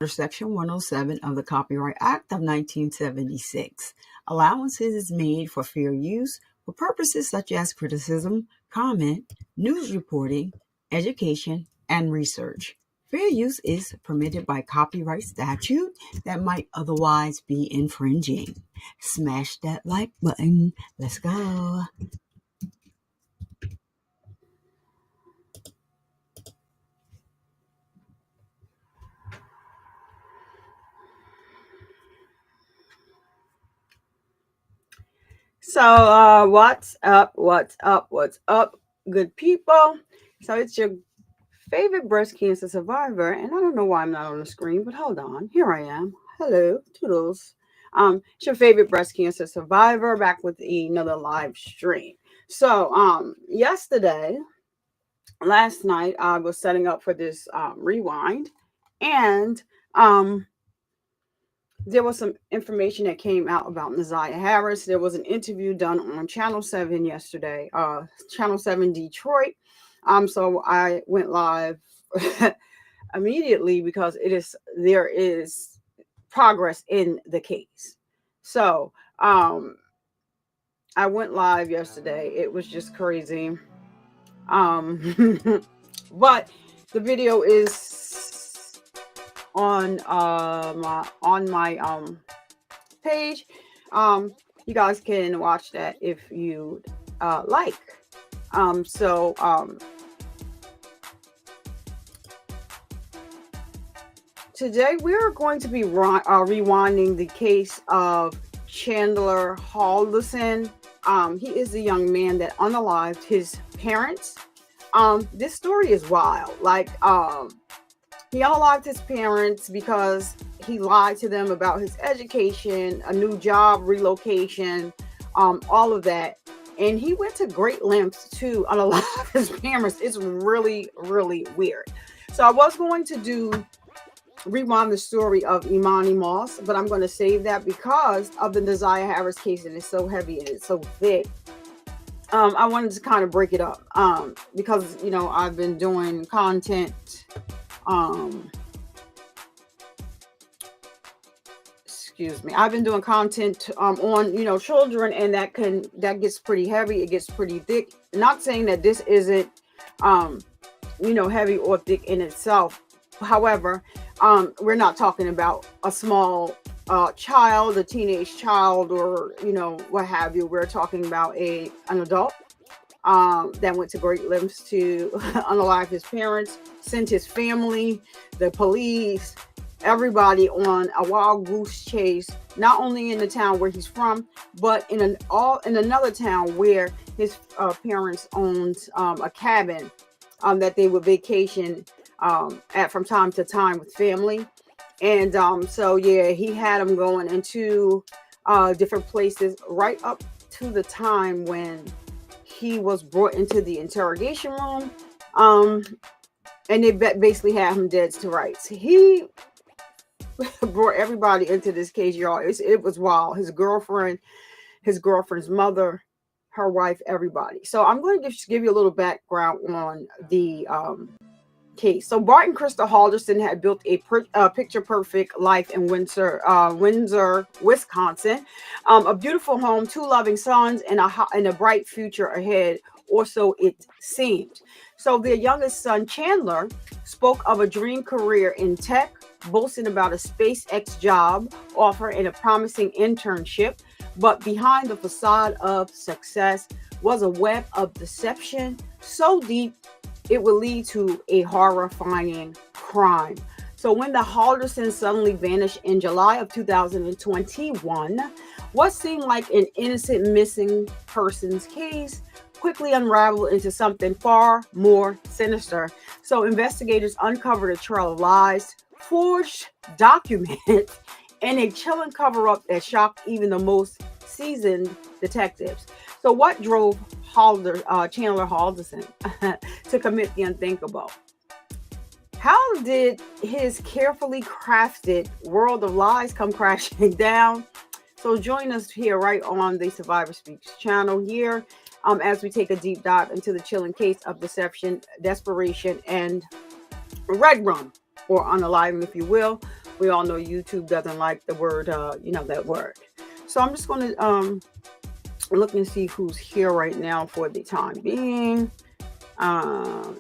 under Section 107 of the Copyright Act of 1976. Allowances is made for fair use for purposes such as criticism, comment, news reporting, education, and research. Fair use is permitted by copyright statute that might otherwise be infringing. Smash that like button. Let's go. So, what's up? What's up? What's up, good people? So, it's your favorite breast cancer survivor, and I don't know why I'm not on the screen, but hold on. Here I am. Hello, toodles. It's your favorite breast cancer survivor back with another live stream. So, last night, I was setting up for this rewind, and there was some information that came out about Naziah Harris. There was an interview done on Channel 7 yesterday, Channel 7 Detroit. So I went live immediately because there is progress in the case. So I went live yesterday. It was just crazy. But the video is on my page. You guys can watch that if you like. Today we're going to be rewinding the case of Chandler Halderson. He is the young man that unalived his parents. This story is wild. He unalived his parents because he lied to them about his education, a new job, relocation, all of that. And he went to great lengths to unalive his parents. It's really, really weird. So I was going to rewind the story of Imani Moss, but I'm going to save that because of the Naziah Harris case, and it's so heavy and it's so thick. I wanted to kind of break it up because, I've been doing content. I've been doing content on children, and that gets pretty heavy. It gets pretty thick. Not saying that this isn't heavy or thick in itself. However, we're not talking about a small child, a teenage child, or what have you. We're talking about an adult that went to great lengths to unalive his parents, sent his family, the police, everybody on a wild goose chase, not only in the town where he's from, but in another town where his parents owned a cabin that they would vacation at from time to time with family. And he had them going into different places right up to the time when he was brought into the interrogation room, and they basically had him dead to rights. He brought everybody into this case, y'all. It was wild. His girlfriend, his girlfriend's mother, her wife, everybody. So I'm going to give you a little background on the case. So Bart and Krista Halderson had built a picture-perfect life in Windsor, Wisconsin. A beautiful home, 2 loving sons, and a bright future ahead, or so it seemed. So their youngest son, Chandler, spoke of a dream career in tech, boasting about a SpaceX job offer and a promising internship. But behind the facade of success was a web of deception so deep it would lead to a horrifying crime. So when the Haldersons suddenly vanished in July of 2021, what seemed like an innocent missing persons case quickly unraveled into something far more sinister. So investigators uncovered a trail of lies, forged documents, and a chilling cover-up that shocked even the most seasoned detectives. So what drove Chandler Halderson to commit the unthinkable? How did his carefully crafted world of lies come crashing down? So join us here right on the Survivor Speaks channel here as we take a deep dive into the chilling case of deception, desperation, and redrum, or unaliving, if you will, we all know YouTube doesn't like the word, that word. So I'm just going to look and see who's here right now for the time being. So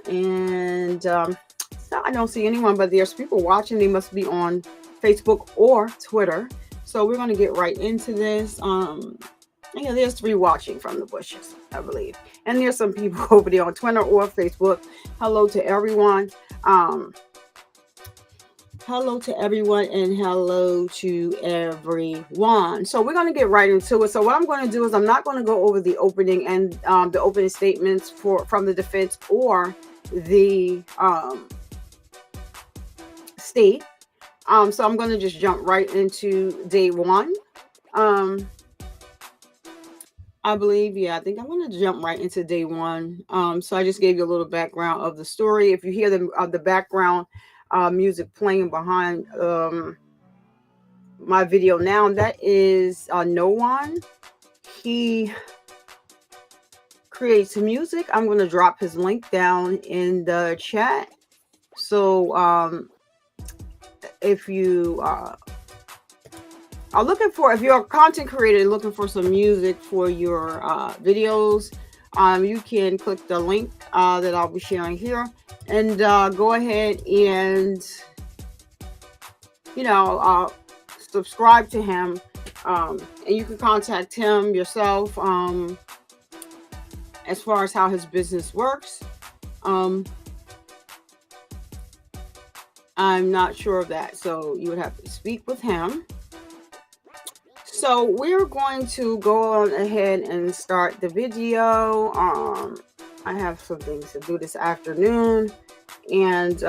I don't see anyone, but there's people watching. They must be on Facebook or Twitter. So we're going to get right into this. There's 3 watching from the bushes, I believe. And there's some people over there on Twitter or Facebook. Hello to everyone. Hello to everyone and hello to everyone. So we're going to get right into it. So what I'm going to do is I'm not going to go over the opening and the opening statements from the defense or the state. So I'm going to just jump right into day 1. I believe, I think I'm going to jump right into day 1. So I just gave you a little background of the story. If you hear the background music playing behind my video now, that is No One. He creates music. I'm going to drop his link down in the chat. So if you are looking for, if you're a content creator looking for some music for your videos, you can click the link that I'll be sharing here and go ahead and subscribe to him, and you can contact him yourself as far as how his business works. I'm not sure of that, so you would have to speak with him. So we're going to go on ahead and start the video. I have some things to do this afternoon, and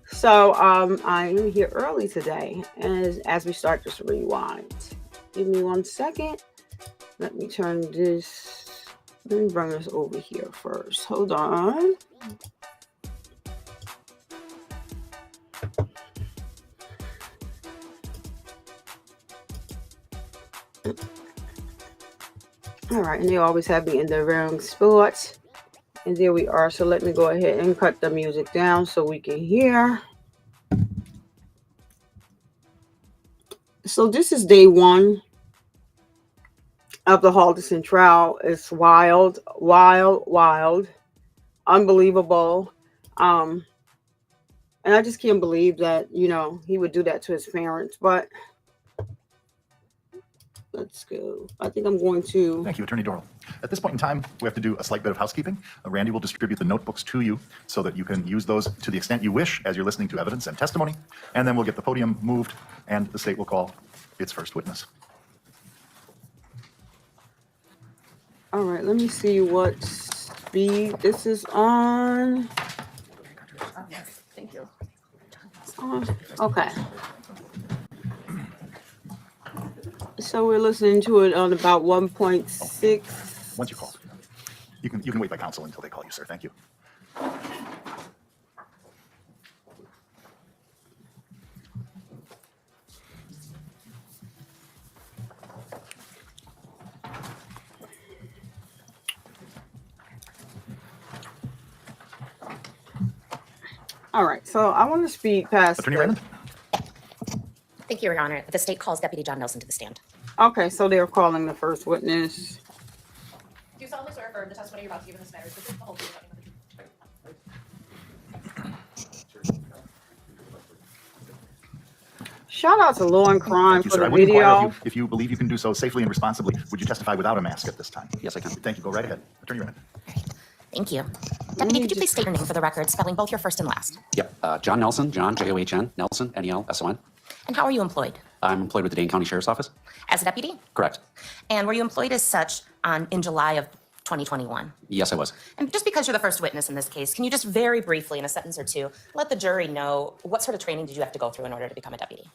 so I am here early today, and as we start this rewind, give me 1 second. Let me turn this. Let me bring this over here first. Hold on. All right, and they always have me in the wrong spot. And there we are. So let me go ahead and cut the music down so we can hear. So this is day 1 of the Halderson trial. It's wild, unbelievable. And I just can't believe that, he would do that to his parents. But let's go. I think I'm going to... Thank you, Attorney Dorrell. At this point in time, we have to do a slight bit of housekeeping. Randy will distribute the notebooks to you so that you can use those to the extent you wish as you're listening to evidence and testimony. And then we'll get the podium moved and the state will call its first witness. All right, let me see what speed this is on. Thank you. Okay. So we're listening to it on about 1.6. Once you call, you can wait by counsel until they call you, sir. Thank you. All right, so I want to speed past. Attorney Raymond? Thank you, Your Honor. The state calls Deputy John Nelson to the stand. Okay, so they're calling the first witness. Do you solemnly swear affirm the testimony you're about to give in this matter is the truth, the whole truth, nothing but the truth? Shout out to Law and Crime Thank you, for sir. the I would inquire video. if you believe you can do so safely and responsibly. Would you testify without a mask at this time? Yes, I can. Thank you. Go right ahead. Attorney Raymond. Thank you. Deputy, could you please state your name for the record, spelling both your first and last? Yep. John Nelson, John, John, Nelson, Nelson. And how are you employed? I'm employed with the Dane County Sheriff's Office. As a deputy? Correct. And were you employed as such in July of 2021? Yes, I was. And just because you're the first witness in this case, can you just very briefly, in a sentence or two, let the jury know what sort of training did you have to go through in order to become a deputy?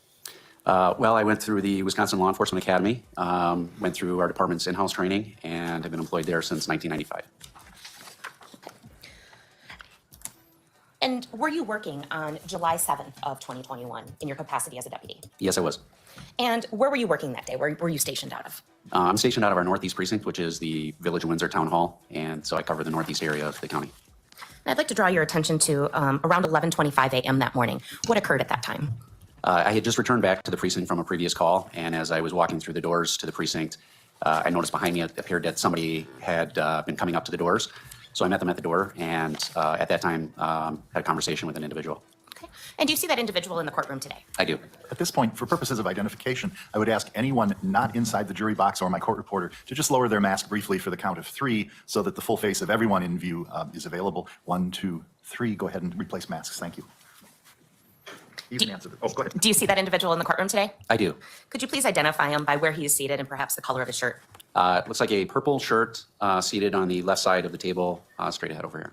Well, I went through the Wisconsin Law Enforcement Academy, went through our department's in-house training, and have been employed there since 1995. And were you working on July 7th of 2021 in your capacity as a deputy? Yes, I was. And where were you working that day? Where were you stationed out of? I'm stationed out of our Northeast Precinct, which is the Village of Windsor Town Hall, and so I cover the Northeast area of the county. I'd like to draw your attention to around 11:25 a.m. that morning. What occurred at that time? I had just returned back to the precinct from a previous call, and as I was walking through the doors to the precinct, I noticed behind me it appeared that somebody had been coming up to the doors. So I met them at the door, and at that time had a conversation with an individual. Okay. And do you see that individual in the courtroom today? I do. At this point, for purposes of identification, I would ask anyone not inside the jury box or my court reporter to just lower their mask briefly for the count of 3 so that the full face of everyone in view is available. 1, 2, 3. Go ahead and replace masks. Thank you. You can answer. Oh, go ahead. Do you see that individual in the courtroom today? I do. Could you please identify him by where he is seated and perhaps the color of his shirt? It looks like a purple shirt seated on the left side of the table, straight ahead over here.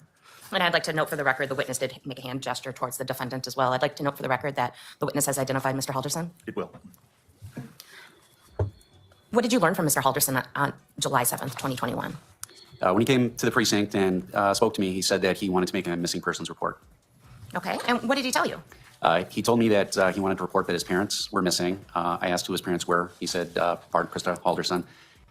And I'd like to note for the record, the witness did make a hand gesture towards the defendant as well. I'd like to note for the record that the witness has identified Mr. Halderson. It will. What did you learn from Mr. Halderson on July 7th, 2021? When he came to the precinct and spoke to me, he said that he wanted to make a missing persons report. Okay, and what did he tell you? He told me that he wanted to report that his parents were missing. I asked who his parents were. He said Bart and Krista Halderson.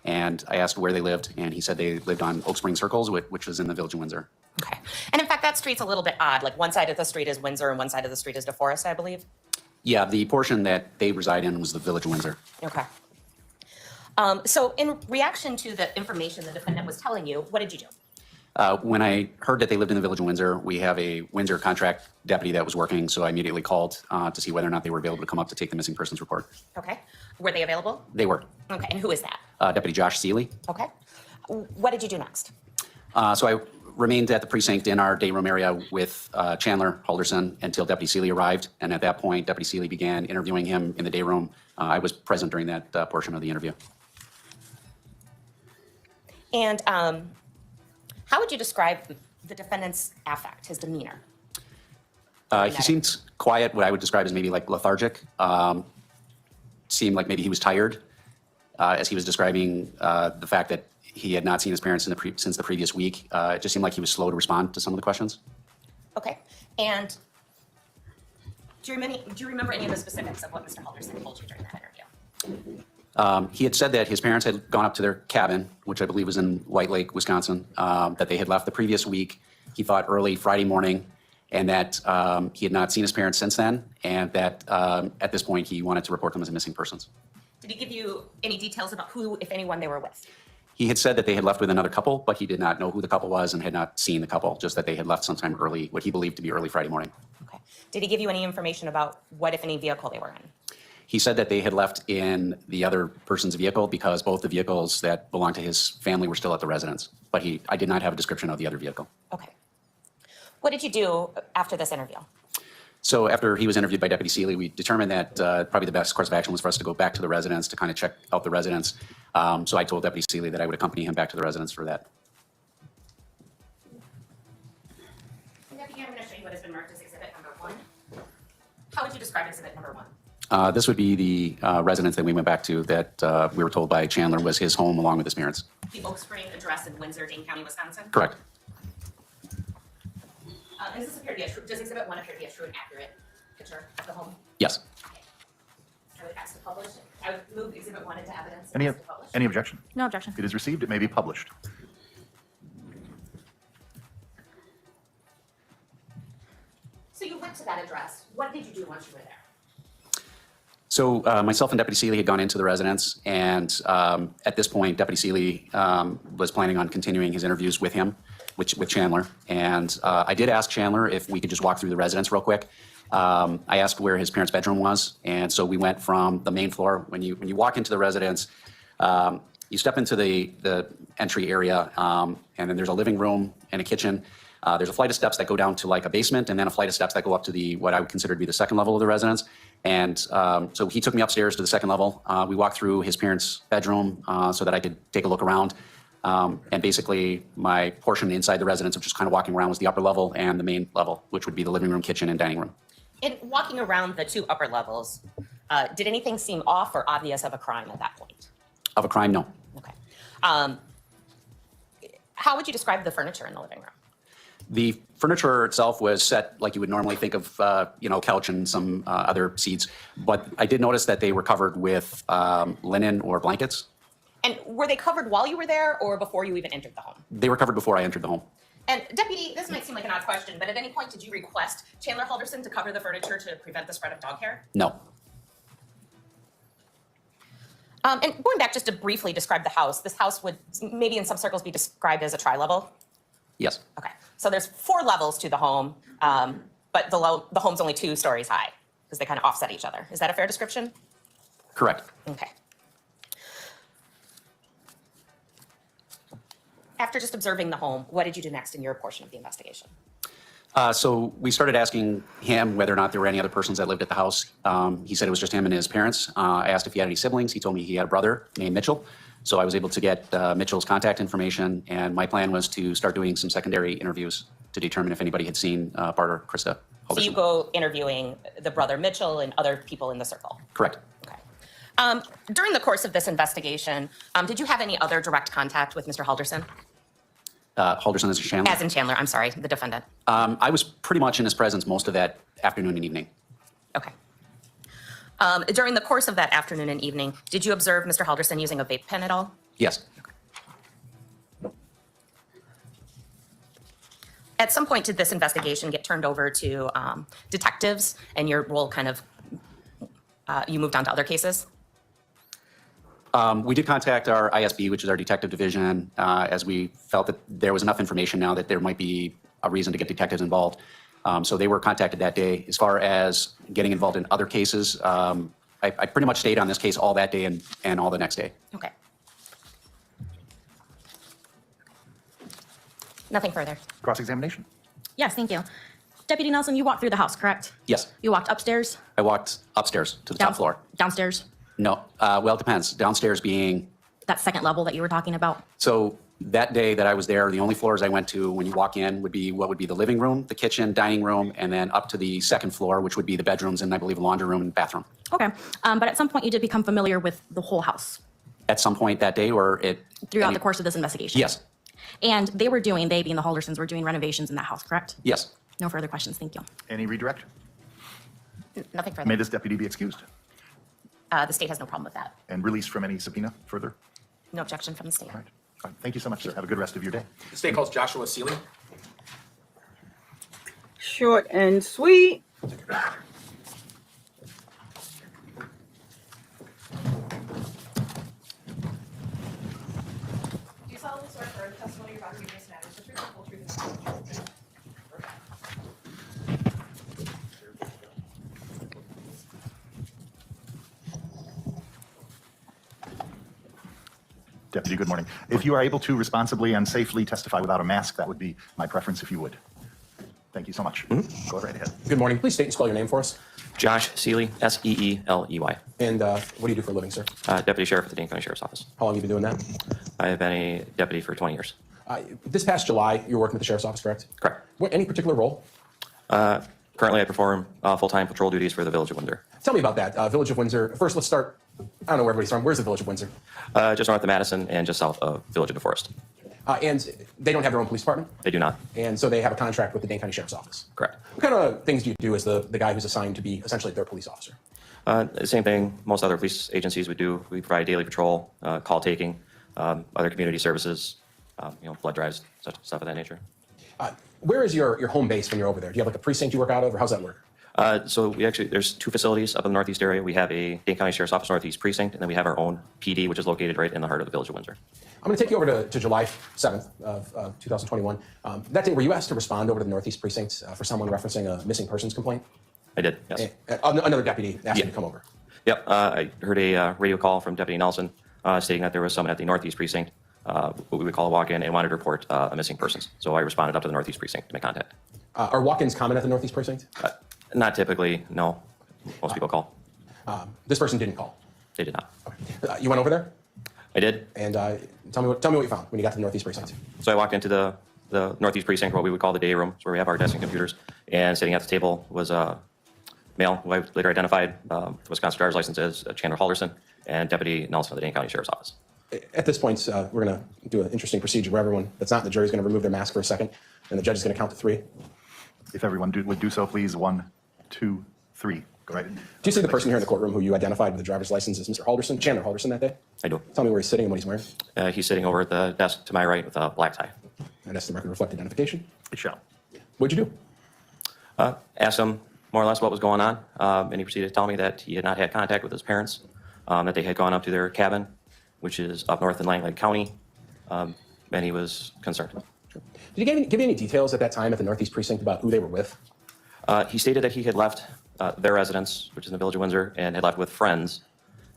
And I asked where they lived, and he said they lived on Oak Spring Circles, which is in the village of Windsor. Okay. And in fact, that street's a little bit odd. Like one side of the street is Windsor and one side of the street is DeForest, I believe. Yeah, the portion that they reside in was the village of Windsor. Okay. So in reaction to the information the defendant was telling you, what did you do? When I heard that they lived in the village of Windsor, we have a Windsor contract deputy that was working, so I immediately called to see whether or not they were available to come up to take the missing persons report. Okay. Were they available? They were. Okay. And who is that? Deputy Josh Seeley. Okay. What did you do next? So I remained at the precinct in our day room area with Chandler Halderson until Deputy Seeley arrived, and at that point, Deputy Seeley began interviewing him in the day room. I was present during that portion of the interview. And how would you describe the defendant's affect, his demeanor? He seemed quiet, what I would describe as maybe like lethargic. Seemed like maybe he was tired as he was describing the fact that he had not seen his parents since the previous week. It just seemed like he was slow to respond to some of the questions. Okay. And do you remember any of the specifics of what Mr. Halderson told you during that interview? He had said that his parents had gone up to their cabin, which I believe was in White Lake, Wisconsin, that they had left the previous week, he thought early Friday morning, and that he had not seen his parents since then, and that at this point he wanted to report them as missing persons. Did he give you any details about who, if anyone, they were with? He had said that they had left with another couple, but he did not know who the couple was and had not seen the couple, just that they had left sometime early, what he believed to be early Friday morning. Okay. Did he give you any information about what, if any, vehicle they were in? He said that they had left in the other person's vehicle because both the vehicles that belonged to his family were still at the residence. But I did not have a description of the other vehicle. Okay. What did you do after this interview? So after he was interviewed by Deputy Seeley, we determined that probably the best course of action was for us to go back to the residence to kind of check out the residence. So I told Deputy Seeley that I would accompany him back to the residence for that. Deputy, I'm going to show you what has been marked as exhibit number 1. How would you describe exhibit number 1? This would be the residence that we went back to that we were told by Chandler was his home along with his parents. The Oak Spring address in Windsor, Dane County, Wisconsin? Correct. And does this appear to be a true, does exhibit 1 appear to be a true and accurate picture of the home? Yes. Okay. I would ask to publish it. I would move exhibit 1 into evidence. Any, and ask to publish. any objection? No objection. It is received. It may be published. So you went to that address. What did you do once you were there? So myself and Deputy Seeley had gone into the residence, and at this point, Deputy Seeley was planning on continuing his interviews with him, with Chandler. And I did ask Chandler if we could just walk through the residence real quick. I asked where his parents' bedroom was, and so we went from the main floor. When you walk into the residence, you step into the entry area, and then there's a living room and a kitchen. There's a flight of steps that go down to like a basement, and then a flight of steps that go up to what I would consider to be the second level of the residence. And so he took me upstairs to the second level. We walked through his parents' bedroom so that I could take a look around. And basically, my portion inside the residence of just kind of walking around was the upper level and the main level, which would be the living room, kitchen, and dining room. In walking around the 2 upper levels, did anything seem off or obvious of a crime at that point? Of a crime, no. Okay. How would you describe the furniture in the living room? The furniture itself was set like you would normally think of, couch and some other seats. But I did notice that they were covered with linen or blankets. And were they covered while you were there or before you even entered the home? They were covered before I entered the home. And Deputy, this might seem like an odd question, but at any point did you request Chandler Halderson to cover the furniture to prevent the spread of dog hair? No. And going back just to briefly describe the house, this house would maybe in some circles be described as a tri-level? Yes. Okay, so there's 4 levels to the home, but the home's only 2 stories high because they kind of offset each other. Is that a fair description? Correct. Okay. After just observing the home, what did you do next in your portion of the investigation? So we started asking him whether or not there were any other persons that lived at the house. He said it was just him and his parents. I asked if he had any siblings. He told me he had a brother named Mitchell. So I was able to get Mitchell's contact information, and my plan was to start doing some secondary interviews to determine if anybody had seen Bart or Krista Halderson. So you go interviewing the brother Mitchell and other people in the circle? Correct. Okay. During the course of this investigation, did you have any other direct contact with Mr. Halderson? Halderson is a Chandler. As in Chandler, I'm sorry, the defendant. I was pretty much in his presence most of that afternoon and evening. Okay. During the course of that afternoon and evening, did you observe Mr. Halderson using a vape pen at all? Yes. At some point, did this investigation get turned over to detectives and your role kind of, you moved on to other cases? We did contact our ISB, which is our detective division, as we felt that there was enough information now that there might be a reason to get detectives involved. So they were contacted that day. As far as getting involved in other cases, I pretty much stayed on this case all that day and all the next day. Okay. Nothing further. Cross-examination. Yes, thank you. Deputy Nelson, you walked through the house, correct? Yes. You walked upstairs? I walked upstairs to the top floor. Downstairs? No, well, it depends. Downstairs being, That second level that you were talking about? so that day that I was there, the only floors I went to when you walk in would be what would be the living room, the kitchen, dining room, and then up to the second floor, which would be the bedrooms and I believe a laundry room and bathroom. Okay. But at some point you did become familiar with the whole house At some point that day or it? throughout the course of this investigation? Yes, And they being the Haldersons, were doing renovations in that house, correct? yes. No further questions, thank you. Any redirect? Nothing further. May this deputy be excused The state has no problem with that. and released from any subpoena further? No objection from the state. All right. All right. Thank you so much, sir. Have a good rest of your day. The state calls Joshua Seeley. Short and sweet. Do you solemnly swear affirm the testimony you're about to give in this matter is the truth, the whole truth, and nothing but the truth? Deputy, good morning. If you are able to responsibly and safely testify without a mask, that would be my preference if you would. Thank you so much. Go right ahead. Good morning. Please state and spell your name for us. Josh Seeley, Seeley. And what do you do for a living, sir? Deputy Sheriff at the Dane County Sheriff's Office. How long have you been doing that? I have been a deputy for 20 years. This past July, you were working at the Sheriff's Office, correct? Correct. Any particular role? Currently, I perform full-time patrol duties for the Village of Windsor. Tell me about that. Village of Windsor. First, let's start. I don't know where everybody's from. Where's the Village of Windsor? Just north of Madison and just south of Village of DeForest. And they don't have their own police department? They do not. And so they have a contract with the Dane County Sheriff's Office? Correct. What kind of things do you do as the guy who's assigned to be essentially their police officer? The same thing most other police agencies would do. We provide daily patrol, call taking, other community services, blood drives, stuff of that nature. Where is your home base when you're over there? Do you have like a precinct you work out of, or how's that work? So there's 2 facilities up in the Northeast area. We have a Dane County Sheriff's Office Northeast Precinct, and then we have our own PD, which is located right in the heart of the Village of Windsor. I'm going to take you over to July 7th of 2021. That day, were you asked to respond over to the Northeast Precinct for someone referencing a missing persons complaint? I did, yes. Another deputy asked you to come over. Yep, I heard a radio call from Deputy Nelson stating that there was someone at the Northeast Precinct, what we would call a walk-in, and wanted to report a missing persons. So I responded up to the Northeast Precinct to make contact. Are walk-ins common at the Northeast Precinct? Not typically, no. Most people call. This person didn't call. They did not. You went over there? I did. And tell me what you found when you got to the Northeast Precinct. So I walked into the Northeast Precinct, what we would call the day room, where we have our desk and computers, and sitting at the table was a male who I later identified Wisconsin driver's license as Chandler Halderson, and Deputy Nelson of the Dane County Sheriff's Office. At this point, we're going to do an interesting procedure where everyone that's not in the jury is going to remove their mask for a second, and the judge is going to count to 3. If everyone would do so, please. 1, 2, 3. Go right in. Do you see the person here in the courtroom who you identified with the driver's license as Mr. Halderson, Chandler Halderson, that day? I do. Tell me where he's sitting and what he's wearing. He's sitting over at the desk to my right with a black tie. And that's the record reflect identification. It shall. What'd you do? Asked him more or less what was going on, and he proceeded to tell me that he had not had contact with his parents, that they had gone up to their cabin, which is up north in Langley County, and he was concerned. Sure. Did he give you any details at that time at the Northeast Precinct about who they were with? He stated that he had left their residence, which is in the village of Windsor, and had left with friends,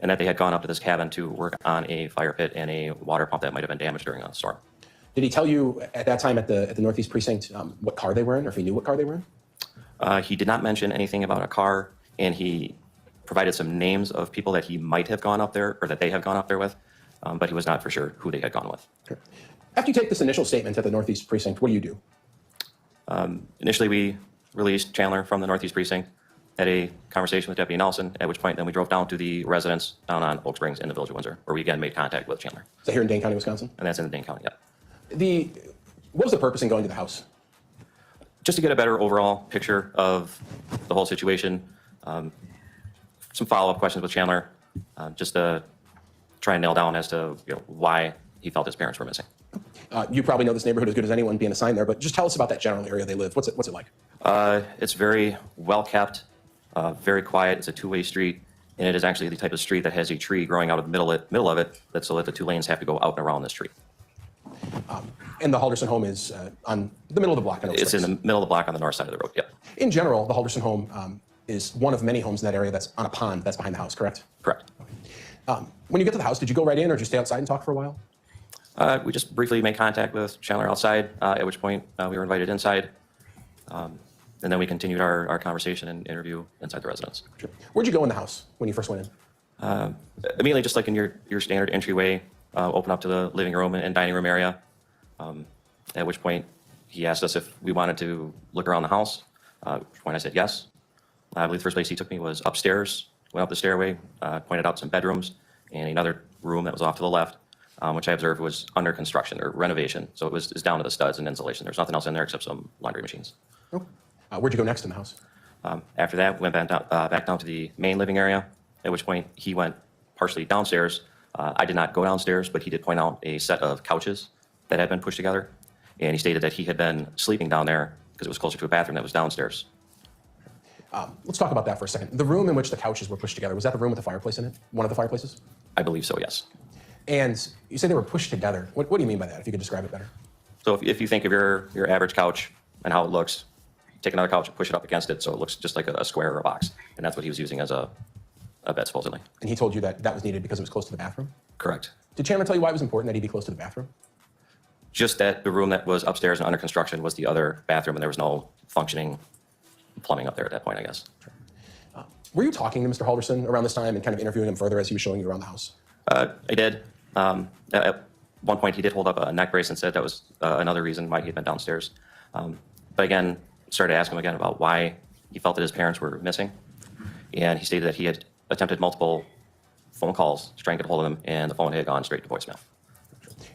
and that they had gone up to this cabin to work on a fire pit and a water pump that might have been damaged during a storm. Did he tell you at that time at the Northeast Precinct what car they were in, or if he knew what car they were in? He did not mention anything about a car, and he provided some names of people that he might have gone up there, or that they have gone up there with, but he was not for sure who they had gone with. Sure. After you take this initial statement at the Northeast Precinct, what do you do? Initially, we released Chandler from the Northeast Precinct, had a conversation with Deputy Nelson, at which point then we drove down to the residence down on Oak Springs in the village of Windsor, where we again made contact with Chandler. Is that here in Dane County, Wisconsin? And that's in Dane County, yeah. What was the purpose in going to the house? Just to get a better overall picture of the whole situation, some follow-up questions with Chandler, just to try and nail down as to why he felt his parents were missing. You probably know this neighborhood as good as anyone being assigned there, but just tell us about that general area they live. What's it like? It's very well kept, very quiet. It's a two-way street, and it is actually the type of street that has a tree growing out of the middle of it, that's so that the two lanes have to go out and around this tree. And the Halderson home is on the middle of the block. It's in the middle of the block on the north side of the road, yep. In general, the Halderson home is one of many homes in that area that's on a pond that's behind the house, correct? Correct. When you get to the house, did you go right in or did you stay outside and talk for a while? We just briefly made contact with Chandler outside, at which point we were invited inside. And then we continued our conversation and interview inside the residence. Sure. Where'd you go in the house when you first went in? Immediately, just like in your standard entryway, open up to the living room and dining room area. At which point he asked us if we wanted to look around the house, at which point I said yes. I believe the first place he took me was upstairs, went up the stairway, pointed out some bedrooms and another room that was off to the left, which I observed was under construction or renovation. So it was down to the studs and insulation. There's nothing else in there except some laundry machines. Okay. Where'd you go next in the house? After that, we went back down to the main living area, at which point he went partially downstairs. I did not go downstairs, but he did point out a set of couches that had been pushed together. And he stated that he had been sleeping down there because it was closer to a bathroom that was downstairs. Let's talk about that for a second. The room in which the couches were pushed together, was that the room with the fireplace in it? One of the fireplaces? I believe so, yes. And you say they were pushed together. What do you mean by that, if you could describe it better? So if you think of your average couch and how it looks, take another couch and push it up against it so it looks just like a square or a box. And that's what he was using as a bed, supposedly. And he told you that that was needed because it was close to the bathroom? Correct. Did Chandler tell you why it was important that he be close to the bathroom? Just that the room that was upstairs and under construction was the other bathroom, and there was no functioning plumbing up there at that point, I guess. Were you talking to Mr. Halderson around this time and kind of interviewing him further as he was showing you around the house? I did. At one point, he did hold up a neck brace and said that was another reason why he had been downstairs. But again, started to ask him again about why he felt that his parents were missing. And he stated that he had attempted multiple phone calls to try and get a hold of them, and the phone had gone straight to voicemail.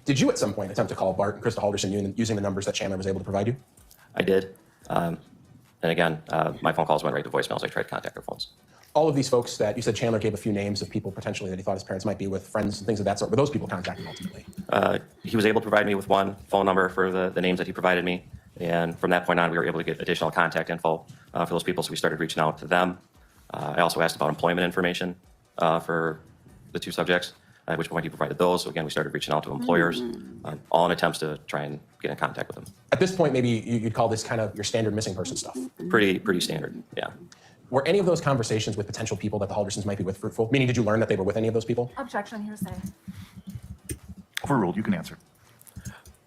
Did you at some point attempt to call Bart and Krista Halderson using the numbers that Chandler was able to provide you? I did. And again, my phone calls went right to voicemail as I tried to contact their phones. All of these folks that you said Chandler gave a few names of people potentially that he thought his parents might be with, friends and things of that sort, were those people contacted ultimately? He was able to provide me with one phone number for the names that he provided me. And from that point on, we were able to get additional contact info for those people, so we started reaching out to them. I also asked about employment information for the two subjects, at which point he provided those. So again, we started reaching out to employers, all in attempts to try and get in contact with them. At this point, maybe you'd call this kind of your standard missing person stuff. Pretty standard, yeah. Were any of those conversations with potential people that the Haldersons might be with fruitful? Meaning, did you learn that they were with any of those people? Objection, hearsay. Overruled. You can answer.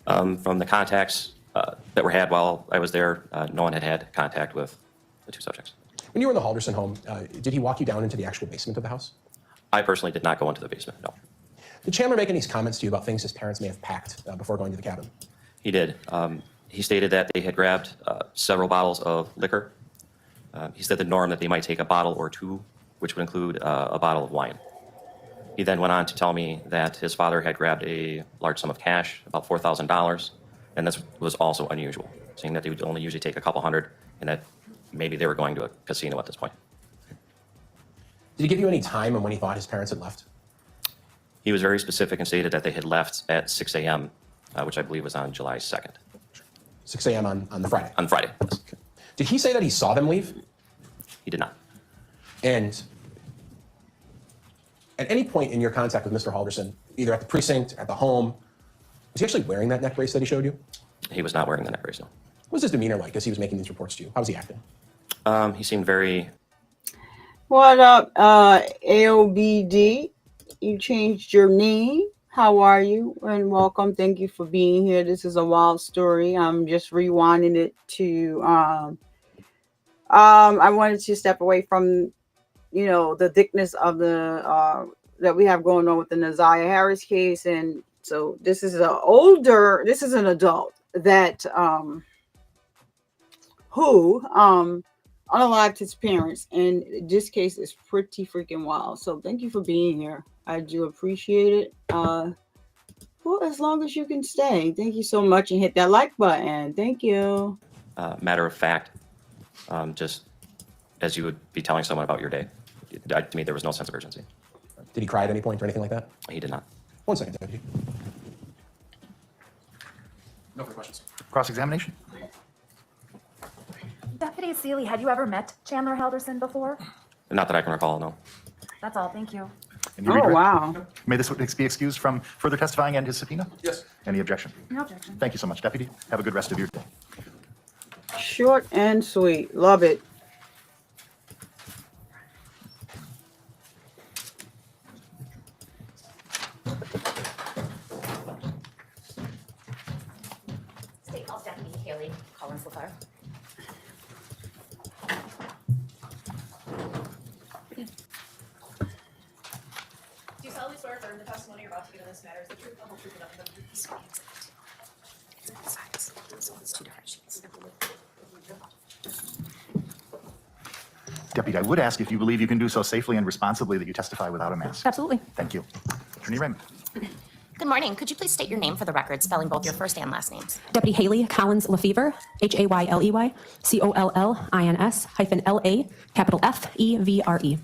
From the contacts that were had while I was there, no one had contact with the two subjects. When you were in the Halderson home, did he walk you down into the actual basement of the house? I personally did not go into the basement, no. Did Chandler make any comments to you about things his parents may have packed before going to the cabin? He did. He stated that they had grabbed several bottles of liquor. He said the norm that they might take a bottle or two, which would include a bottle of wine. He then went on to tell me that his father had grabbed a large sum of cash, about $4,000, and this was also unusual, saying that they would only usually take a couple hundred, and that maybe they were going to a casino at this point. Did he give you any time on when he thought his parents had left? He was very specific and stated that they had left at 6 a.m., which I believe was on July 2nd. 6 a.m. on the Friday. On Friday, yes. Did he say that he saw them leave? He did not. And at any point in your contact with Mr. Halderson, either at the precinct, at the home, was he actually wearing that neck brace that he showed you? He was not wearing the neck brace, no. What was his demeanor like as he was making these reports to you? How was he acting? He seemed very, What up, AOBD? You changed your name. How are you? And welcome. Thank you for being here. This is a wild story. I'm just rewinding it to I wanted to step away from, the thickness of the that we have going on with the Naziah Harris case. And so this is an adult that who unalived his parents, and this case is pretty freaking wild. So thank you for being here. I do appreciate it. For as long as you can stay. Thank you so much, and hit that like button. Thank you. matter of fact, just as you would be telling someone about your day. To me, there was no sense of urgency. Did he cry at any point or anything like that? He did not. 1 second, Deputy. No further questions. Cross-examination? Deputy Seeley, had you ever met Chandler Halderson before? Not that I can recall, no. That's all, thank you. And you Oh, redirect? wow. May this witness be excused from further testifying and his subpoena? Yes. Any objection? No objection. Thank you so much, Deputy. Have a good rest of your day. Short and sweet. Love it. State House Deputy Haley Collins LaFleur. Do you solemnly swear affirm the testimony you're about to give in this matter is the truth, the whole truth, and nothing but the truth? It's both sides, so it's two different sheets. Deputy, I would ask if you believe you can do so safely and responsibly that you testify without a mask. Absolutely. Thank you. Attorney Raymond. Good morning. Could you please state your name for the record, spelling both your first and last names? Deputy Haley Collins Lefevre, Hayley, Collins hyphen LA, capital FEVRE.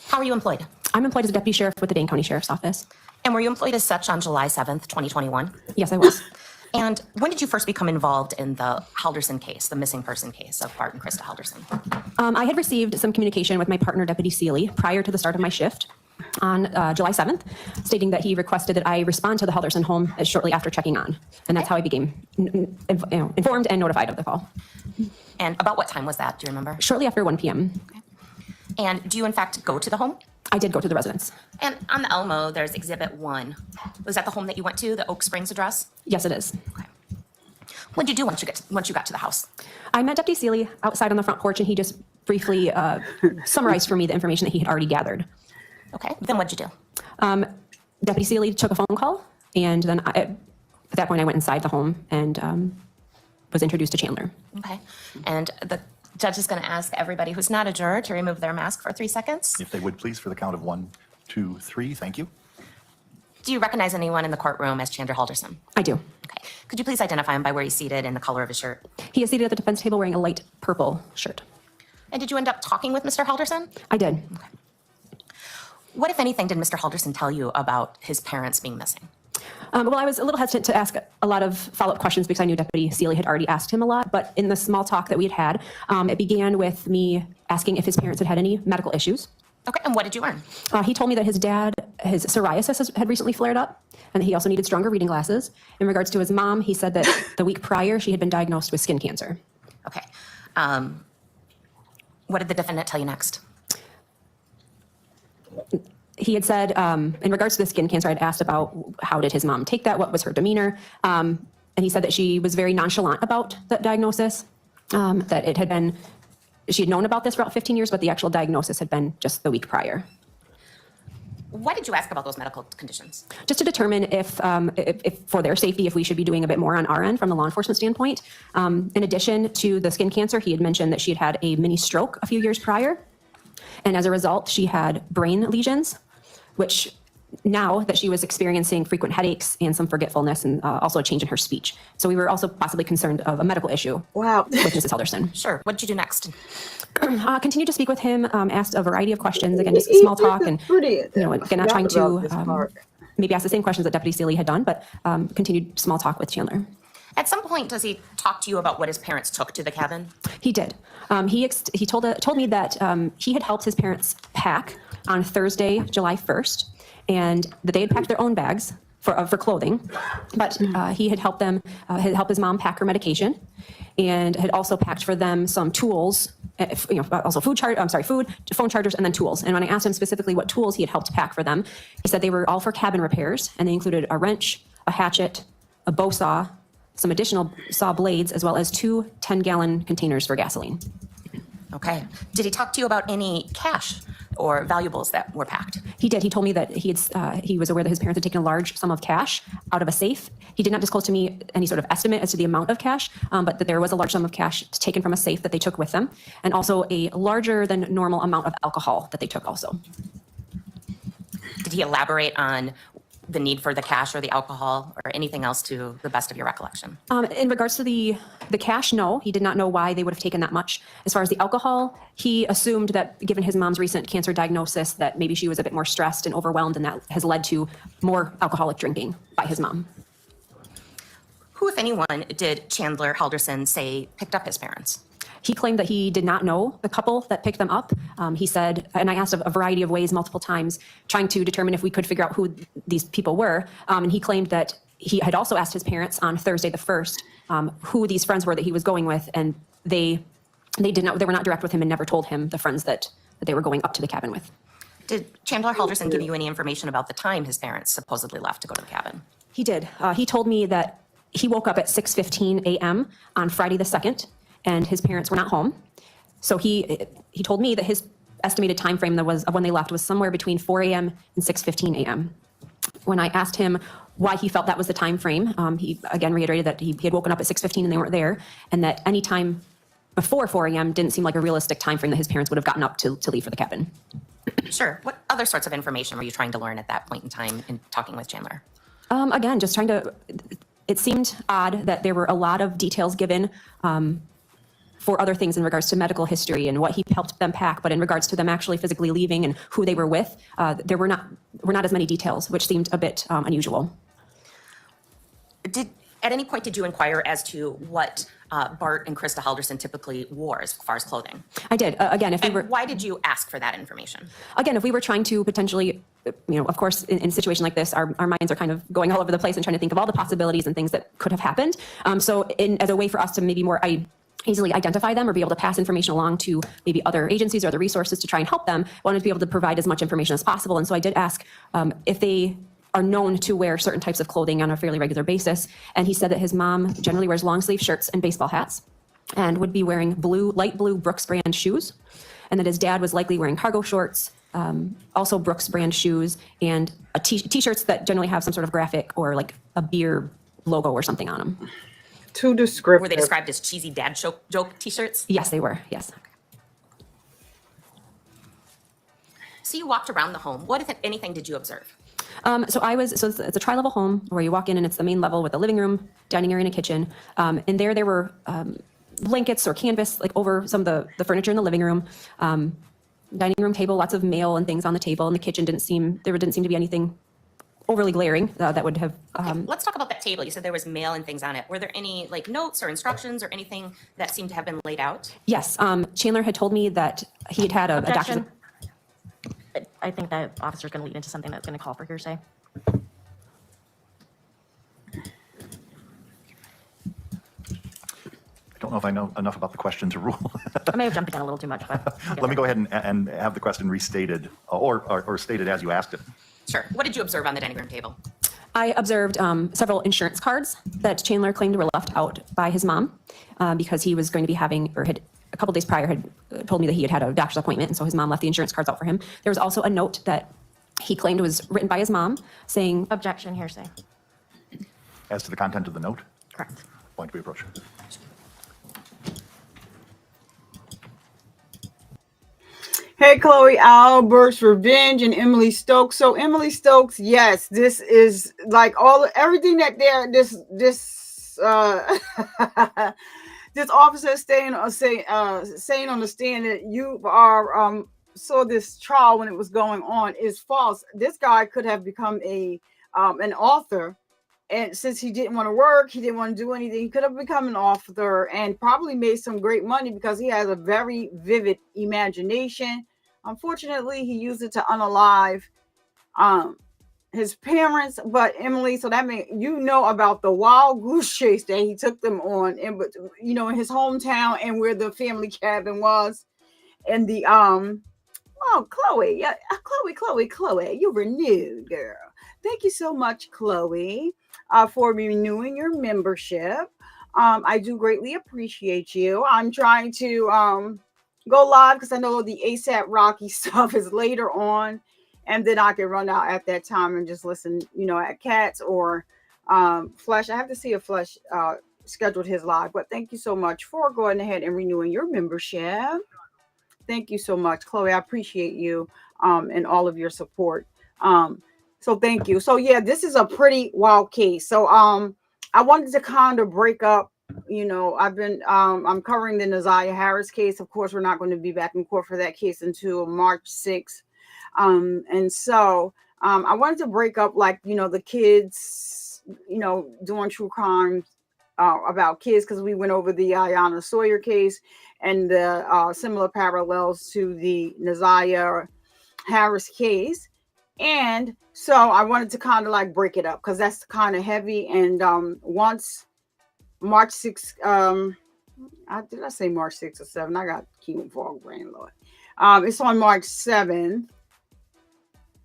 How are you employed? I'm employed as a deputy sheriff with the Dane County Sheriff's Office. And were you employed as such on July 7th, 2021? Yes, I was. And when did you first become involved in the Halderson case, the missing person case of Bart and Krista Halderson? I had received some communication with my partner, Deputy Seeley, prior to the start of my shift on July 7th, stating that he requested that I respond to the Halderson home shortly after checking on. And that's how I became informed and notified of the call. And about what time was that? Do you remember? Shortly after 1 p.m., And do you in fact go to the home? I did go to the residence. And on the Elmo, there's Exhibit 1. Was that the home that you went to, the Oak Springs address? Yes, it is. Okay. What did you do once you got to the house? I met Deputy Seeley outside on the front porch, and he just briefly summarized for me the information that he had already gathered. Okay. Then what'd you do? Deputy Seeley took a phone call, and then at that point I went inside the home and was introduced to Chandler. Okay. And the judge is going to ask everybody who's not a juror to remove their mask for 3 seconds. If they would please, for the count of 1, 2, 3. Thank you. Do you recognize anyone in the courtroom as Chandler Halderson? I do. Okay. Could you please identify him by where he's seated and the color of his shirt? He is seated at the defense table wearing a light purple shirt. And did you end up talking with Mr. Halderson? I did. What, if anything, did Mr. Halderson tell you about his parents being missing? Well, I was a little hesitant to ask a lot of follow-up questions because I knew Deputy Seeley had already asked him a lot. But in the small talk that we had it began with me asking if his parents had had any medical issues. Okay. And what did you learn? He told me that his psoriasis had recently flared up and that he also needed stronger reading glasses. In regards to his mom, he said that the week prior she had been diagnosed with skin cancer. Okay. What did the defendant tell you next? He had said, in regards to the skin cancer, I'd asked about how did his mom take that, what was her demeanor, and he said that she was very nonchalant about that diagnosis, that it had been, she had known about this for about 15 years, but the actual diagnosis had been just the week prior. Why did you ask about those medical conditions? Just to determine if for their safety, if we should be doing a bit more on our end from the law enforcement standpoint. In addition to the skin cancer, he had mentioned that she had had a mini stroke a few years prior. And as a result, she had brain lesions, which now that she was experiencing frequent headaches and some forgetfulness and also a change in her speech. So we were also possibly concerned of a medical issue Wow. with Mrs. Halderson. Sure. What did you do next? Continued to speak with him, asked a variety of questions, again, just small talk and, again, not trying to maybe ask the same questions that Deputy Seeley had done, but continued small talk with Chandler. At some point, does he talk to you about what his parents took to the cabin? He did. He told me that he had helped his parents pack on Thursday, July 1st, and that they had packed their own bags for clothing, but he had helped his mom pack her medication, and had also packed for them some tools, also food, phone chargers, and then tools. And when I asked him specifically what tools he had helped pack for them, he said they were all for cabin repairs, and they included a wrench, a hatchet, a bow saw, some additional saw blades, as well as 2 10-gallon containers for gasoline. Okay. Did he talk to you about any cash or valuables that were packed? He did. He told me that he was aware that his parents had taken a large sum of cash out of a safe. He did not disclose to me any sort of estimate as to the amount of cash, but that there was a large sum of cash taken from a safe that they took with them, and also a larger than normal amount of alcohol that they took also. Did he elaborate on the need for the cash or the alcohol or anything else to the best of your recollection? In regards to the cash, no, he did not know why they would have taken that much. As far as the alcohol, he assumed that given his mom's recent cancer diagnosis, that maybe she was a bit more stressed and overwhelmed, and that has led to more alcoholic drinking by his mom. Who, if anyone, did Chandler Halderson say picked up his parents? He claimed that he did not know the couple that picked them up. He said, and I asked a variety of ways multiple times, trying to determine if we could figure out who these people were. And he claimed that he had also asked his parents on Thursday the 1st who these friends were that he was going with, and they were not direct with him and never told him the friends that they were going up to the cabin with. Did Chandler Halderson give you any information about the time his parents supposedly left to go to the cabin? He did. He told me that he woke up at 6:15 a.m. on Friday the 2nd, and his parents were not home. So he told me that his estimated time frame of when they left was somewhere between 4 a.m. and 6:15 a.m. When I asked him why he felt that was the time frame, he again reiterated that he had woken up at 6:15 and they weren't there, and that any time before 4 a.m. didn't seem like a realistic time frame that his parents would have gotten up to leave for the cabin. Sure. What other sorts of information were you trying to learn at that point in time in talking with Chandler? Again, just trying to. It seemed odd that there were a lot of details given for other things in regards to medical history and what he helped them pack, but in regards to them actually physically leaving and who they were with, there were not as many details, which seemed a bit unusual. At any point did you inquire as to what Bart and Krista Halderson typically wore as far as clothing? I did. Again, if we were. Why did you ask for that information? Again, if we were trying to potentially, of course, in a situation like this, our minds are kind of going all over the place and trying to think of all the possibilities and things that could have happened. So as a way for us to maybe more easily identify them or be able to pass information along to maybe other agencies or other resources to try and help them, wanted to be able to provide as much information as possible. And so I did ask if they are known to wear certain types of clothing on a fairly regular basis. And he said that his mom generally wears long sleeve shirts and baseball hats and would be wearing light blue Brooks brand shoes. And that his dad was likely wearing cargo shorts, also Brooks brand shoes, and t-shirts that generally have some sort of graphic or like a beer logo or something on them. Too descriptive. Were they described as cheesy dad joke t-shirts? Yes, they were. Yes. So you walked around the home. What, if anything, did you observe? So it's a tri-level home where you walk in and it's the main level with a living room, dining area, and a kitchen. And there were blankets or canvas like over some of the furniture in the living room. Dining room table, lots of mail and things on the table. And the kitchen didn't seem to be anything overly glaring that would have. Let's talk about that table. You said there was mail and things on it. Were there any like notes or instructions or anything that seemed to have been laid out? Yes. Chandler had told me that he had a doctor's. Objection. I think that officer's going to lead into something that's going to call for hearsay. I don't know if I know enough about the question to rule. I may have jumped in a little too much, but Let me go ahead and have the question restated or stated as you asked it. Sure. What did you observe on the dining room table? I observed several insurance cards that Chandler claimed were left out by his mom because he was going to be having, or had a couple days prior had told me that he had a doctor's appointment, and so his mom left the insurance cards out for him. There was also a note that he claimed was written by his mom saying, objection, hearsay. As to the content of the note, Correct. point we approach. Hey, Chloe, Albert's Revenge and Emily Stokes. So Emily Stokes, yes, this is like everything that this this officer is saying on the stand that you saw this trial when it was going on is false. This guy could have become an author and since he didn't want to work, he didn't want to do anything, he could have become an author and probably made some great money because he has a very vivid imagination. Unfortunately, he used it to unalive his parents. But Emily, so that means you know about the wild goose chase that he took them on in his hometown and where the family cabin was. And the oh, Chloe, yeah, Chloe, you renewed, girl. Thank you so much, Chloe, for renewing your membership. I do greatly appreciate you. I'm trying to go live because I know the ASAP Rocky stuff is later on, and then I can run out at that time and just listen, at Cats or Flesh. I have to see if Flesh scheduled his live, but thank you so much for going ahead and renewing your membership. Thank you so much, Chloe. I appreciate you and all of your support. So thank you. So yeah, this is a pretty wild case. So I wanted to kind of break up. I'm covering the Naziah Harris case. Of course, we're not going to be back in court for that case until March 6th. And so I wanted to break up, the kids, doing true crimes about kids, because we went over the Ayanna Sawyer case and the similar parallels to the Naziah Harris case. And so I wanted to kind of break it up because that's kind of heavy. And once March 6th, did I say March 6th or 7th? I got chemo fog brain, Lord. It's on March 7th.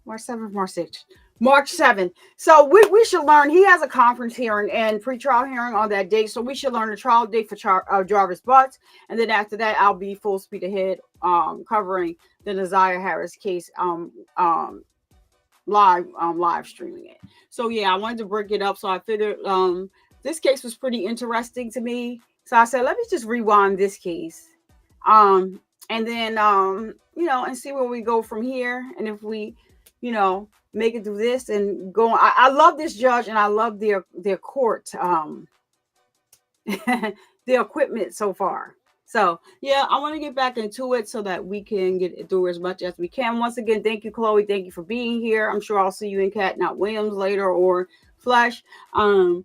March 7th, March 6th. March 7th. So we should learn. He has a conference hearing and pre-trial hearing on that date. So we should learn the trial date for Jarvis Butts. And then after that, I'll be full speed ahead covering the Naziah Harris case live streaming it. So yeah, I wanted to break it up. So I figured this case was pretty interesting to me. So I said, let me just rewind this case. And then, and see where we go from here. And if we, make it through this and go on. I love this judge and I love their court, their equipment so far. So yeah, I want to get back into it so that we can get through as much as we can. Once again, thank you, Chloe. Thank you for being here. I'm sure I'll see you in Cat Not Williams later or Flesh. And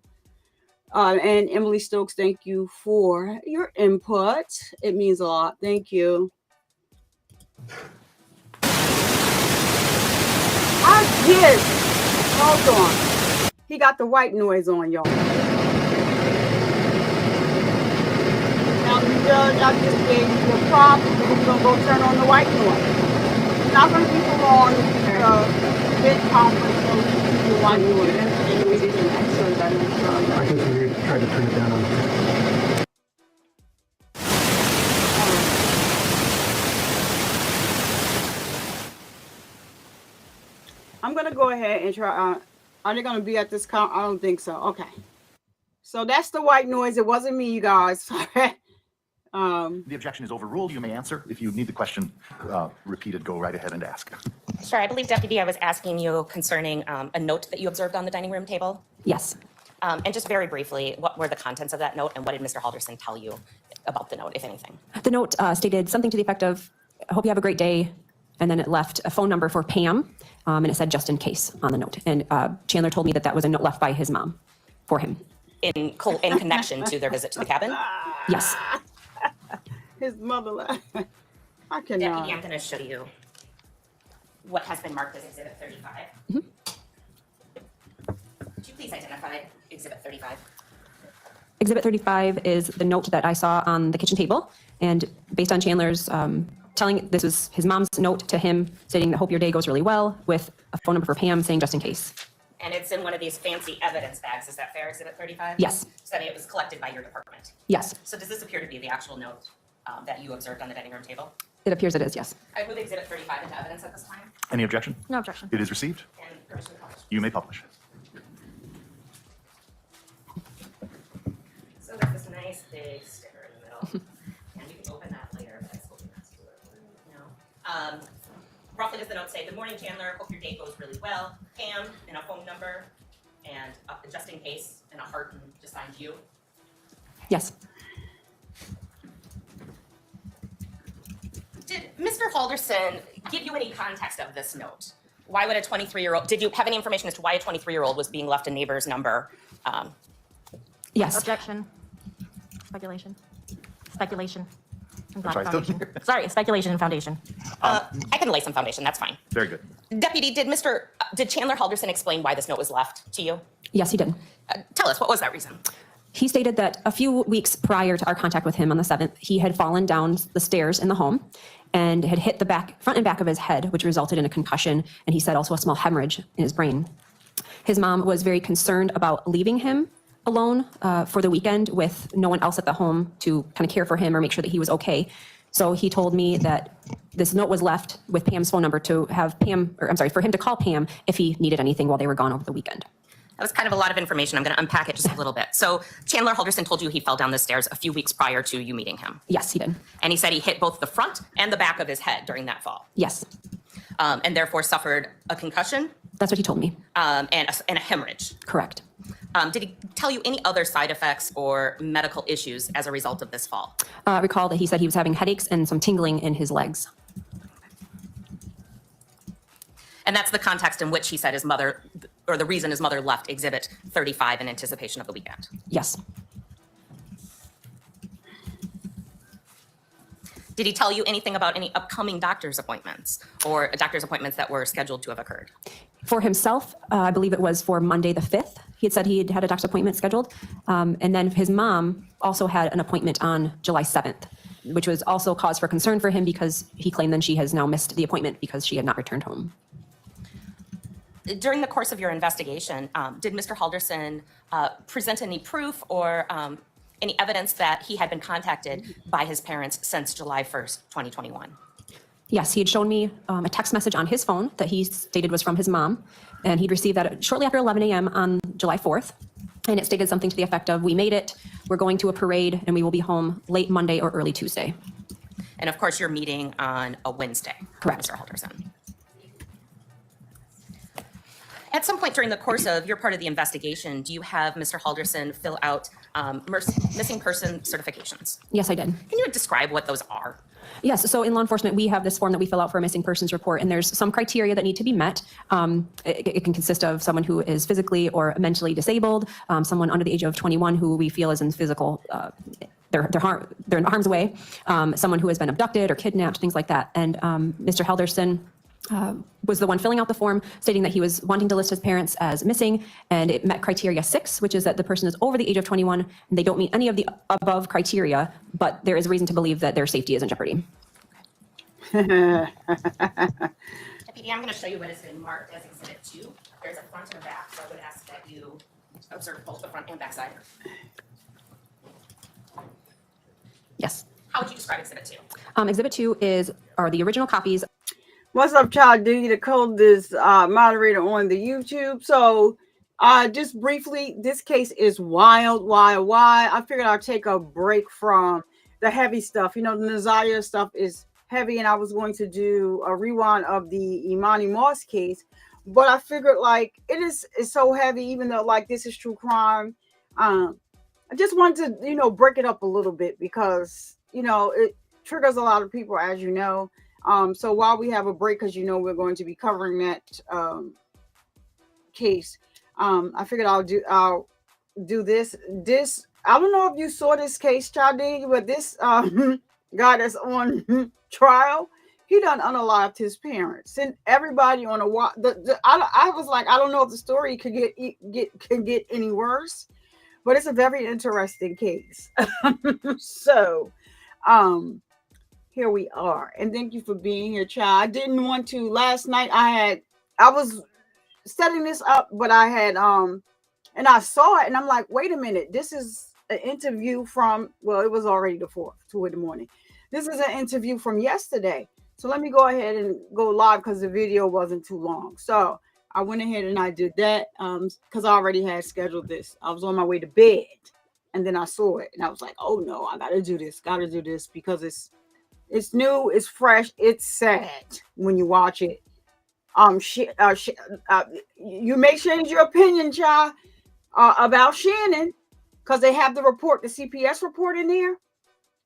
Emily Stokes, thank you for your input. It means a lot. Thank you. Yes. Hold on. He got the white noise on, y'all. Now, the judge, I just gave you a prompt. We're going to go turn on the white noise. It's not going to be for long. It's big conference, so the white noise. And we didn't actually, I think we tried to turn it down on I'm going to go ahead and try. Are they going to be at this count? I don't think so. Okay. So that's the white noise. It wasn't me, you guys. The objection is overruled. You may answer. If you need the question repeated, go right ahead and ask. Sure. I believe, Deputy, I was asking you concerning a note that you observed on the dining room table. Yes. And just very briefly, what were the contents of that note and what did Mr. Halderson tell you about the note, if anything? The note stated something to the effect of, I hope you have a great day. And then it left a phone number for Pam, and it said just in case on the note. And Chandler told me that was a note left by his mom for him. In connection to their visit to the cabin? Yes. His mother left. I cannot. Deputy, I'm going to show you what has been marked as Exhibit 35. Mm-hmm. Could you please identify Exhibit 35? Exhibit 35 is the note that I saw on the kitchen table. And based on Chandler's telling, this was his mom's note to him stating that hope your day goes really well, with a phone number for Pam saying just in case. And it's in one of these fancy evidence bags. Is that fair, Exhibit 35? Yes. So it was collected by your department? Yes. So does this appear to be the actual note that you observed on the dining room table? It appears it is, yes. I move Exhibit 35 into evidence at this time. Any objection? No objection. It is received. And permission to publish. You may publish. So there's this nice big sticker in the middle. And we can open that later, but I suppose we have to do it. No. Roughly does the note say, good morning, Chandler. Hope your day goes really well. Pam, and a phone number, and just in case, and a heart and just signed you. Yes. Did Mr. Halderson give you any context of this note? Why would a 23-year-old, did you have any information as to why a 23-year-old was being left a neighbor's number? Yes. Objection. Speculation. Speculation. And sorry, not still foundation. here. Sorry, speculation and foundation. I can lay some foundation, that's fine. Very good. Deputy, did Chandler Halderson explain why this note was left to you? Yes, he did. Tell us, what was that reason? He stated that a few weeks prior to our contact with him on the 7th, he had fallen down the stairs in the home and had hit the front and back of his head, which resulted in a concussion, and he said also a small hemorrhage in his brain. His mom was very concerned about leaving him alone for the weekend with no one else at the home to kind of care for him or make sure that he was okay. So he told me that this note was left with Pam's phone number to have Pam, or I'm sorry, for him to call Pam if he needed anything while they were gone over the weekend. That was kind of a lot of information. I'm going to unpack it just a little bit. So Chandler Halderson told you he fell down the stairs a few weeks prior to you meeting him. Yes, he did. And he said he hit both the front and the back of his head during that fall. Yes, And therefore suffered a concussion that's what he told me. and a hemorrhage. Correct. Did he tell you any other side effects or medical issues as a result of this fall? Recall that he said he was having headaches and some tingling in his legs. And that's the context in which he said his mother, or the reason his mother left Exhibit 35 in anticipation of the weekend. Yes. Did he tell you anything about any upcoming doctor's appointments or doctor's appointments that were scheduled to have occurred? For himself, I believe it was for Monday the 5th. He had said he had a doctor's appointment scheduled. And then his mom also had an appointment on July 7th, which was also cause for concern for him because he claimed then she has now missed the appointment because she had not returned home. During the course of your investigation, did Mr. Halderson present any proof or any evidence that he had been contacted by his parents since July 1st, 2021? Yes, he had shown me a text message on his phone that he stated was from his mom, and he'd received that shortly after 11 a.m. on July 4th. And it stated something to the effect of, "We made it, we're going to a parade, and we will be home late Monday or early Tuesday." And of course, you're meeting on a Wednesday. Correct. Mr. Halderson. At some point during the course of your part of the investigation, do you have Mr. Halderson fill out missing person certifications? Yes, I did. Can you describe what those are? Yes, so in law enforcement, we have this form that we fill out for a missing persons report, and there's some criteria that need to be met. It can consist of someone who is physically or mentally disabled, someone under the age of 21 who we feel is in physical, they're in harm's way, someone who has been abducted or kidnapped, things like that. And Mr. Halderson was the one filling out the form stating that he was wanting to list his parents as missing, and it met criteria 6, which is that the person is over the age of 21 and they don't meet any of the above criteria, but there is reason to believe that their safety is in jeopardy. Deputy, I'm going to show you what has been marked as Exhibit 2. There's a front and a back, so I would ask that you observe both the front and back side. Yes. How would you describe Exhibit 2? Exhibit 2 are the original copies. What's up, Child D, the coldest moderator on the YouTube. So just briefly, this case is wild. Why? I figured I'd take a break from the heavy stuff. You know, the Nazaya stuff is heavy, and I was going to do a rewind of the Imani Moss case, but I figured like it's so heavy, even though like this is true crime. I just wanted to, you know, break it up a little bit because, you know, it triggers a lot of people, as you know. So while we have a break, because you know we're going to be covering that case, I figured I'll do this. I don't know if you saw this case, Chadi, but this guy that's on trial, he done unalived his parents. Sent everybody on a walk. I was like, I don't know if the story could get any worse, but it's a very interesting case. So, here we are, and thank you for being here, child. I didn't want to. Last night I was setting this up, but I had and I saw it, and I'm like, wait a minute, this is an interview from, well, it was already the 4th, 2 in the morning. This is an interview from yesterday. So let me go ahead and go live because the video wasn't too long. So I went ahead and I did that because I already had scheduled this. I was on my way to bed, and then I saw it, and I was like, oh no, I gotta do this because it's new, it's fresh, it's sad when you watch it. You may change your opinion, child, about Shannon, because they have the report, the CPS report in there.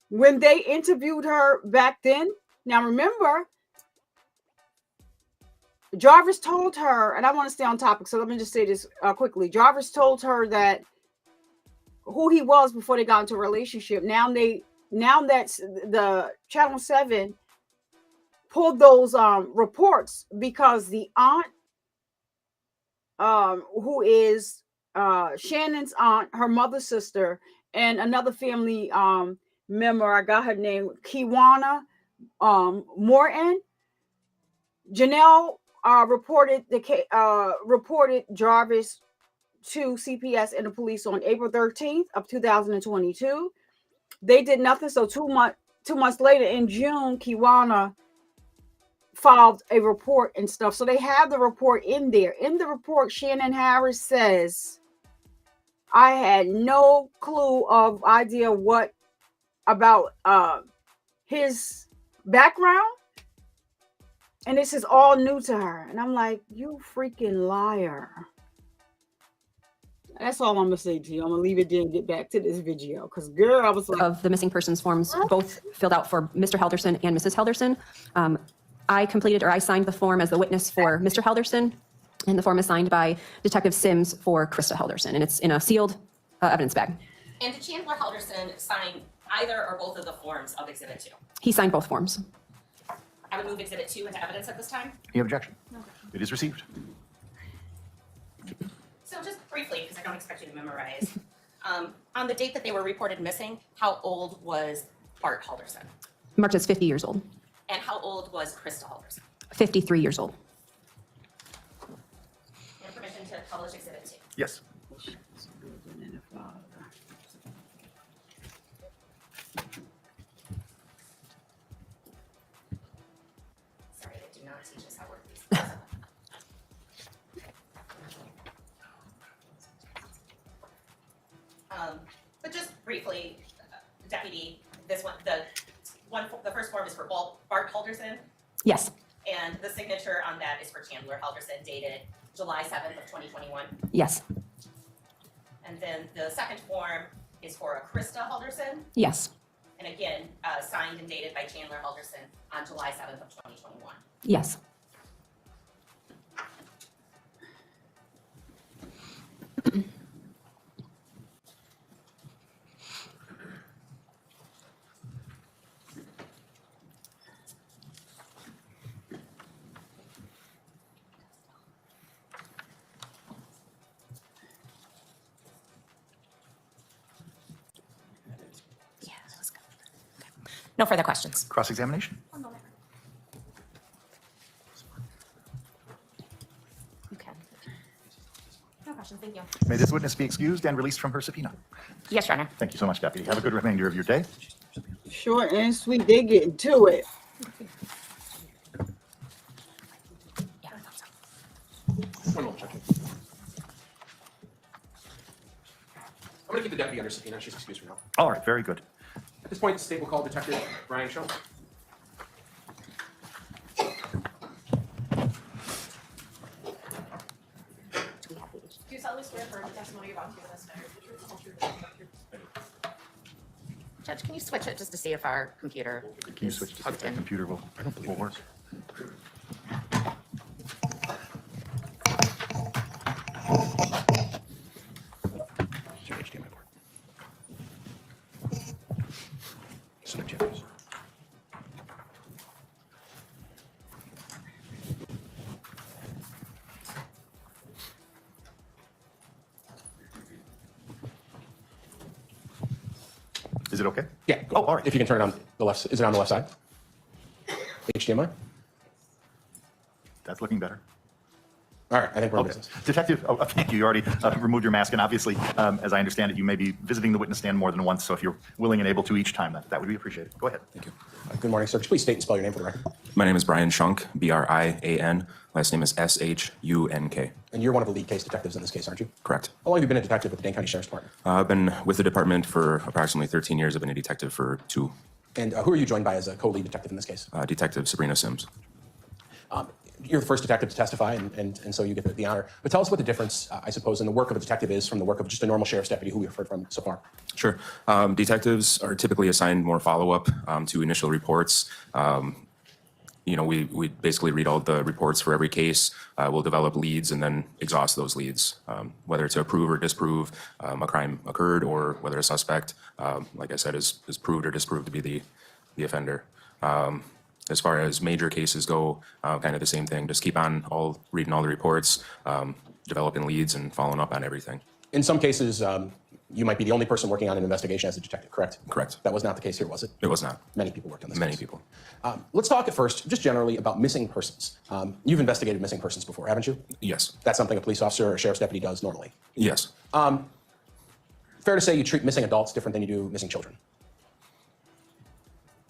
When they interviewed her back then, now remember, Jarvis told her, and I want to stay on topic, so let me just say this quickly. Jarvis told her that who he was before they got into a relationship. Now that's the Channel 7 pulled those reports because the aunt, who is Shannon's aunt, her mother's sister, and another family member, I got her name, Kiwana Morton. Janelle reported Jarvis to CPS and the police on April 13th of 2022. They did nothing. So 2 months later in June, Kiwana filed a report and stuff. So they have the report in there. In the report, Shannon Harris says, I had no clue of idea what about his background. And this is all new to her. And I'm like, you freaking liar. That's all I'm going to say to you. I'm going to leave it there and get back to this video. Because, girl, I was like... Of the missing persons forms, both filled out for Mr. Halderson and Mrs. Halderson. I signed the form as the witness for Mr. Halderson, and the form is signed by Detective Sims for Krista Halderson, and it's in a sealed evidence bag. And did Chandler Halderson sign either or both of the forms of Exhibit 2? He signed both forms. I would move Exhibit 2 into evidence at this time. Any objection? No. It is received. So just briefly, because I don't expect you to memorize, on the date that they were reported missing, how old was Bart Halderson? Marked as 50 years old. And how old was Krista Halderson? 53 years old. And permission to publish Exhibit 2. Yes. Sorry, they do not teach us how to work these things. But just briefly, Deputy, the first form is for Bart Halderson, Yes. and the signature on that is for Chandler Halderson, dated July 7th of 2021. Yes. And then the second form is for a Krista Halderson, Yes. and again, signed and dated by Chandler Halderson on July 7th of 2021. Yes. No further questions. Cross-examination. Okay. No questions, thank you. May this witness be excused and released from her subpoena. Yes, Your Honor. Thank you so much, Deputy. Have a good remainder of your day. Short and sweet. They getting to it. Yeah, I thought so. One moment, Judge. I'm going to keep the deputy under subpoena. She's excused for now. All right, very good. At this point, the state will call Detective Brian Schunk. Do you solemnly swear affirm the testimony you're about to give in this matter is the truth, the whole truth, and nothing but the truth? Judge, can you switch it just to see if our computer Can you is switch to hooked that in? computer will work? Is your HDMI port? Select channels. Is it okay? Yeah. Oh, all right. If you can turn it on the left, is it on the left side? HDMI? That's looking better. All right, I think we're in Okay. business. Detective, thank you. You already removed your mask, and obviously, as I understand it, you may be visiting the witness stand more than once, so if you're willing and able to each time, that would be appreciated. Go ahead. Thank you. Good morning, sir. Could you please state and spell your name for the record? My name is Brian Schunk, B-R-I-A-N. Last name is S-H-U-N-K. And you're one of the lead case detectives in this case, aren't you? Correct. How long have you been a detective with the Dane County Sheriff's Department? I've been with the department for approximately 13 years. I've been a detective for 2. And who are you joined by as a co-lead detective in this case? Detective Sabrina Sims. You're the first detective to testify, and so you get the honor. But tell us what the difference, I suppose, in the work of a detective is from the work of just a normal sheriff's deputy who we've heard from so far. Sure. Detectives are typically assigned more follow-up to initial reports. we basically read all the reports for every case. We'll develop leads and then exhaust those leads, whether to approve or disprove a crime occurred or whether a suspect, like I said, is proved or disproved to be the offender. As far as major cases go, kind of the same thing. Just keep on reading all the reports, developing leads and following up on everything. In some cases, you might be the only person working on an investigation as a detective, correct? Correct. That was not the case here, was it? It was not. Many people worked on this Many case. people. Let's talk at first, just generally, about missing persons. You've investigated missing persons before, haven't you? Yes. That's something a police officer or a sheriff's deputy does normally. Yes. Fair to say you treat missing adults different than you do missing children.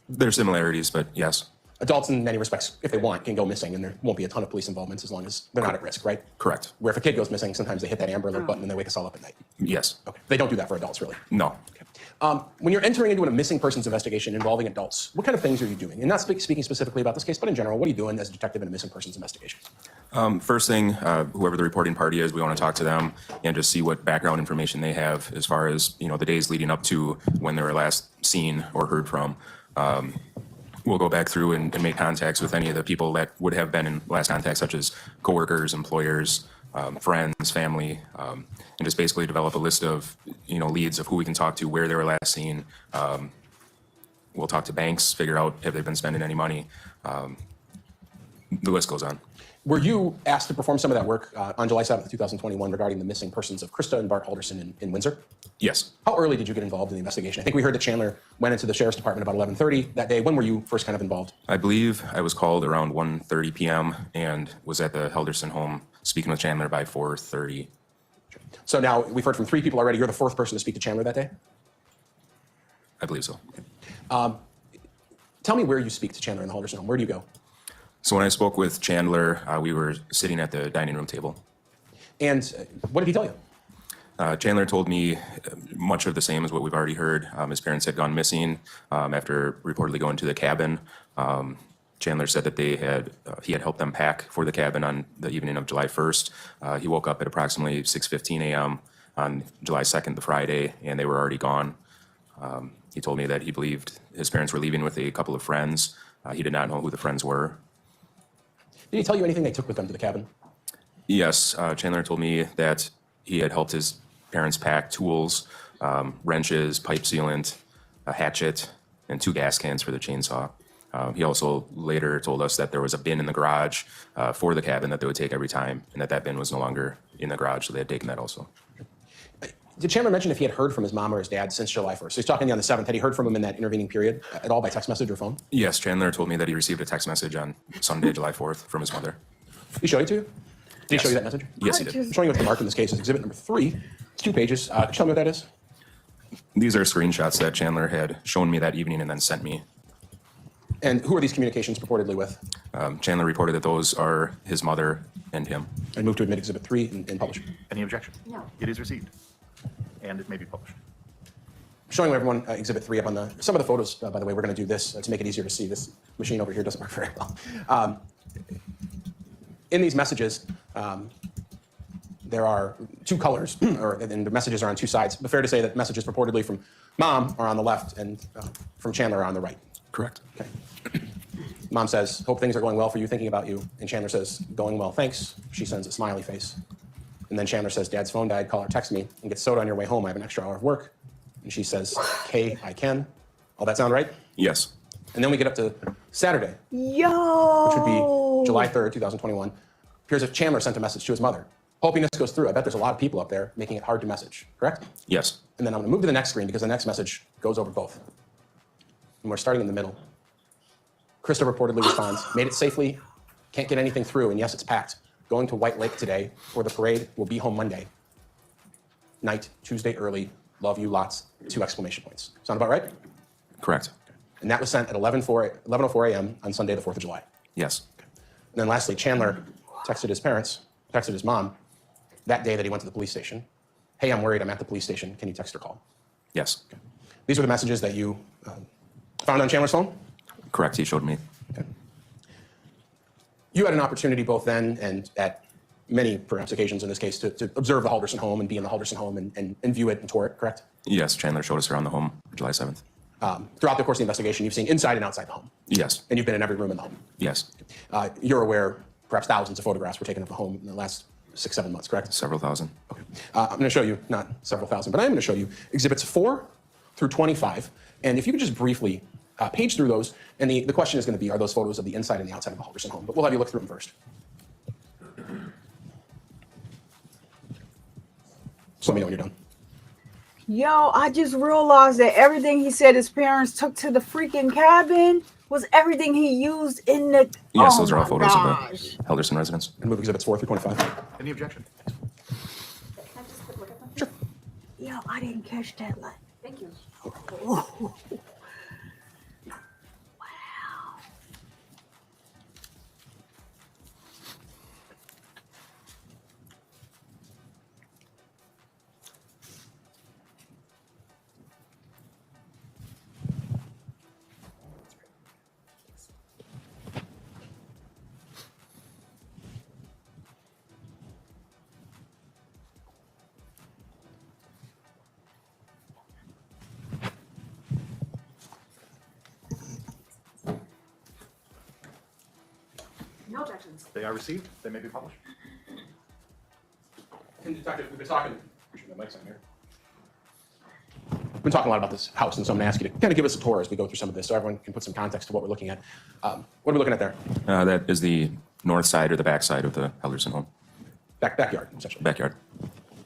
There are similarities, but yes. Adults, in many respects, if they want, can go missing, and there won't be a ton of police involvement as long as they're not at risk, right? Correct. Where if a kid goes missing, sometimes they hit that Amber Alert button and they wake us all up at night. Yes. Okay. They don't do that for adults, really. No. When you're entering into a missing persons investigation involving adults, what kind of things are you doing? And not speaking specifically about this case, but in general, what are you doing as a detective in a missing persons investigation? First thing, whoever the reporting party is, we want to talk to them and just see what background information they have as far as, the days leading up to when they were last seen or heard from. We'll go back through and make contacts with any of the people that would have been in last contact, such as coworkers, employers, friends, family, and just basically develop a list of, leads of who we can talk to, where they were last seen. We'll talk to banks, figure out if they've been spending any money. The list goes on. Were you asked to perform some of that work on July 7th, 2021 regarding the missing persons of Krista and Bart Halderson in Windsor? Yes. How early did you get involved in the investigation? I think we heard that Chandler went into the sheriff's department about 11:30 that day. When were you first kind of involved? I believe I was called around 1:30 p.m. and was at the Halderson home speaking with Chandler by 4:30. So now we've heard from 3 people already. You're the 4th person to speak to Chandler that day? I believe so. Tell me where you speak to Chandler in the Halderson home. Where do you go? So when I spoke with Chandler, we were sitting at the dining room table. And what did he tell you? Chandler told me much of the same as what we've already heard. His parents had gone missing after reportedly going to the cabin. Chandler said that he had helped them pack for the cabin on the evening of July 1st. He woke up at approximately 6:15 a.m. on July 2nd, the Friday, and they were already gone. He told me that he believed his parents were leaving with a couple of friends. He did not know who the friends were. Did he tell you anything they took with them to the cabin? Yes, Chandler told me that he had helped his parents pack tools, wrenches, pipe sealant, a hatchet, and 2 gas cans for the chainsaw. He also later told us that there was a bin in the garage for the cabin that they would take every time, and that bin was no longer in the garage, so they had taken that also. Did Chandler mention if he had heard from his mom or his dad since July 1st? So he's talking to you on the 7th. Had he heard from him in that intervening period at all by text message or phone? Yes, Chandler told me that he received a text message on Sunday, July 4th from his mother. He showed it to you? Did he Yes. show you that message? Yes, he did. I'm showing you what's marked in this case. It's exhibit number 3. It's 2 pages. Could you tell me what that is? These are screenshots that Chandler had shown me that evening and then sent me. And who are these communications purportedly with? Chandler reported that those are his mother and him. And move to admit exhibit 3 and publish. Any objection? No. It is received, and it may be published. Showing everyone exhibit 3 up on some of the photos, by the way, we're going to do this to make it easier to see. This machine over here doesn't work very well. In these messages, there are 2 colors, and the messages are on 2 sides. But fair to say that messages purportedly from Mom are on the left and from Chandler are on the right. Correct. Okay. Mom says, hope things are going well for you, thinking about you. And Chandler says, going well, thanks. She sends a smiley face. And then Chandler says, Dad's phone died, call or text me, and get soda on your way home. I have an extra hour of work. And she says, okay, I can. All that sound right? Yes. And then we get up to Saturday, Yo. which would be July 3rd, 2021. Appears if Chandler sent a message to his mother. Hoping this goes through. I bet there's a lot of people up there making it hard to message, correct? Yes. And then I'm going to move to the next screen because the next message goes over both. And we're starting in the middle. Krista reportedly responds, made it safely, can't get anything through, and yes, it's packed. Going to White Lake today for the parade, will be home Monday. Night, Tuesday early, love you lots, 2 exclamation points. Sound about right? Correct. And that was sent at 11:04 a.m. on Sunday, the 4th of July. Yes. And then lastly, Chandler texted his parents, texted his mom, that day that he went to the police station. Hey, I'm worried, I'm at the police station. Can you text or call? Yes. These were the messages that you found on Chandler's phone? Correct. He showed me. Okay. You had an opportunity both then and at many, perhaps, occasions in this case to observe the Halderson home and be in the Halderson home and view it and tour it, correct? Yes, Chandler showed us around the home July 7th. throughout the course of the investigation, you've seen inside and outside the home, Yes, and you've been in every room in the home. yes, You're aware perhaps thousands of photographs were taken of the home in the last 6-7 months, correct? several thousand. Okay. I'm going to show you, not several thousand, but I'm going to show you exhibits 4 through 25. And if you could just briefly page through those, and the question is going to be, are those photos of the inside and the outside of the Halderson home? But we'll have you look through them first. So let me know when you're done. Yo, I just realized that everything he said his parents took to the freaking cabin was everything he used in the. Yes, oh those are all my photos gosh. of the Halderson residence. And move exhibits 4 through 25. Any objection? Yo, I didn't catch that. Like, Thank you. wow. No objections. They are received. They may be published. And Detective, we've been talking. Appreciate the mic's on here. We've been talking a lot about this house, and so I'm going to ask you to kind of give us a tour as we go through some of this, so everyone can put some context to what we're looking at. What are we looking at there? That is the north side or the back side of the Halderson home, Backyard, essentially. backyard.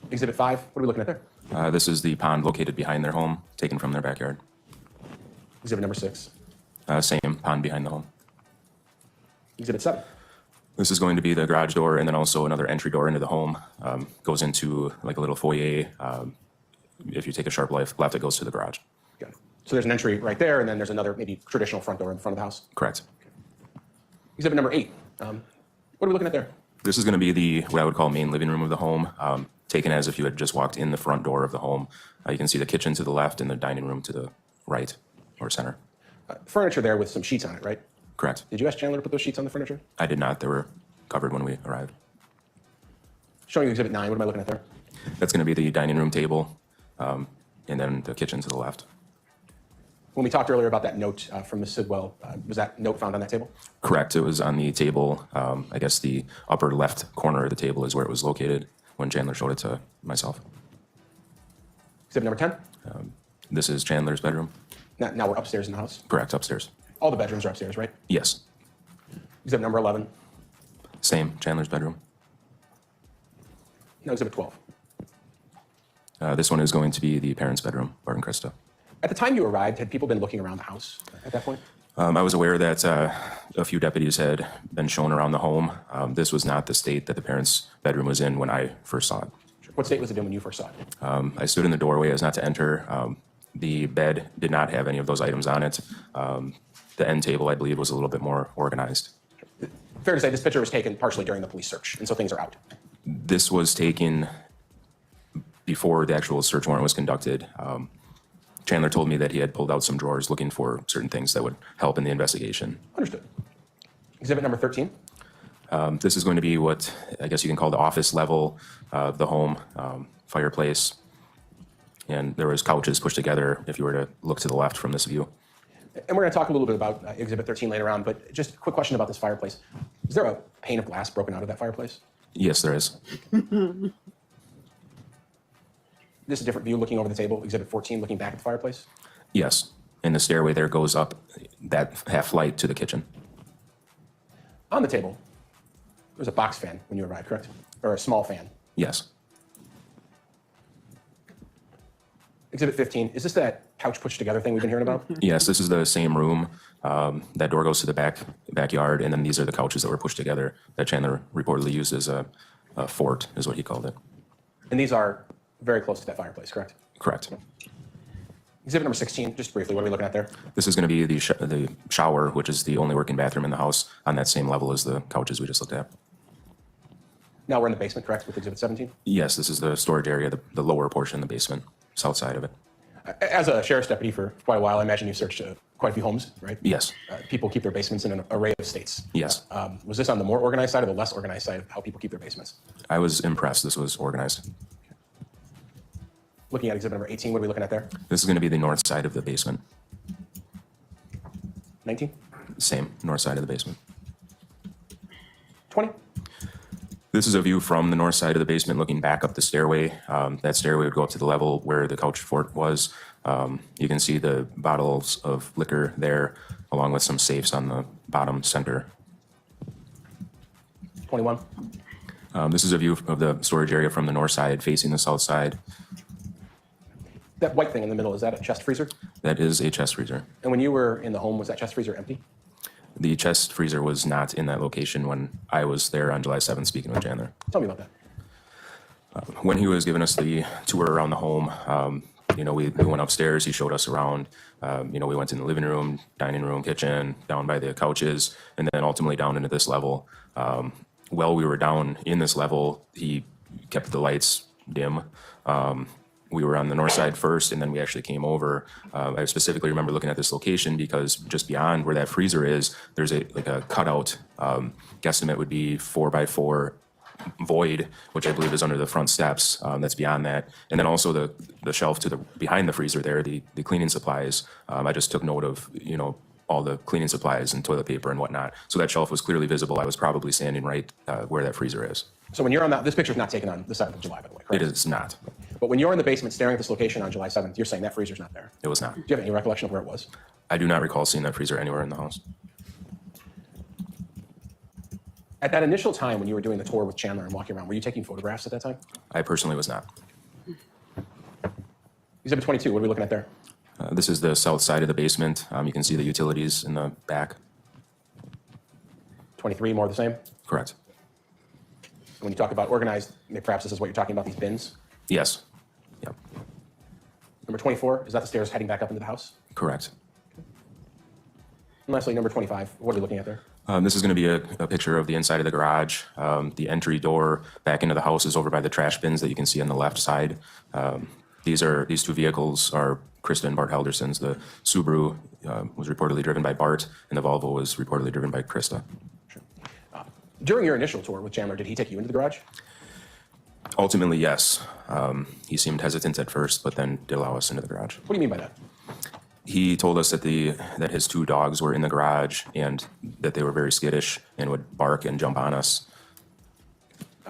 Exhibit 5. What are we looking at there? This is the pond located behind their home, taken from their backyard. Exhibit number 6. Same pond behind the home. Exhibit 7. This is going to be the garage door, and then also another entry door into the home. Goes into like a little foyer. If you take a sharp left, it goes to the garage. Got it. So there's an entry right there, and then there's another maybe traditional front door in front of the house. Correct. Exhibit number 8. What are we looking at there? This is going to be the what I would call main living room of the home, taken as if you had just walked in the front door of the home. You can see the kitchen to the left and the dining room to the right or center. Furniture there with some sheets on it, right? Correct. Did you ask Chandler to put those sheets on the furniture? I did not. They were covered when we arrived. Showing you exhibit 9. What am I looking at there? That's going to be the dining room table, and then the kitchen to the left. When we talked earlier about that note from Ms. Sidwell, was that note found on that table? Correct. It was on the table. I guess the upper left corner of the table is where it was located when Chandler showed it to myself. Exhibit number 10. This is Chandler's bedroom. Now we're upstairs in the house. Correct. Upstairs. All the bedrooms are upstairs, right? Yes. Exhibit number 11. Same. Chandler's bedroom. No, exhibit 12. This one is going to be the parents' bedroom, Bart and Krista. At the time you arrived, had people been looking around the house at that point? I was aware that a few deputies had been shown around the home. This was not the state that the parents' bedroom was in when I first saw it. What state was it in when you first saw it? I stood in the doorway as not to enter. The bed did not have any of those items on it. The end table, I believe, was a little bit more organized. Fair to say this picture was taken partially during the police search, and so things are out. This was taken before the actual search warrant was conducted. Chandler told me that he had pulled out some drawers looking for certain things that would help in the investigation. Understood. Exhibit number 13. This is going to be what I guess you can call the office level of the home, fireplace, and there was couches pushed together if you were to look to the left from this view. And we're going to talk a little bit about Exhibit 13 later on, but just a quick question about this fireplace. Is there a pane of glass broken out of that fireplace? Yes, there is. This is a different view looking over the table, Exhibit 14, looking back at the fireplace? Yes, and the stairway there goes up that half flight to the kitchen. On the table, there was a box fan when you arrived, correct? Or a small fan. Yes. Exhibit 15, is this that couch pushed together thing we've been hearing about? Yes, this is the same room. That door goes to the backyard, and then these are the couches that were pushed together that Chandler reportedly used as a fort, is what he called it. And these are very close to that fireplace, correct? Correct. Exhibit number 16, just briefly, what are we looking at there? This is going to be the shower, which is the only working bathroom in the house, on that same level as the couches we just looked at. Now we're in the basement, correct, with Exhibit 17? Yes, this is the storage area, the lower portion of the basement, south side of it. As a sheriff's deputy for quite a while, I imagine you've searched quite a few homes, right? Yes. People keep their basements in an array of states. Yes. Was this on the more organized side or the less organized side of how people keep their basements? I was impressed. This was organized. Looking at exhibit number 18, what are we looking at there? This is going to be the north side of the basement. 19? Same, north side of the basement. 20? This is a view from the north side of the basement looking back up the stairway. That stairway would go up to the level where the couch fort was. You can see the bottles of liquor there, along with some safes on the bottom center. 21? This is a view of the storage area from the north side facing the south side. That white thing in the middle, is that a chest freezer? That is a chest freezer. And when you were in the home, was that chest freezer empty? The chest freezer was not in that location when I was there on July 7th speaking with Chandler. Tell me about that. When he was giving us the tour around the home, we went upstairs, he showed us around. We went in the living room, dining room, kitchen, down by the couches, and then ultimately down into this level. While we were down in this level, he kept the lights dim. We were on the north side first, and then we actually came over. I specifically remember looking at this location because just beyond where that freezer is, there's a cutout. Guesstimate would be 4x4 void, which I believe is under the front steps. That's beyond that, and then also the shelf to the behind the freezer there, the cleaning supplies. I just took note of all the cleaning supplies and toilet paper and whatnot. So that shelf was clearly visible. I was probably standing right where that freezer is. So when you're on that, this picture's not taken on the 7th of July, by the way, correct? It is not. But when you're in the basement staring at this location on July 7th, you're saying that freezer's not there. It was not. Do you have any recollection of where it was? I do not recall seeing that freezer anywhere in the house. At that initial time when you were doing the tour with Chandler and walking around, were you taking photographs at that time? I personally was not. Exhibit 22, what are we looking at there? This is the south side of the basement. You can see the utilities in the back. 23, more of the same? Correct. When you talk about organized, perhaps this is what you're talking about, these bins? Yes. Yep. Number 24, is that the stairs heading back up into the house? Correct. And lastly, number 25, what are we looking at there? This is going to be a picture of the inside of the garage. The entry door back into the house is over by the trash bins that you can see on the left side. These two vehicles are Krista and Bart Haldersons. The Subaru was reportedly driven by Bart, and the Volvo was reportedly driven by Krista. Sure. During your initial tour with Chandler, did he take you into the garage? Ultimately, yes. He seemed hesitant at first, but then did allow us into the garage. What do you mean by that? He told us that his two dogs were in the garage and that they were very skittish and would bark and jump on us.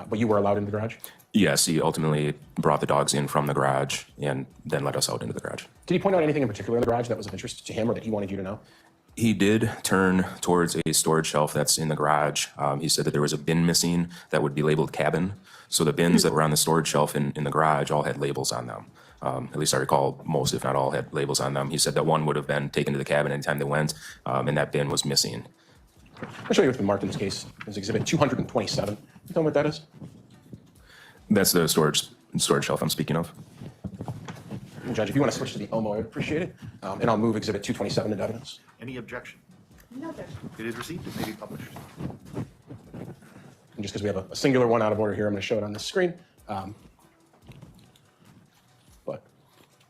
But you were allowed into the garage? Yes, he ultimately brought the dogs in from the garage and then let us out into the garage. Did he point out anything in particular in the garage that was of interest to him or that he wanted you to know? He did turn towards a storage shelf that's in the garage. He said that there was a bin missing that would be labeled cabin. So the bins that were on the storage shelf in the garage all had labels on them. At least I recall most, if not all, had labels on them. He said that one would have been taken to the cabin anytime they went, and that bin was missing. I'll show you what's been marked in this case. It's exhibit 227. Can you tell me what that is? That's the storage shelf I'm speaking of. And Judge, if you want to switch to the OMO, I would appreciate it. And I'll move exhibit 227 into evidence. Any objection? No objection. It is received. It may be published. And just because we have a singular one out of order here, I'm going to show it on this screen. But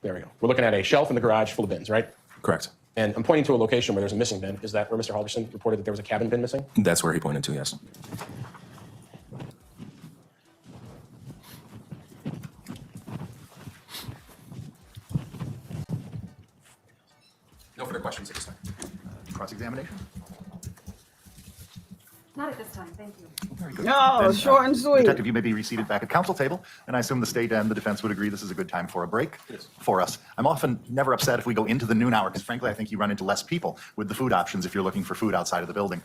there we go. We're looking at a shelf in the garage full of bins, right? Correct. And I'm pointing to a location where there's a missing bin. Is that where Mr. Halderson reported that there was a cabin bin missing? That's where he pointed to, yes. No further questions at this time. Cross-examination? Not at this time, thank you. Very good. No, Then, short and sweet. Detective, you may be reseated back at council table, and I assume the state and the defense would agree this is a good time for a break for us. I'm often never upset if we go into the noon hour, because frankly, I think you run into less people with the food options if you're looking for food outside of the building.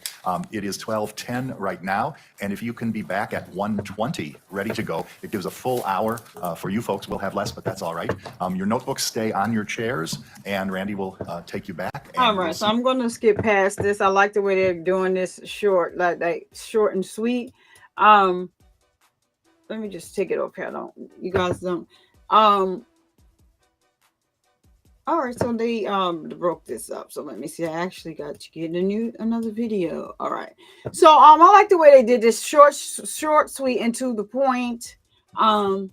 It is 12:10 right now, and if you can be back at 1:20, ready to go, it gives a full hour for you folks. We'll have less, but that's all right. Your notebooks stay on your chairs, and Randy will take you back. All right, so I'm going to skip past this. I like the way they're doing this short, like short and sweet. Let me just take it up here. You guys don't. All right, so they broke this up. So let me see. I actually got to get another video. All right. So I like the way they did this short, sweet, and to the point. Child,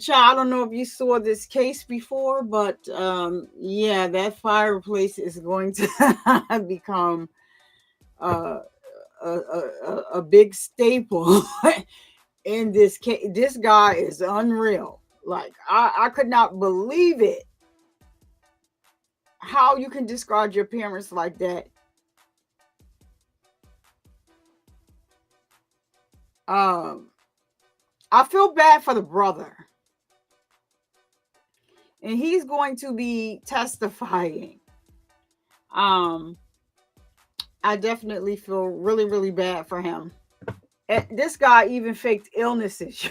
I don't know if you saw this case before, but yeah, that fireplace is going to become a big staple in this case. This guy is unreal. Like I could not believe it. how you can discard your parents like that. I feel bad for the brother. And he's going to be testifying. I definitely feel really, really bad for him. And this guy even faked illnesses.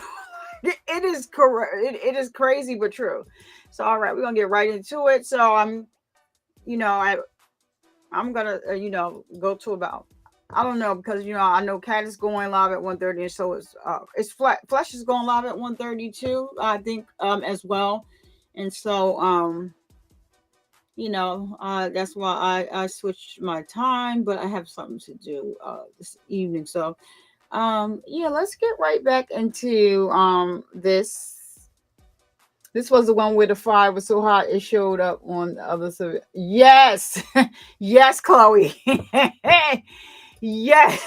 It is correct. It is crazy, but true. So, all right, we're gonna get right into it. So, I'm gonna, go to about, I don't know, because I know Cat is going live at 1:30, and so it's Flesh is going live at 1:30 too, I think, as well. And so, that's why I switched my time, but I have something to do this evening. So, let's get right back into this. This was the one where the fire was so hot it showed up on the other side. Yes, yes, Chloe. Yes,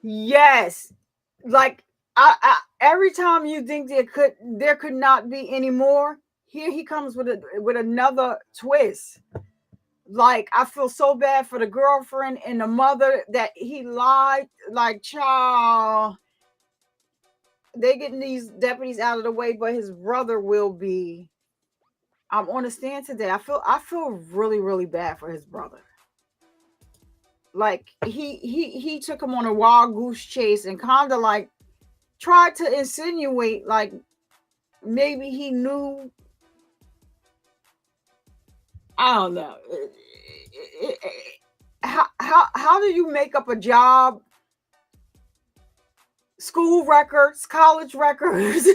yes. Like every time you think there could not be any more, here he comes with another twist. Like, I feel so bad for the girlfriend and the mother that he lied. Like, child, they getting these deputies out of the way, but his brother will be. I'm on the stand today. I feel really, really bad for his brother. Like, he took him on a wild goose chase and kind of like tried to insinuate like maybe he knew. I don't know. How do you make up a job? School records, college records.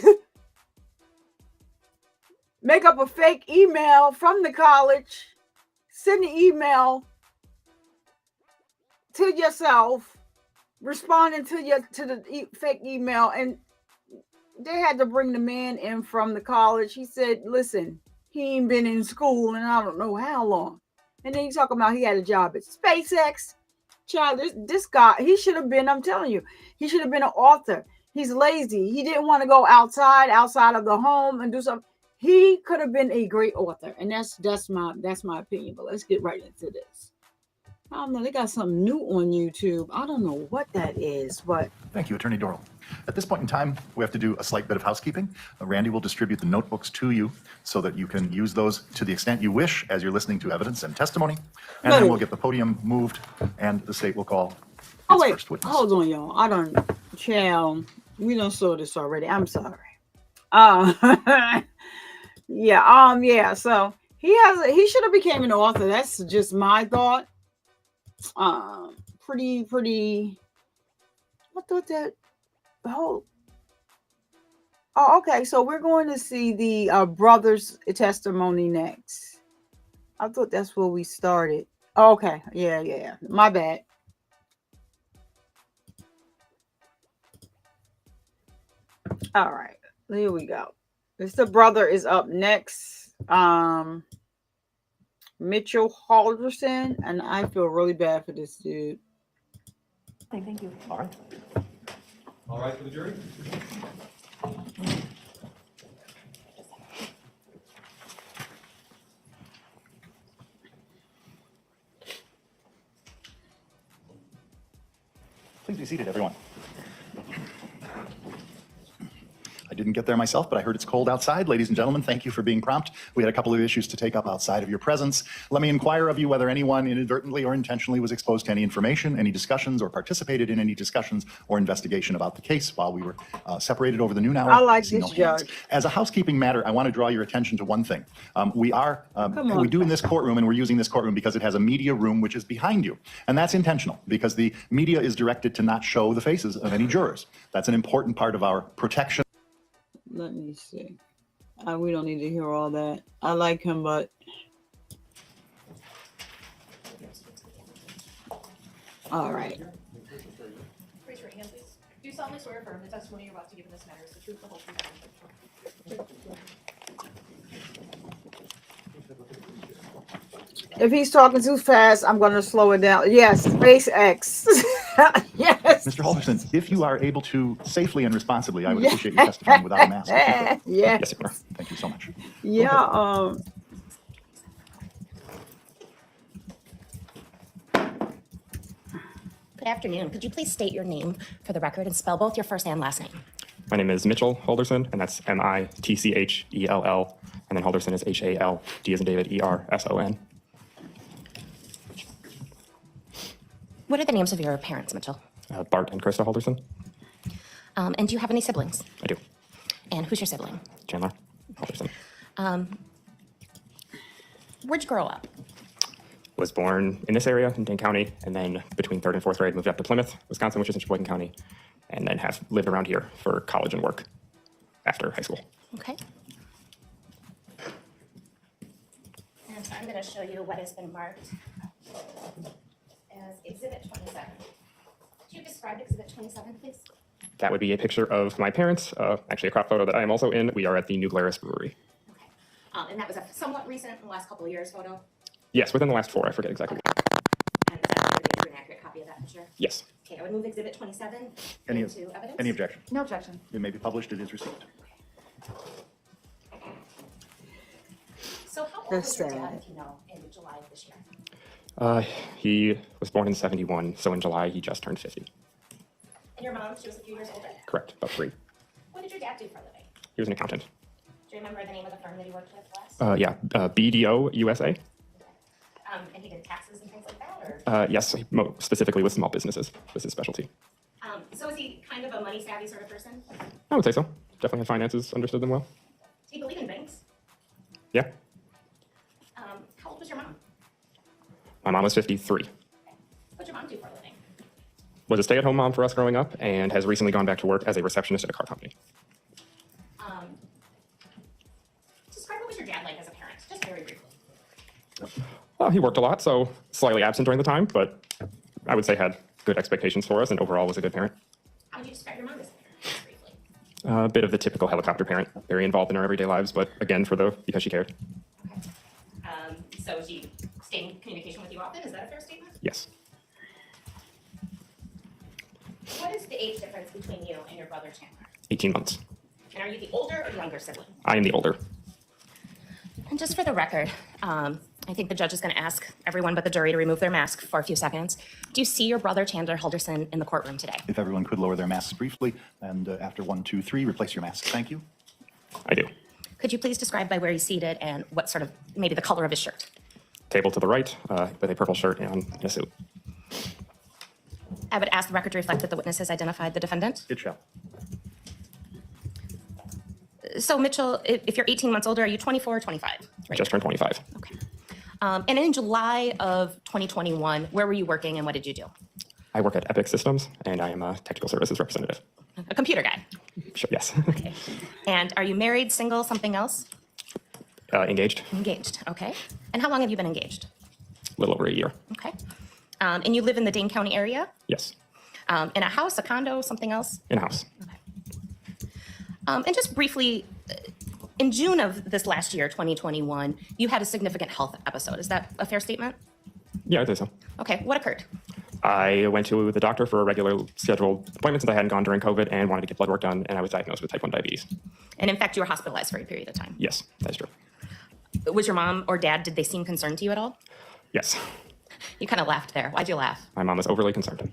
Make up a fake email from the college. Send an email to yourself, responding to the fake email, and they had to bring the man in from the college. He said, "Listen, he ain't been in school and I don't know how long." And then he's talking about he had a job at SpaceX. Child, this guy, he should have been, I'm telling you, he should have been an author. He's lazy. He didn't want to go outside of the home and do something. He could have been a great author. And that's my opinion. But let's get right into this. I don't know. They got something new on YouTube. I don't know what that is, but. Thank you, Attorney Doral. At this point in time, we have to do a slight bit of housekeeping. Randy will distribute the notebooks to you so that you can use those to the extent you wish as you're listening to evidence and testimony. And then we'll get the podium moved and the state will call its first witness. Hold on, y'all. I don't, child, we done saw this already. I'm sorry. Yeah. So he should have became an author. That's just my thought. Pretty. I thought that. Oh, okay. So we're going to see the brother's testimony next. I thought that's where we started. Okay. Yeah. My bad. All right. Here we go. The brother is up next. Mitchell Halderson, and I feel really bad for this dude. Thank you. All right. All right for the jury? Please be seated, everyone. I didn't get there myself, but I heard it's cold outside. Ladies and gentlemen, thank you for being prompt. We had a couple of issues to take up outside of your presence. Let me inquire of you whether anyone inadvertently or intentionally was exposed to any information, any discussions, or participated in any discussions or investigation about the case while we were separated over the noon hour. I like See this no hands. judge. As a housekeeping matter, I want to draw your attention to one thing. We do in this courtroom, and we're using this courtroom because it has a media room which is behind you. And that's intentional because the media is directed to not show the faces of any jurors. That's an important part of our protection. Let me see. We don't need to hear all that. I like him, but all right. Raise your hand, please. Do you solemnly swear or affirm the testimony you're about to give in this matter is the truth, the whole truth, and nothing but If he's talking too fast, I'm going to slow it down. Yes, SpaceX. Yes. this. Mr. Halderson, if you are able to safely and responsibly, I would appreciate you testifying without a mask. If you could. Yeah, Yes, Your Honor. Thank you so much. yeah. Good afternoon. Could you please state your name for the record and spell both your first and last name? My name is Mitchell Halderson, and that's Mitchell, and then Halderson is HALD as in David, ERSON. What are the names of your parents, Mitchell? Bart and Krista Halderson. And do you have any siblings? I do. And who's your sibling? Chandler Halderson. Where'd you grow up? Was born in this area in Dane County, and then between 3rd and 4th grade moved up to Plymouth, Wisconsin, which is in Sheboygan County, and then have lived around here for college and work after high school. Okay. And so I'm going to show you what has been marked as Exhibit 27. Could you describe Exhibit 27, please? That would be a picture of my parents, actually a crop photo that I am also in. We are at the New Glarus Brewery. Okay. And that was a somewhat recent, in the last couple of years photo? Yes, within the last 4, I forget exactly. And is that an accurate copy of that picture? Yes. Okay, I would move Exhibit 27 Any into evidence. any objection? No objection. It may be published. It is received. So how old That's was your sad. dad, if you know, in July of this year? He was born in 71, so in July he just turned 50. And your mom, she was a few years older? Correct, about 3. What did your dad do for a living? He was an accountant. Do you remember the name of the firm that he worked with last? Yeah, BDO USA. And he did taxes and things like that, or? Yes, specifically with small businesses was his specialty. So is he kind of a money savvy sort of person? I would say so. Definitely had finances, understood them well. Do you believe in banks? Yeah. How old was your mom? My mom was 53. What'd your mom do for a living? Was a stay-at-home mom for us growing up and has recently gone back to work as a receptionist at a car company. Describe what was your dad like as a parent, just very briefly. He worked a lot, so slightly absent during the time, but I would say had good expectations for us and overall was a good parent. How would you describe your mom as a parent, just briefly? A bit of the typical helicopter parent, very involved in our everyday lives, but again, because she cared. So she stayed in communication with you often, is that a fair statement? Yes. What is the age difference between you and your brother Chandler? 18 months. And are you the older or younger sibling? I am the older. And just for the record, I think the judge is going to ask everyone but the jury to remove their mask for a few seconds. Do you see your brother Chandler Halderson in the courtroom today? If everyone could lower their masks briefly, and after 1, 2, 3, replace your masks. Thank you. I do. Could you please describe by where he's seated and what sort of, maybe the color of his shirt? Table to the right with a purple shirt and a suit. I would ask the record to reflect that the witness has identified the defendant. It shall. So Mitchell, if you're 18 months older, are you 24 or 25? Right. Just turned 25. Okay. And in July of 2021, where were you working and what did you do? I work at Epic Systems, and I am a technical services representative. A computer guy. Sure, yes. Okay. And are you married, single, something else? Engaged, Engaged. Okay. And how long have you been engaged? a little over a year. Okay. And you live in the Dane County area? Yes, In a house, a condo, something else? in house. And just briefly, in June of this last year, 2021, you had a significant health episode. Is that a fair statement? Yeah, I'd say so. Okay. What occurred? I went to the doctor for a regular scheduled appointment since I hadn't gone during COVID and wanted to get blood work done, and I was diagnosed with type 1 diabetes. And in fact, you were hospitalized for a period of time. Yes, that's true. Was your mom or dad, did they seem concerned to you at all? Yes, You kind of laughed there. Why'd you laugh? my mom was overly concerned.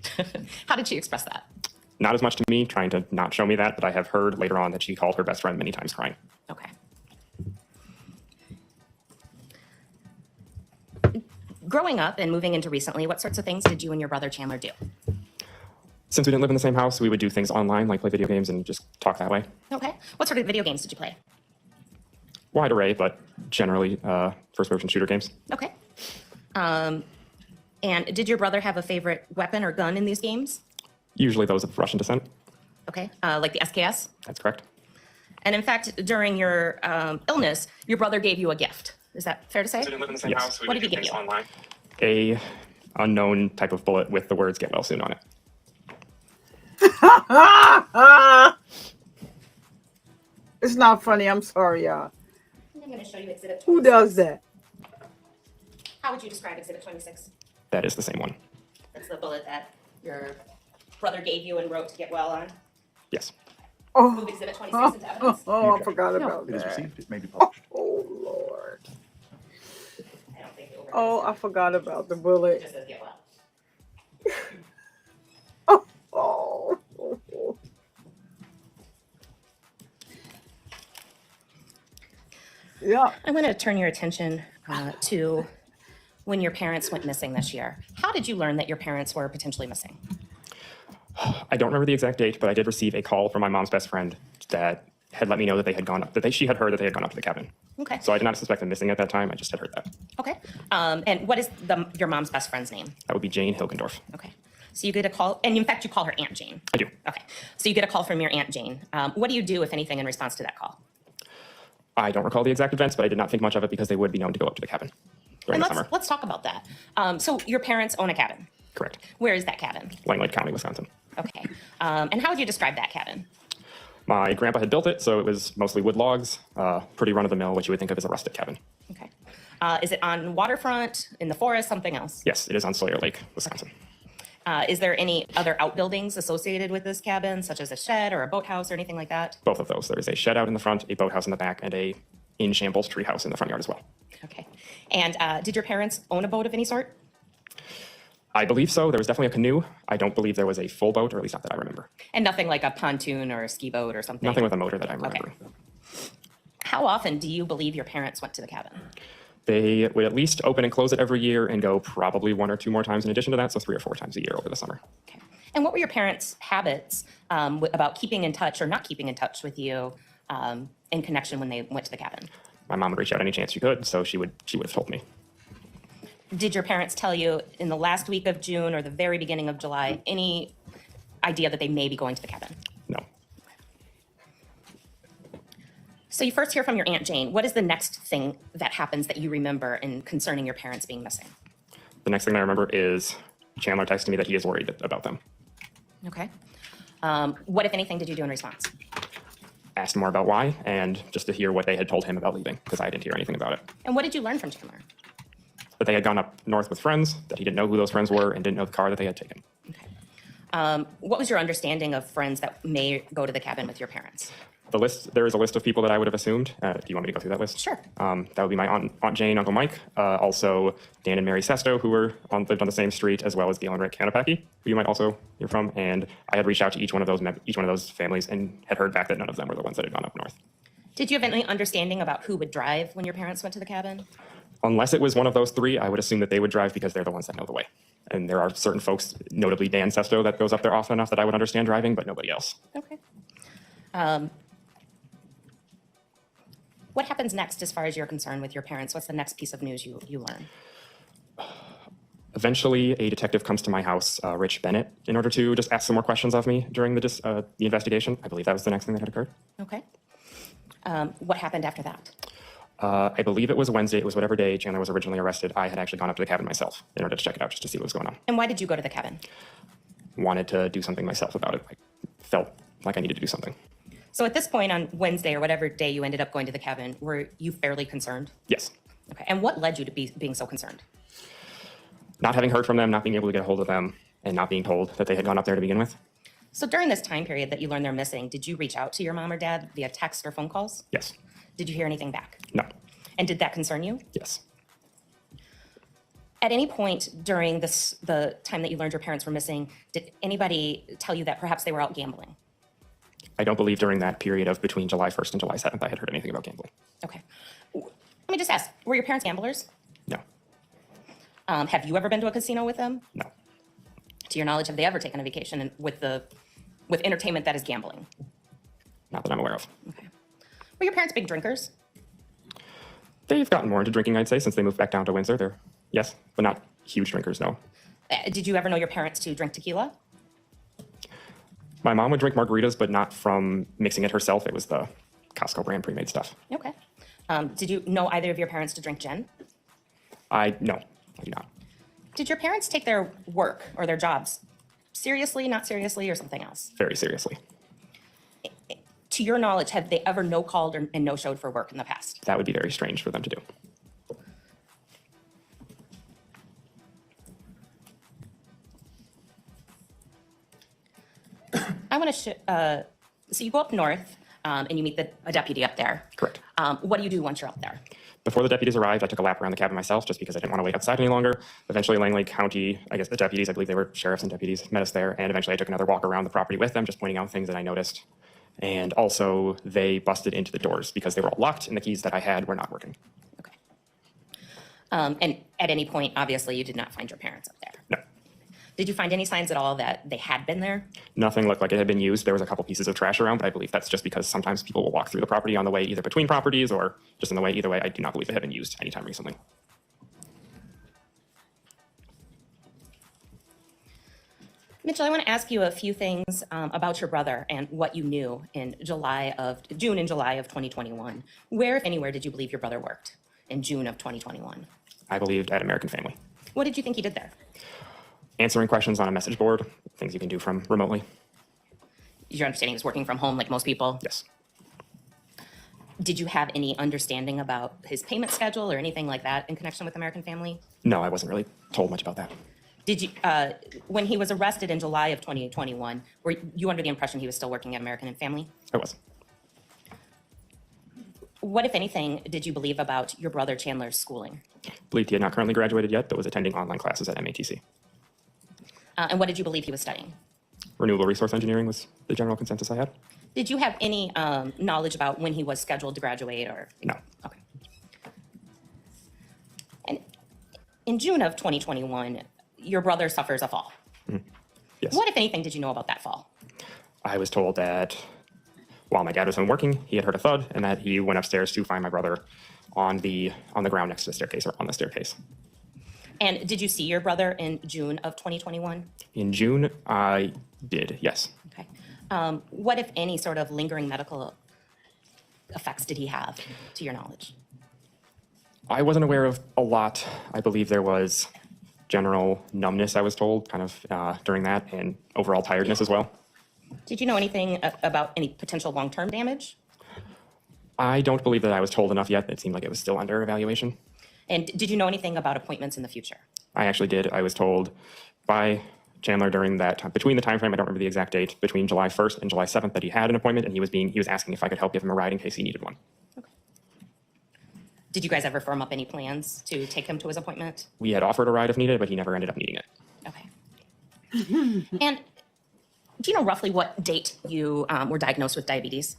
How did she express that? Not as much to me, trying to not show me that, but I have heard later on that she called her best friend many times crying. Okay. Growing up and moving into recently, what sorts of things did you and your brother Chandler do? Since we didn't live in the same house, we would do things online, like play video games and just talk that way. Okay. What sort of video games did you play? Wide array, but generally first-person shooter games. Okay. And did your brother have a favorite weapon or gun in these games? Usually those of Russian descent. Okay. Like the SKS? That's correct. And in fact, during your illness, your brother gave you a gift. Is that fair to say? Didn't live in the same Yes. house. We What would did he do give things you? online. A unknown type of bullet with the words "Get well soon" on it. It's not funny. I'm sorry, y'all. I'm going to show you Exhibit 26. Who does that? How would you describe Exhibit 26? That is the same one. That's the bullet that your brother gave you and wrote to get well on? Yes. Move exhibit 26 into evidence. I forgot about It is that. received, it may be published. Oh, Lord. I don't think it will. Oh, I forgot about the bullet. It just says get well. Oh. Yeah. I want to turn your attention to when your parents went missing this year. How did you learn that your parents were potentially missing? I don't remember the exact date, but I did receive a call from my mom's best friend that had let me know that they had gone up, she had heard that they had gone up to the cabin. Okay. So I did not suspect them missing at that time. I just had heard that. Okay. And what is your mom's best friend's name? That would be Jane Hilgendorf. Okay. So you get a call, and in fact, you call her Aunt Jane. I do. Okay. So you get a call from your Aunt Jane. What do you do, if anything, in response to that call? I don't recall the exact events, but I did not think much of it because they would be known to go up to the cabin during And the summer. let's talk about that. So your parents own a cabin. Correct. Where is that cabin? Langlade County, Wisconsin. Okay. And how would you describe that cabin? My grandpa had built it, so it was mostly wood logs, pretty run-of-the-mill, what you would think of as a rustic cabin. Okay. Is it on waterfront, in the forest, something else? Yes, it is on Sawyer Lake, Wisconsin. Is there any other outbuildings associated with this cabin, such as a shed or a boathouse or anything like that? Both of those. There is a shed out in the front, a boathouse in the back, and a in-shambles treehouse in the front yard as well. Okay. And did your parents own a boat of any sort? I believe so. There was definitely a canoe. I don't believe there was a full boat, or at least not that I remember. And nothing like a pontoon or a ski boat or something? Nothing with a motor that I'm remembering. How often do you believe your parents went to the cabin? They would at least open and close it every year and go probably 1 or 2 more times in addition to that, so 3 or 4 times a year over the summer. Okay. And what were your parents' habits about keeping in touch or not keeping in touch with you in connection when they went to the cabin? My mom would reach out any chance she could, so she would have told me. Did your parents tell you in the last week of June or the very beginning of July any idea that they may be going to the cabin? No. So you first hear from your Aunt Jane. What is the next thing that happens that you remember in concerning your parents being missing? The next thing I remember is Chandler texted me that he is worried about them. Okay. What, if anything, did you do in response? Asked more about why and just to hear what they had told him about leaving, because I didn't hear anything about it. And what did you learn from Chandler? That they had gone up north with friends, that he didn't know who those friends were, and didn't know the car that they had taken. Okay. What was your understanding of friends that may go to the cabin with your parents? There is a list of people that I would have assumed. Do you want me to go through that list? Sure. That would be my Aunt Jane, Uncle Mike, also Dan and Mary Sesto, who lived on the same street, as well as Gail and Rick Kanapaki, who you might also hear from. And I had reached out to each one of those families and had heard back that none of them were the ones that had gone up north. Did you have any understanding about who would drive when your parents went to the cabin? Unless it was one of those 3, I would assume that they would drive because they're the ones that know the way. And there are certain folks, notably Dan Sesto, that goes up there often enough that I would understand driving, but nobody else. Okay. What happens next as far as you're concerned with your parents? What's the next piece of news you learn? Eventually, a detective comes to my house, Rich Bennett, in order to just ask some more questions of me during the investigation. I believe that was the next thing that had occurred. Okay. What happened after that? I believe it was Wednesday. It was whatever day Chandler was originally arrested. I had actually gone up to the cabin myself in order to check it out, just to see what was going on. And why did you go to the cabin? Wanted to do something myself about it. I felt like I needed to do something. So at this point on Wednesday or whatever day you ended up going to the cabin, were you fairly concerned? Yes. Okay. And what led you to being so concerned? Not having heard from them, not being able to get a hold of them, and not being told that they had gone up there to begin with. So during this time period that you learned they're missing, did you reach out to your mom or dad via text or phone calls? Yes. Did you hear anything back? No. And did that concern you? Yes. At any point during the time that you learned your parents were missing, did anybody tell you that perhaps they were out gambling? I don't believe during that period of between July 1st and July 7th I had heard anything about gambling. Okay. Let me just ask, were your parents gamblers? No. Have you ever been to a casino with them? No. To your knowledge, have they ever taken a vacation with entertainment that is gambling? Not that I'm aware of. Okay. Were your parents big drinkers? They've gotten more into drinking, I'd say, since they moved back down to Windsor. Yes, but not huge drinkers, no. Did you ever know your parents to drink tequila? My mom would drink margaritas, but not from mixing it herself. It was the Costco brand pre-made stuff. Okay. Did you know either of your parents to drink gin? No, I do not. Did your parents take their work or their jobs seriously, not seriously, or something else? Very seriously. To your knowledge, have they ever no-called and no-showed for work in the past? That would be very strange for them to do. want to, so you go up north and you meet a deputy up there. Correct. What do you do once you're up there? Before the deputies arrived, I took a lap around the cabin myself just because I didn't want to wait outside any longer. Eventually, Langley County, I guess the deputies, I believe they were sheriffs and deputies, met us there. And eventually I took another walk around the property with them, just pointing out things that I noticed. And also they busted into the doors because they were all locked and the keys that I had were not working. Okay. And at any point, obviously, you did not find your parents up there. No, Did you find any signs at all that they had been there? nothing looked like it had been used. There was a couple pieces of trash around, but I believe that's just because sometimes people will walk through the property on the way either between properties or just in the way. Either way, I do not believe it had been used anytime recently. Mitchell, I want to ask you a few things about your brother and what you knew in June and July of 2021. Where, if anywhere, did you believe your brother worked in June of 2021? I believed at American Family. What did you think he did there? Answering questions on a message board, things you can do from remotely. Your understanding is working from home like most people? Yes. Did you have any understanding about his payment schedule or anything like that in connection with American Family? No, I wasn't really told much about that. Did you, when he was arrested in July of 2021, were you under the impression he was still working at American Family? I was. What, if anything, did you believe about your brother Chandler's schooling? Believed he had not currently graduated yet, but was attending online classes at MATC. And what did you believe he was studying? Renewable resource engineering was the general consensus I had. Did you have any knowledge about when he was scheduled to graduate or? No. Okay. And in June of 2021, your brother suffers a fall. Yes. What, if anything, did you know about that fall? I was told that while my dad was home working, he had heard a thud and that he went upstairs to find my brother on the ground next to the staircase or on the staircase. And did you see your brother in June of 2021? In June, I did, yes. Okay. What, if any, sort of lingering medical effects did he have, to your knowledge? I wasn't aware of a lot. I believe there was general numbness, I was told, kind of during that, and overall tiredness as well. Did you know anything about any potential long-term damage? I don't believe that I was told enough yet. It seemed like it was still under evaluation. And did you know anything about appointments in the future? I actually did. I was told by Chandler during that time, between the time frame, I don't remember the exact date, between July 1st and July 7th, that he had an appointment and he was asking if I could help give him a ride in case he needed one. Okay. Did you guys ever firm up any plans to take him to his appointment? We had offered a ride if needed, but he never ended up needing it. Okay. And do you know roughly what date you were diagnosed with diabetes?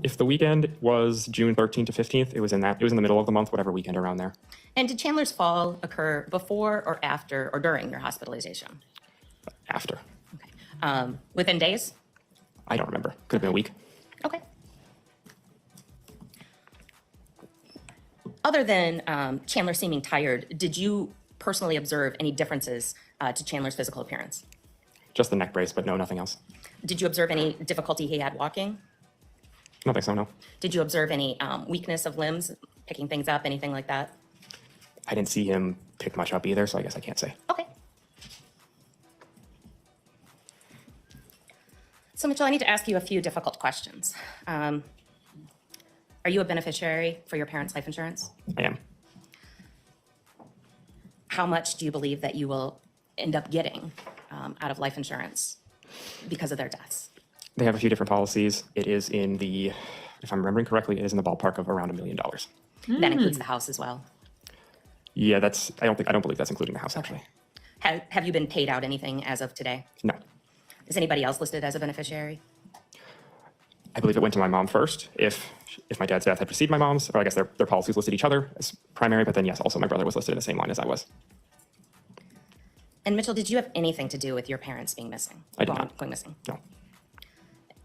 If the weekend was June 13th to 15th, it was in the middle of the month, whatever weekend around there. And did Chandler's fall occur before or after or during your hospitalization? After. Okay. Within days? I don't remember. Could have been a week. Okay. Other than Chandler seeming tired, did you personally observe any differences to Chandler's physical appearance? Just the neck brace, but no, nothing else. Did you observe any difficulty he had walking? Nothing so, no. Did you observe any weakness of limbs, picking things up, anything like that? I didn't see him pick much up either, so I guess I can't say. Okay. So Mitchell, I need to ask you a few difficult questions. Are you a beneficiary for your parents' life insurance? I am. How much do you believe that you will end up getting out of life insurance because of their deaths? They have a few different policies. It is in the, if I'm remembering correctly, it is in the ballpark of around $1 million. That includes the house as well. Yeah, I don't believe that's including the house, actually. Have you been paid out anything as of today? No. Is anybody else listed as a beneficiary? I believe it went to my mom first. If my dad's death had preceded my mom's, or I guess their policies listed each other as primary, but then yes, also my brother was listed in the same line as I was. And Mitchell, did you have anything to do with your parents being missing? I did not. Going missing? No.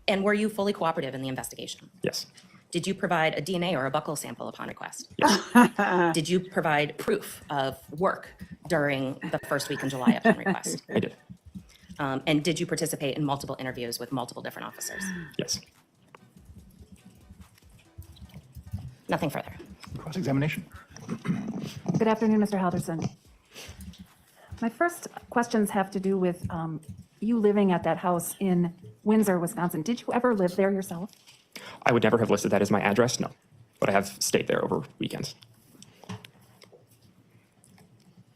And were you fully cooperative in the investigation? Yes. Did you provide a DNA or a buccal sample upon request? Yes. Did you provide proof of work during the first week in July upon request? I did. And did you participate in multiple interviews with multiple different officers? Yes. Nothing further. Cross-examination. Good afternoon, Mr. Halderson. My first questions have to do with you living at that house in Windsor, Wisconsin. Did you ever live there yourself? I would never have listed that as my address, no. But I have stayed there over weekends.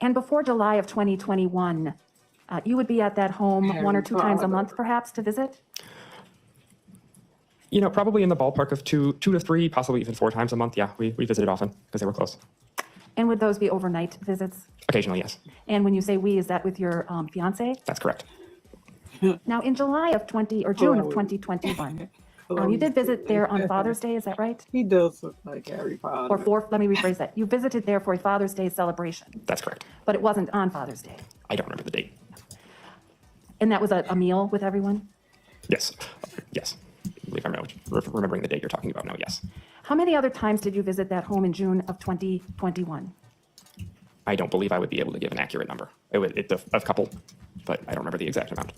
And before July of 2021, you would be at that home one or Harry two times a Potter. month, perhaps, to visit? You know, probably in the ballpark of two to three, possibly even 4 times a month. Yeah, we visited often because they were close. And would those be overnight visits? Occasionally, yes. And when you say we, is that with your fiance? That's correct. Now, in July of 20, or June of 2021, you did visit there on Father's Day, is that right? He does look like Harry Potter. Let me rephrase that. You visited there for a Father's Day celebration, That's correct. but it wasn't on Father's Day. I don't remember the date. And that was a meal with everyone? Yes. Yes. I believe I'm remembering the date you're talking about now. Yes. How many other times did you visit that home in June of 2021? I don't believe I would be able to give an accurate number. A couple, but I don't remember the exact amount.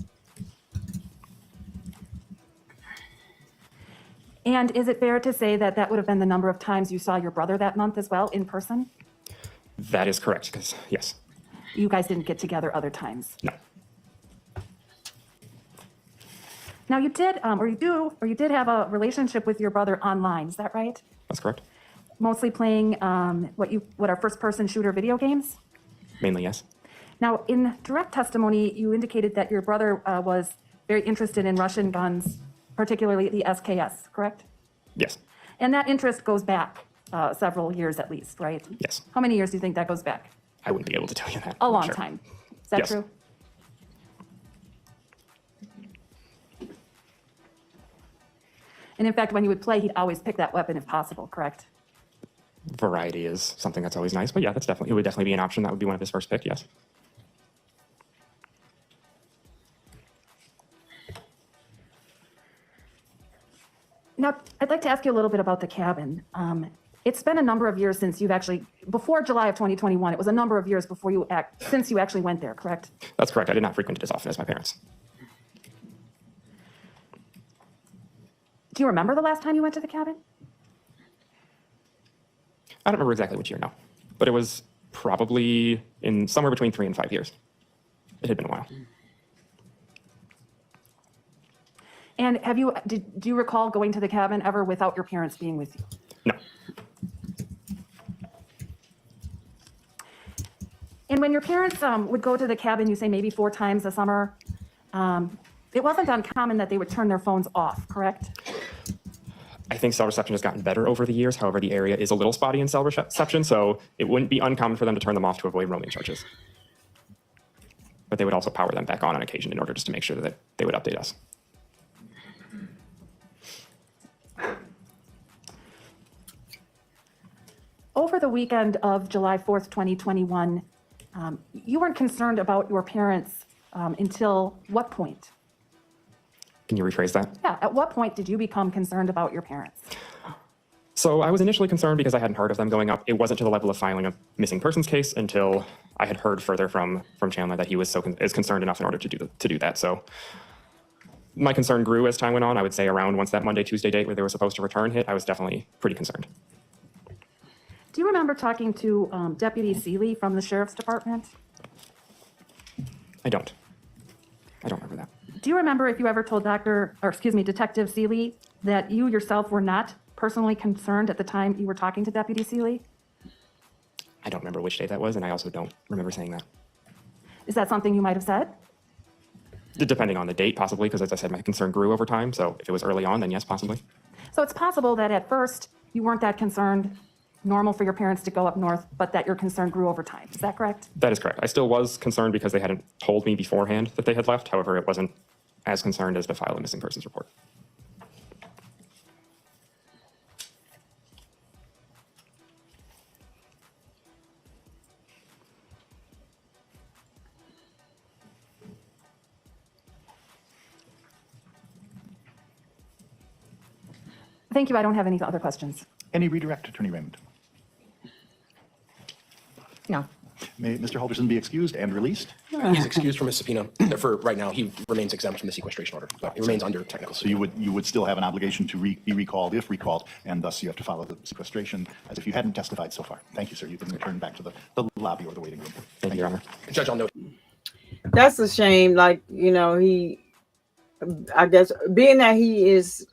And is it fair to say that that would have been the number of times you saw your brother that month as well, in person? That is correct, because yes. You guys didn't get together other times? No. Now, you did, or you did have a relationship with your brother online, is that right? That's correct. Mostly playing what are first-person shooter video games? Mainly, yes. Now, in direct testimony, you indicated that your brother was very interested in Russian guns, particularly the SKS, correct? Yes. And that interest goes back several years at least, right? Yes. How many years do you think that goes back? I wouldn't be able to tell you that. A long Sure. time. Is that Yes. true? And in fact, when you would play, he'd always pick that weapon if possible, correct? Variety is something that's always nice, but yeah, it would definitely be an option. That would be one of his first pick, yes. Now, I'd like to ask you a little bit about the cabin. It's been a number of years since you've actually, before July of 2021, it was a number of years since you actually went there, correct? That's correct. I did not frequent it as often as my parents. Do you remember the last time you went to the cabin? I don't remember exactly which year, no. But it was probably in somewhere between 3 and 5 years. It had been a while. And do you recall going to the cabin ever without your parents being with you? No. And when your parents would go to the cabin, you say maybe 4 times a summer, it wasn't uncommon that they would turn their phones off, correct? I think cell reception has gotten better over the years. However, the area is a little spotty in cell reception, so it wouldn't be uncommon for them to turn them off to avoid roaming charges. But they would also power them back on occasion in order just to make sure that they would update us. Over the weekend of July 4th, 2021, you weren't concerned about your parents until what point? Can you rephrase that? Yeah, at what point did you become concerned about your parents? So I was initially concerned because I hadn't heard of them going up. It wasn't to the level of filing a missing persons case until I had heard further from Chandler that he was is concerned enough in order to do that. So my concern grew as time went on. I would say around once that Monday, Tuesday date where they were supposed to return hit, I was definitely pretty concerned. Do you remember talking to Deputy Seeley from the Sheriff's Department? I don't remember that. Do you remember if you ever told Detective Seeley that you yourself were not personally concerned at the time you were talking to Deputy Seeley? I don't remember which day that was, and I also don't remember saying that. Is that something you might have said? Depending on the date, possibly, because as I said, my concern grew over time. So if it was early on, then yes, possibly. So it's possible that at first you weren't that concerned, normal for your parents to go up north, but that your concern grew over time. Is that correct? That is correct. I still was concerned because they hadn't told me beforehand that they had left. However, it wasn't as concerned as to file a missing persons report. Thank you. I don't have any other questions. Any redirect, Attorney Raymond? No. May Mr. Halderson be excused and released? He's excused from his subpoena for right now. He remains exempt from the sequestration order, but he remains under technical So you would still have an obligation to be recalled if recalled, and thus you have to follow the sequestration as if you hadn't testified so far. Thank you, sir. You can return back to the lobby or the waiting room. Thank you, Your Honor. Judge, I'll note. That's a shame. Like, I guess being that he is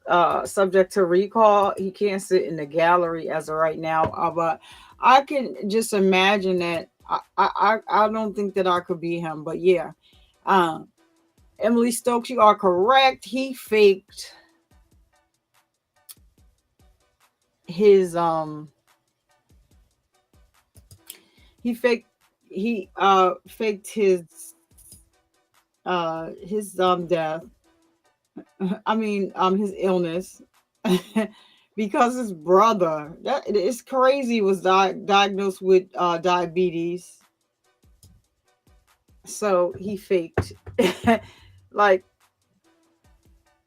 subject to recall, he can't sit in the gallery as of right now. But I can just imagine that I don't think that I could be him. But yeah, Emily Stokes, you are correct. He faked his faked his death. I mean his illness. Because his brother, that it's crazy, was diagnosed with diabetes. So he faked. Like,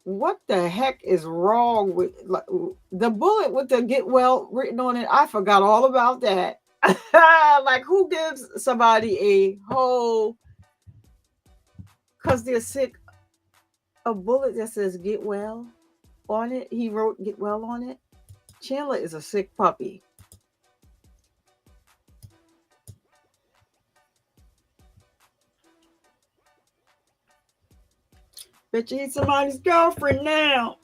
what the heck is wrong with the bullet with the get well written on it? I forgot all about that. Like, who gives somebody a whole, because they're sick, a bullet that says get well on it? He wrote get well on it. Chandler is a sick puppy. Bet you he's somebody's girlfriend now.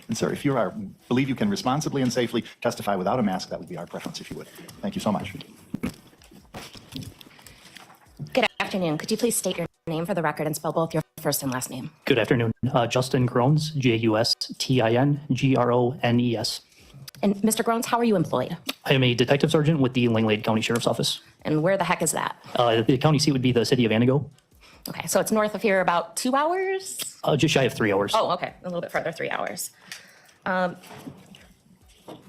And sir, if you believe you can responsibly and safely testify without a mask, that would be our preference, if you would. Thank you so much. Good afternoon. Could you please state your name for the record and spell both your first and last name? Good afternoon. Justin Grones, Justingrones. And Mr. Grones, how are you employed? I am a detective sergeant with the Langlade County Sheriff's Office. And where the heck is that? The county seat would be the city of Antigo. Okay, so it's north of here about 2 hours? Just shy of 3 hours. Oh, okay, a little bit further, 3 hours. And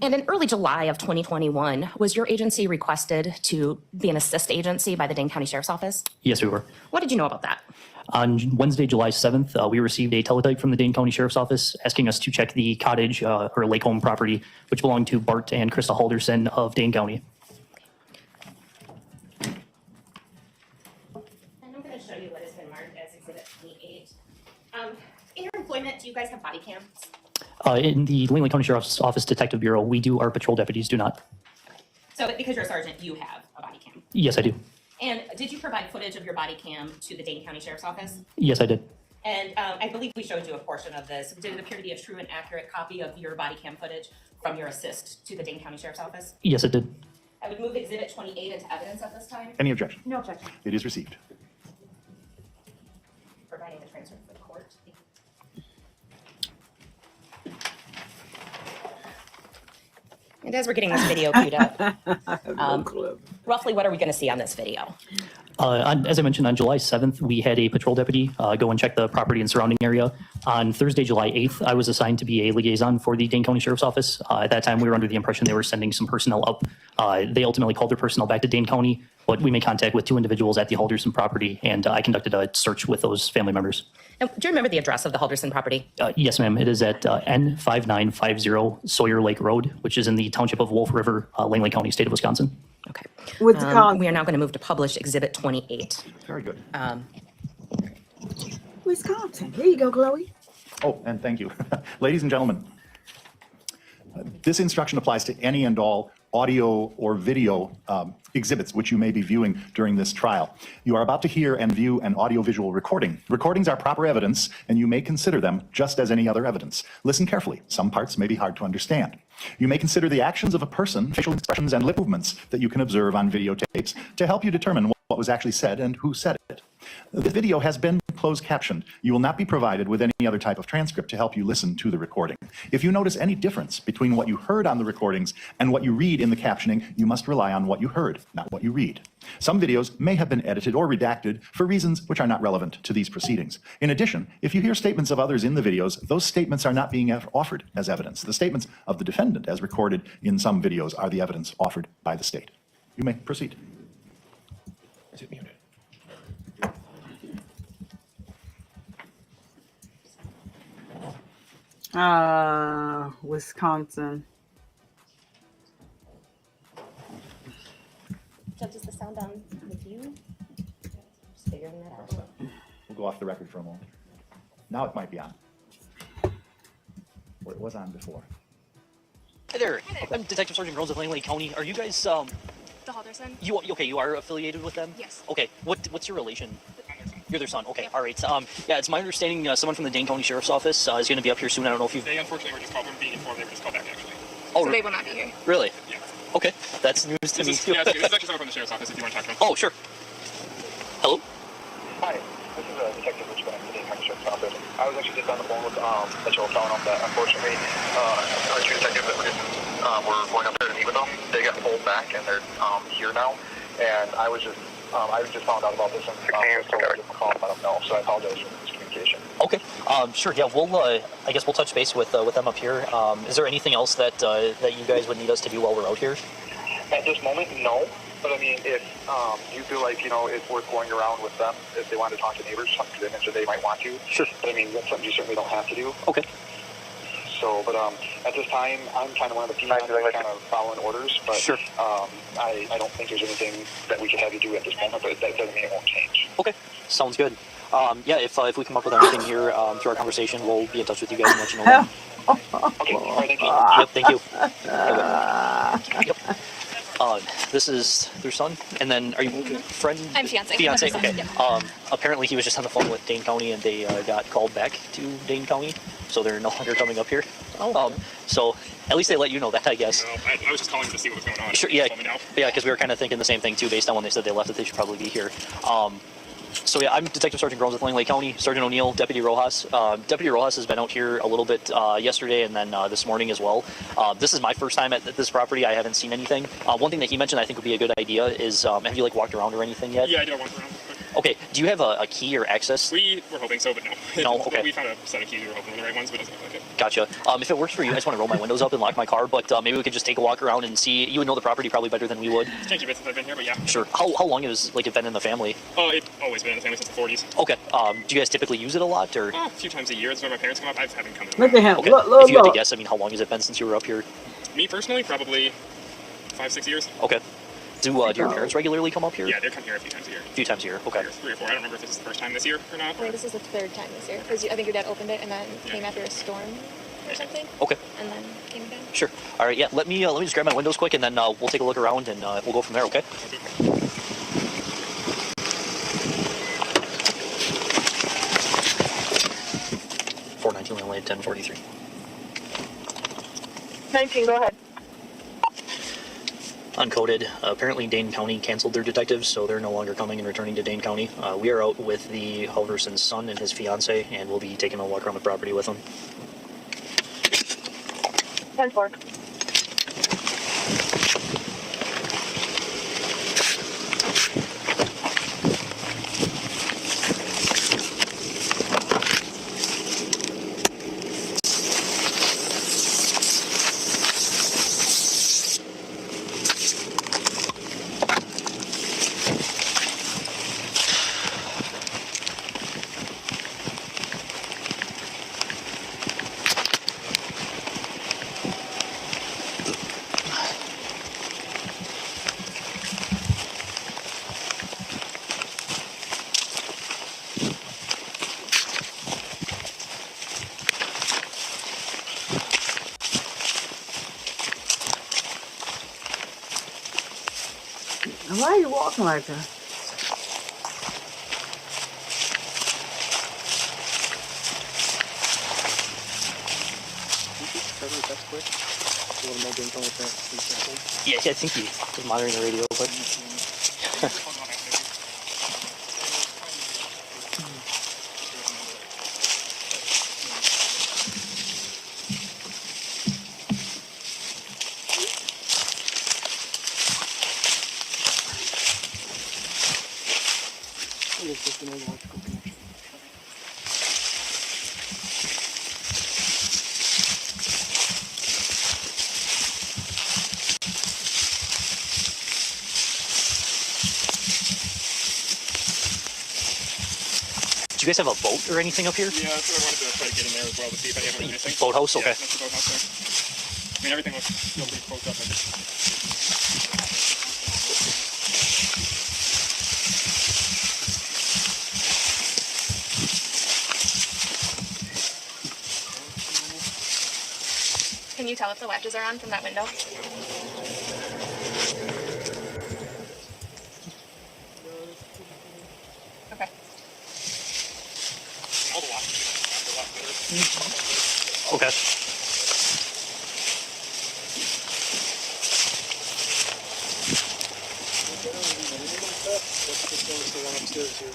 in early July of 2021, was your agency requested to be an assist agency by the Dane County Sheriff's Office? Yes, we were. What did you know about that? On Wednesday, July 7th, we received a teletype from the Dane County Sheriff's Office asking us to check the cottage or lake home property, which belonged to Bart and Krista Halderson of Dane County. And I'm going to show you what has been marked as Exhibit 28. In your employment, do you guys have body cams? In the Langlade County Sheriff's Office Detective Bureau, we do. Our patrol deputies do not. So because you're a sergeant, you have a body cam. Yes, I do. And did you provide footage of your body cam to the Dane County Sheriff's Office? Yes, I did. And I believe we showed you a portion of this. Did it appear to be a true and accurate copy of your body cam footage from your assist to the Dane County Sheriff's Office? Yes, it did. I would move Exhibit 28 into evidence at this time. Any objection? No objection. It is received. Providing the transcript for the court. And as we're getting this video queued up, roughly what are we going to see on this video? As I mentioned, on July 7th, we had a patrol deputy go and check the property and surrounding area. On Thursday, July 8th, I was assigned to be a liaison for the Dane County Sheriff's Office. At that time, we were under the impression they were sending some personnel up. They ultimately called their personnel back to Dane County, but we made contact with 2 individuals at the Halderson property, and I conducted a search with those family members. And do you remember the address of the Halderson property? Yes, ma'am. It is at N5950 Sawyer Lake Road, which is in the township of Wolf River, Langley County, state of Wisconsin. Okay. With we are now going to move to publish Exhibit 28. Very good. Wisconsin. Here you go, Chloe. Oh, and thank you. Ladies and gentlemen, this instruction applies to any and all audio or video exhibits which you may be viewing during this trial. You are about to hear and view an audiovisual recording. Recordings are proper evidence, and you may consider them just as any other evidence. Listen carefully. Some parts may be hard to understand. You may consider the actions of a person, facial expressions, and lip movements that you can observe on videotapes to help you determine what was actually said and who said it. The video has been closed captioned. You will not be provided with any other type of transcript to help you listen to the recording. If you notice any difference between what you heard on the recordings and what you read in the captioning, you must rely on what you heard, not what you read. Some videos may have been edited or redacted for reasons which are not relevant to these proceedings. In addition, if you hear statements of others in the videos, those statements are not being offered as evidence. The statements of the defendant, as recorded in some videos, are the evidence offered by the state. You may proceed. Is it muted? Wisconsin. Judge, is the sound on with you? Just figuring that out. We'll go off the record for a moment. Now it might be on. Or it was on before. Hi there. I'm Detective Sergeant Grones of Langley County. Are you guys The Halderson? you are affiliated with them? Yes. Okay. What's your relation? You're their son. Okay. Yeah. All right. Yeah, it's my understanding someone from the Dane County Sheriff's Office is going to be up here soon. I don't know if you've. They unfortunately were just called, being informed they were just called back actually. Oh, So they will not be here. really? Yeah. Okay. That's news to me too. Yeah, this is actually someone from the Sheriff's Office if you want to talk to them. Oh, sure. Hello. Detective Richmond at the Dane County Sheriff's Office. I was actually just on the phone with Mitchell telling him that unfortunately our two detectives that were going up there to meet with them, they got pulled back and they're here now. And I just found out about this and so I just called and let them know. So I apologize for the miscommunication. Okay. Sure. Yeah. We'll. I guess we'll touch base with them up here. Is there anything else that you guys would need us to do while we're out here? At this moment, no. But I mean, if you feel like, you know, it's worth going around with them, if they want to talk to neighbors, because they mentioned they might want to. Sure. But I mean, that's something you certainly don't have to do. Okay. So, but at this time, I'm kind of one of the people that's kind of following orders. But sure. I don't think there's anything that we could have you do at this moment, but that doesn't mean it won't change. Okay. Sounds good. Yeah, if we come up with anything here through our conversation, we'll be in touch with you guys and let you know. Then. Okay. All right, thank you. Yep. Thank you. Yep. This is their son, and then are you friend? I'm fiance. Fiance. Okay. Yep. Apparently he was just on the phone with Dane County, and they got called back to Dane County, so they're no longer coming up here. Oh. So at least they let you know that, I guess. I was just calling to see what was going on. Sure. Yeah. Yeah, because we were kind of thinking the same thing too, based on when they said they left, that they should probably be here. So yeah, I'm Detective Sergeant Grones with Langley County. Sergeant O'Neill, Deputy Rojas. Deputy Rojas has been out here a little bit yesterday and then this morning as well. This is my first time at this property. I haven't seen anything. One thing that he mentioned I think would be a good idea is, have you like walked around or anything yet? Yeah, I did walk around. Okay, do you have a key or access? We were hoping so, but no. No, okay. We found a set of keys. We were hoping were the right ones, but it doesn't look like it. Gotcha. If it works for you, I just want to roll my windows up and lock my car, but maybe we could just take a walk around and see. You would know the property probably better than we would. It's changed a bit since I've been here, but yeah. Sure. How long has it been in the family? It's always been in the family since the 40s. Okay. Do you guys typically use it a lot, or? A few times a year. That's when my parents come up. I haven't come in. Look at him. Okay. Look, If you had to look. guess, I mean, how long has it been since you were up here? Me personally, probably 5-6 years. Okay. Do your parents regularly come up here? Yeah, they come here a few times a year. A few times a year. Okay. 3 or 4. I don't remember if this is the first time this year or not. Wait, this is the third time this year, because I think your dad opened it and then came after a storm or something. Okay. And then came again. Sure. All right. Yeah. Let me just grab my windows quick, and then we'll take a look around, and we'll go from there. Okay. $419 Lane 1043. 19, go ahead. Uncoded. Apparently Dane County canceled their detectives, so they're no longer coming and returning to Dane County. We are out with the Halderson's son and his fiance, and we'll be taking a walk around the property with them. 10-4. Why are you walking like that? Yeah, I think he was monitoring the radio, but... Do you guys have a boat or anything up here? Yeah, that's what I wanted to try to get in there as well to see if anyone was missing. Boathouse? Okay. Yeah, that's the boathouse there. I mean, everything looks still pretty close up. Can you tell if the latches are on from that window? Okay. All the locks are locked better. Okay. That's the one upstairs here.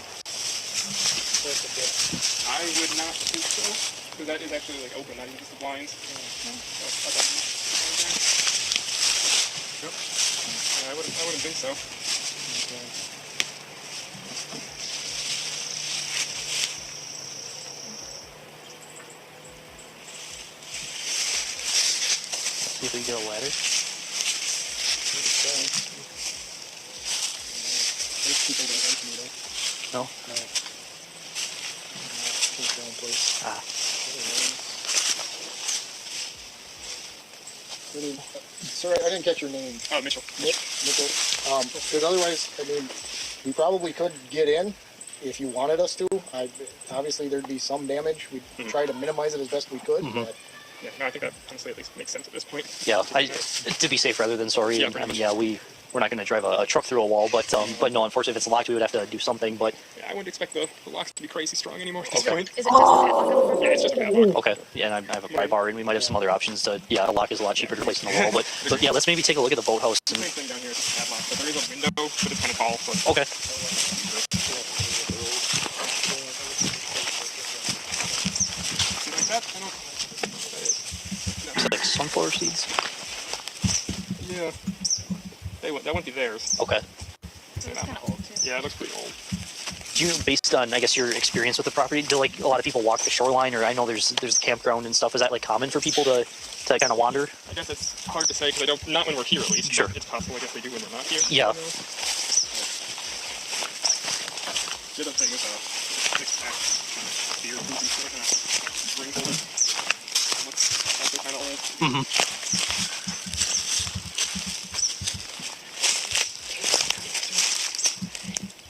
That's the bit. I would not think so, because that is actually like open, not even just the blinds. Yep. I wouldn't think so. See if we can get a ladder. No? Ah. Sorry, I didn't catch your name. Oh, Mitchell. Mitchell. Because otherwise, I mean, we probably could get in if you wanted us to. Obviously, there'd be some damage. We'd try to minimize it as best we could. But Yeah, no, I think that honestly at least makes sense at this point. Yeah, to be safe rather than sorry. Yeah, I mean, yeah, we're not going to drive a truck through a wall, but no, unfortunately, if it's locked, we would have to do something. But Yeah, I wouldn't expect the locks to be crazy strong anymore at this point. Is it just a padlock on the front? Yeah, it's just a padlock. okay, yeah, and I have a pry bar, and we might have some other options to. Yeah, a lock is a lot cheaper to replace than a wall, but yeah, let's maybe take a look at the boathouse. The main thing down here is just a padlock, but there is a window, but it's kind of tall. So Okay. like that, I don't know what that is. Is it like sunflower seeds? Yeah. That wouldn't be theirs. Okay. It's kind of old too. Yeah, it looks pretty old. Do you, based on I guess your experience with the property, do like a lot of people walk the shoreline, or I know there's a campground and stuff? Is that like common for people to kind of wander? I guess it's hard to say because I don't. Not when we're here, at least. Sure. It's possible. I guess they do when we're not here. Yeah. The other thing is a six-pack beer boozy sort of drink holder. Looks also kind of old.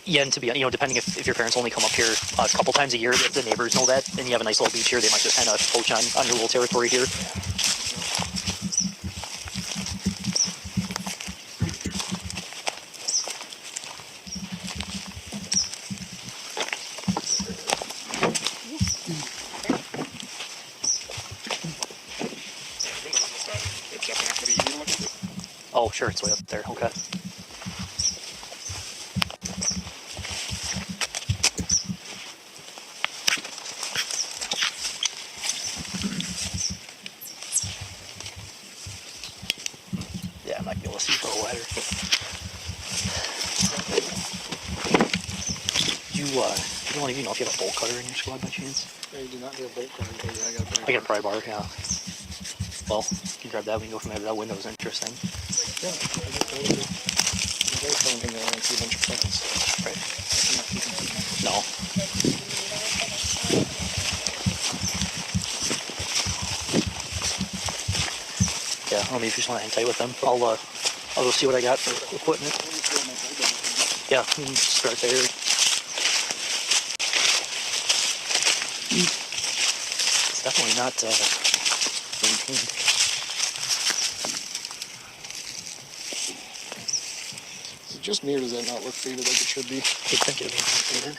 Yeah, and to be, depending if your parents only come up here a couple times a year, if the neighbors know that, and you have a nice little beach here, they might just kind of poach on your little territory here. It's definitely not going to be easy to look into. Oh, sure, it's way up there. Okay. Yeah, I'm not gonna be able to see for a ladder. You don't even know if you have a bolt cutter in your squad by chance? I do not have a bolt cutter, but yeah, I got a I got a pry bar, yeah. Well, you can grab that, we can go from there. That window's interesting. Yeah, I don't hang around and see a bunch of plants. Right. I'm not keeping them. No. Yeah, I don't know if you just want to hang tight with them. I'll go see what I got for equipment. Yeah, we can start there. It's definitely not maintained. Is it just me or does that not look faded like it should be? I think it'll be faded.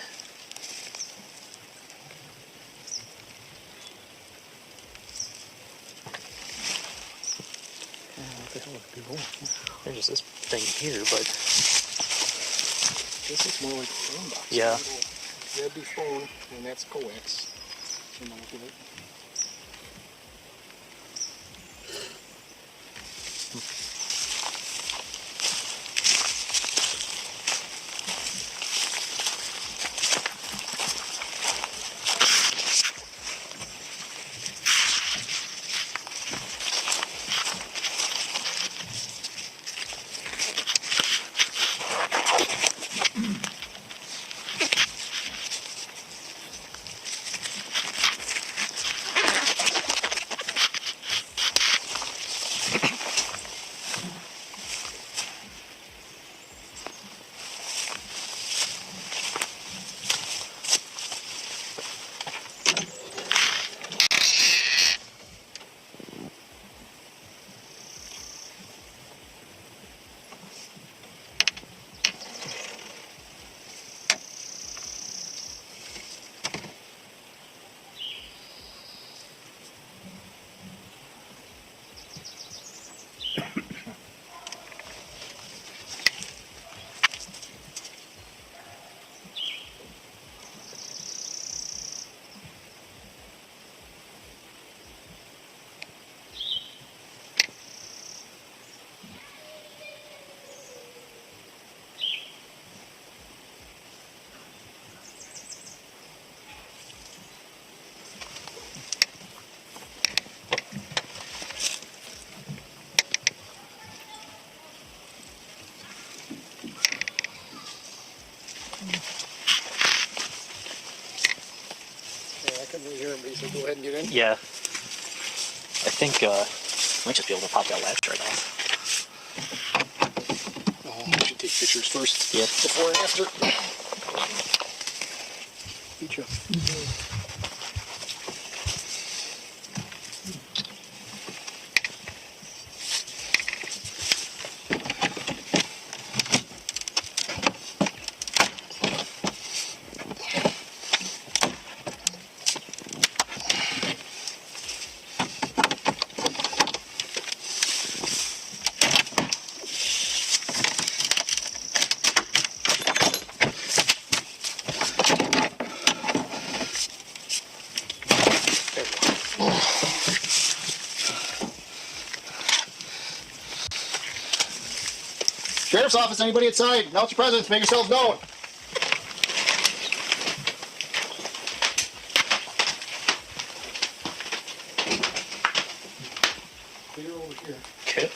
There's just this thing here, but This looks more like a phone box. yeah. That'd be phone, and that's coax. From the look of it. ahead and get in? Yeah. I think might just be able to pop that latch right off. Oh, we should take pictures first. Yep. Before and after. Beat you. Sheriff's office, anybody inside? Announce your presence, make yourselves known. Clear over here. Okay.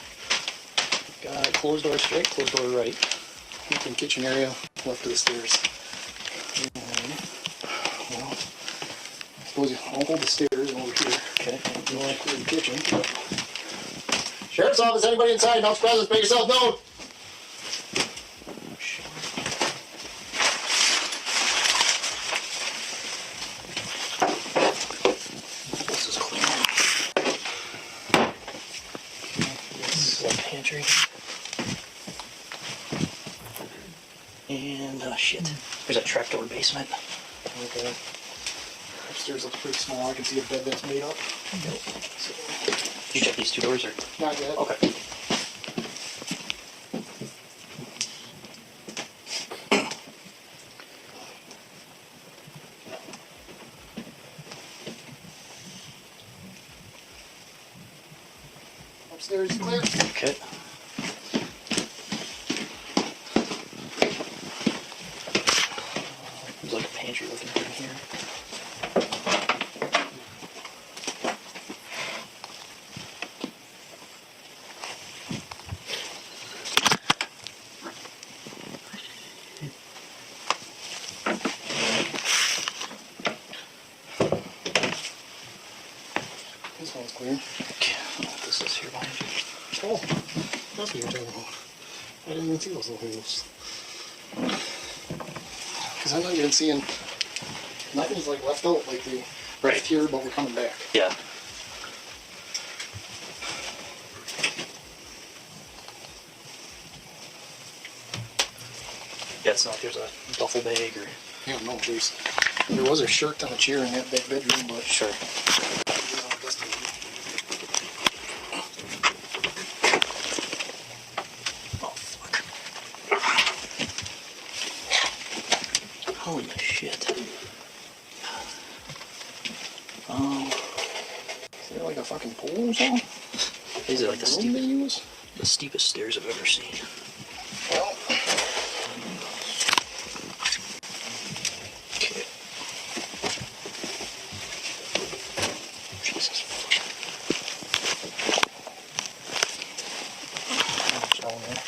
Got closed door straight, closed door right. Meeting kitchen area, left of the stairs. Well, I suppose I'll hold the stairs over here. Okay. You want to clear the kitchen. Sheriff's office, anybody inside? Announce your presence, make yourselves known. This is clean. This is the pantry. And shit. There's a trapdoor basement. Okay. Upstairs looks pretty small. I can see a bed that's made up. Did you check these two doors or? Not yet. Okay. Upstairs is clear. Okay. There's like a pantry looking thing here. This one's clear. Okay. This is here behind you. Oh, that's what you're talking about. I didn't even see those little holes. Because I'm not even seeing, nothing's like left out like they left here, but we're coming back. Yeah. Yeah, it's not like there's a duffel bag or. Yeah, no, there was a shirt on a chair in that big bedroom, but Sure. Oh, fuck. Holy shit. Is there like a fucking pole or something? These are like Room they use? the steepest stairs I've ever seen. Well, Okay. Jesus.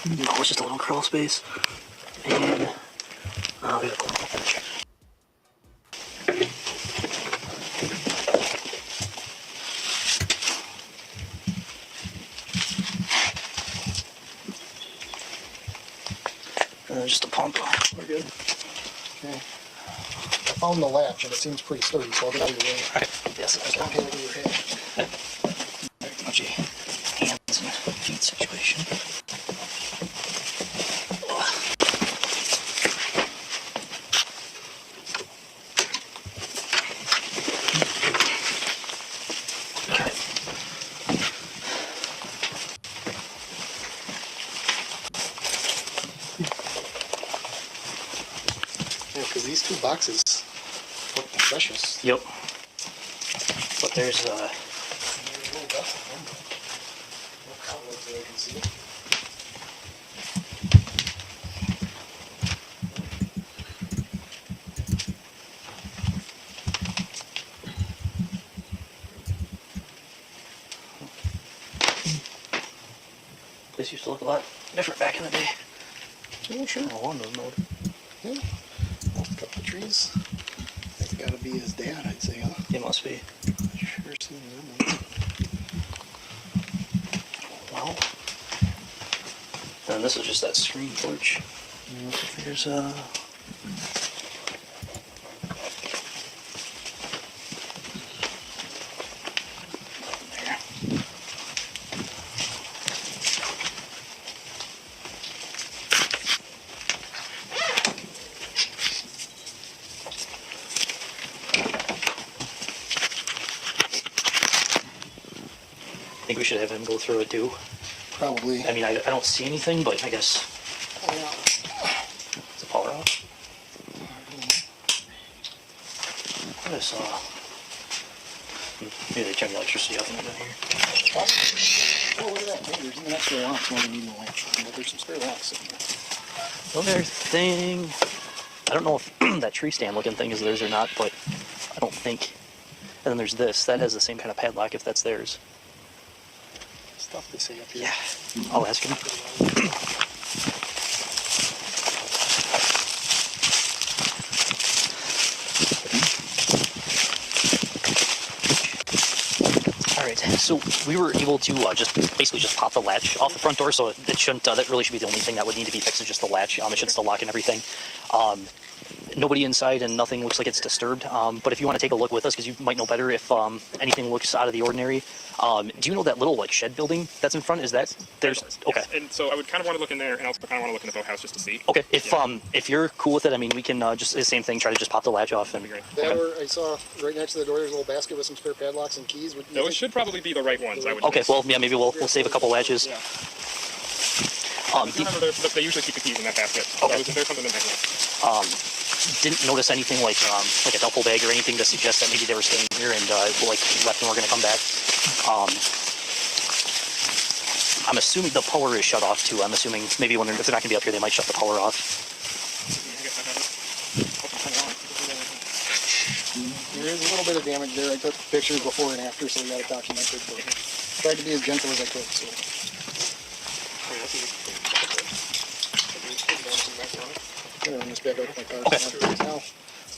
No, it's just a little crawl space. And we gotta go on the bench. Just a pump. We're good. okay. I found the latch and it seems pretty sturdy, so I'll get out of your way. Alright. Yes, Just don't hit it with your head. Touchy hands and feet situation. Okay. Yeah, because these two boxes look the freshest. Yep. But there's There's a little dust in them, but no cobwebs that I can see. This used to look a lot different back in the day. Yeah, sure. Oh, one was mowed. Yeah. Well, a couple of trees. That's got to be his dad, I'd say, huh? It must be. then this is just that screen porch. There's I think we should have him go through it too. Probably. I mean, I don't see anything, but I guess. Is the power off? What is, maybe they turn the electricity off in a minute here. Oh, look at that. Hey, there's even extra locks when we need a lamp. But there's some spare locks in there. Another thing. I don't know if that tree stand looking thing is theirs or not, but I don't think. And then there's this. That has the same kind of padlock if that's theirs. Stuff they say up here. Yeah. I'll ask him. All right, so we were able to just pop the latch off the front door, so it shouldn't. That really should be the only thing that would need to be fixed is just the latch. It should still lock and everything. Nobody inside and nothing looks like it's disturbed. But if you want to take a look with us, because you might know better if anything looks out of the ordinary. Do you know that little like shed building that's in front? Is that there's okay? Yes. And so I would kind of want to look in there, and also kind of want to look in the boathouse just to see. Okay, if you're cool with it, I mean, we can just the same thing. Try to just pop the latch off and be great. That were, I saw right next to the door. There's a little basket with some spare padlocks and keys. Those should probably be the right ones. I would. Okay, well, yeah, maybe we'll save a couple latches. Yeah. Remember, they usually keep the keys in that basket. Okay. So there's something in there. Didn't notice anything like a duffel bag or anything to suggest that maybe they were staying here and like left and were going to come back. I'm assuming the power is shut off too. I'm assuming maybe if they're not going to be up here, they might shut the power off. There is a little bit of damage there. I took pictures before and after, so we got it documented. But tried to be as gentle as I could. So. I'm gonna run this back out with my car. Okay. Now,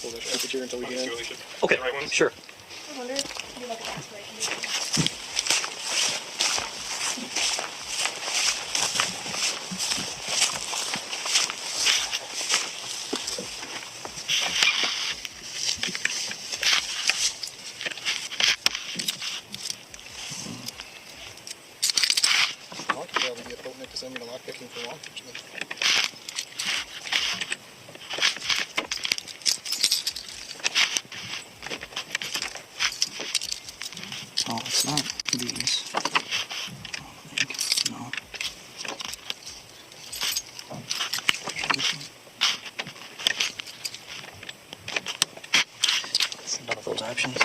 hold that temperature until we get in. Okay, sure. I wonder if you look at the desperation. I could probably get Boatnik to send me the lockpicking for law enforcement. Oh, it's not these. No. It's none of those options.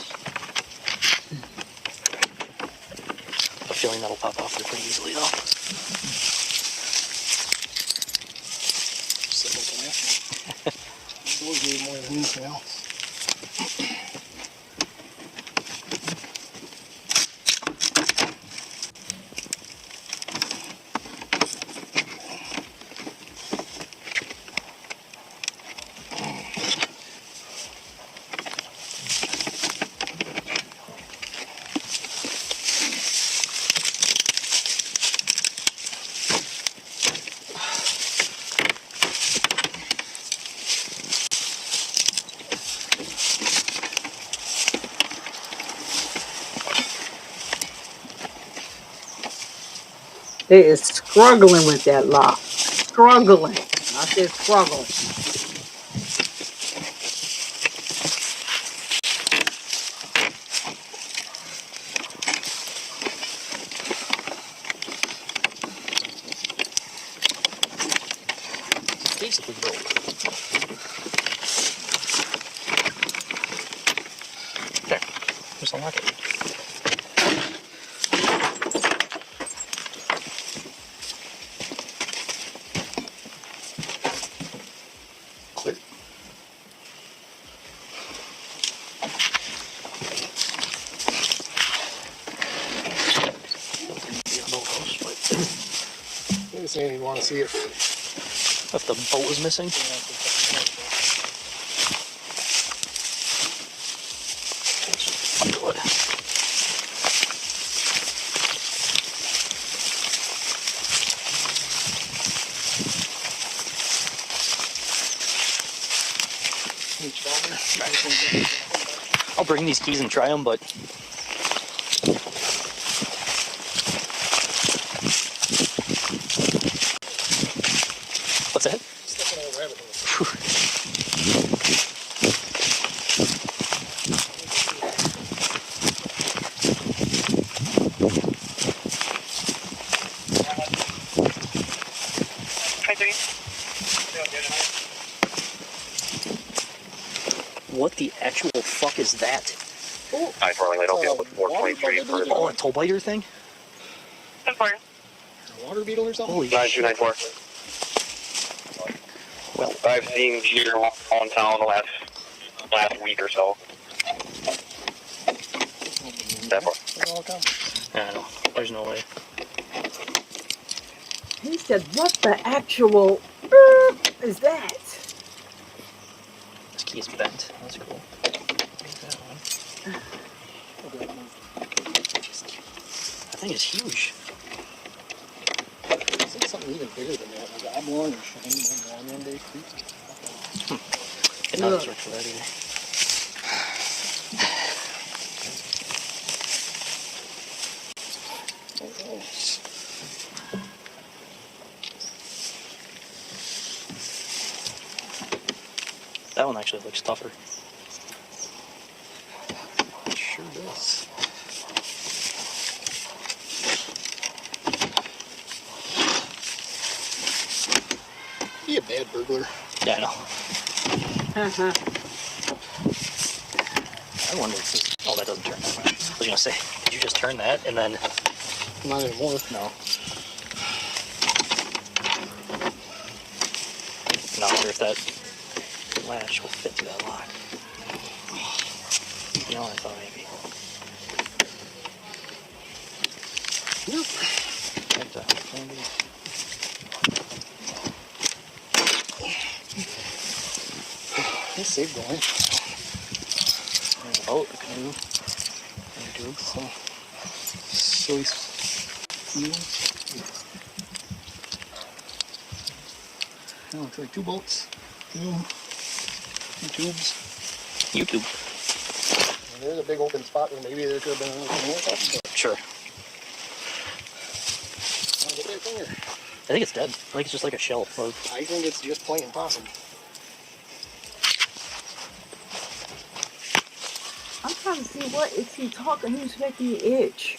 I have a feeling that'll pop off there pretty easily, though. Those need more than anything else. They is struggling with that lock. Struggling. I said struggling. Basically broke. There. Just unlock it. Clear. He was saying he'd want to see if the bolt was missing. Underwood. bring these keys and try them, but what's that? Stuck in a rabbit hole. What the actual fuck is that? Hi, Farley, I'll be up with 423 for Oh, a toe biter thing? A water beetle or something? Holy 9294. Well, I've seen deer on town the last week or so. That far. I know. There's no way. He said, what the actual is that? This key is bent. That's cool. That thing is huge. I think something even bigger than that. Like oblong or shiny one day creeps. Did not search for that either. That one actually looks tougher. It sure does. Be a bad burglar. Yeah, I know. I wonder if this. Oh, that doesn't turn that way. I was gonna say, did you just turn that and then? Not anymore. No. Not sure if that latch will fit through that lock. You know, I thought maybe. Nope. It's safe going. There's a boat, a canoe, and a tube. Silly. Oh, looks like 2 boats. Two tubes. YouTube. And there's a big open spot where maybe there could have been another canoe or something. Sure. Get that finger. I think it's dead. I think it's just like a shell. I think it's just plain possum. I'm trying to see what is he talking. Who's making me itch?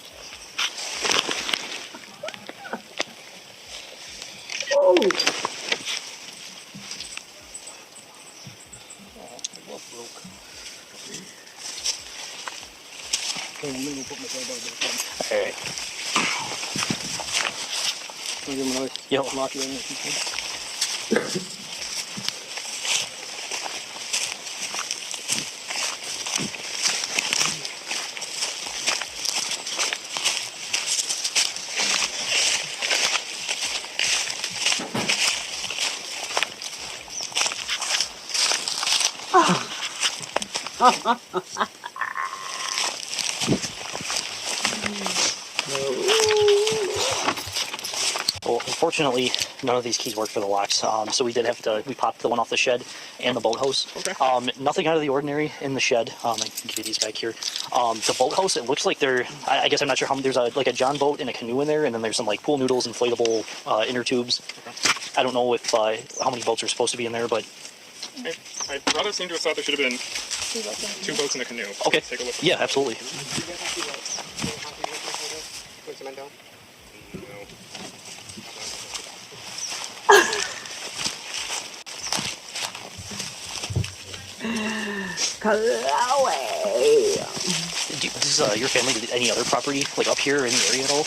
Oh. Okay, I'm gonna put my back on. Alright. I'll give him another lock you in there. Well, unfortunately, none of these keys work for the locks, so we did have to, we popped the one off the shed and the boathouse. Okay. Nothing out of the ordinary in the shed. I can give you these back here. The boathouse, it looks like I guess I'm not sure how many, there's like a John boat and a canoe in there, and then there's some like pool noodles, inflatable inner tubes. Okay. I don't know if how many boats are supposed to be in there, but... My brother seemed to have thought there should have been 2 boats in a canoe. Okay. Take a look. Yeah, absolutely. Put cement down? No. Chloe. Does your family do any other property, like up here in the area at all?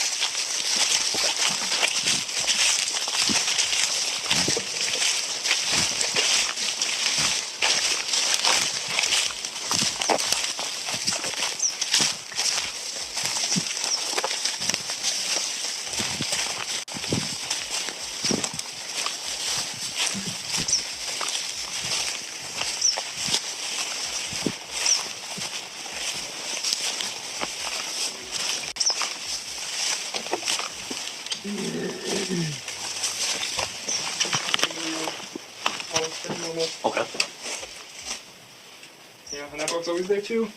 Okay. Yeah, and that boat's always there too.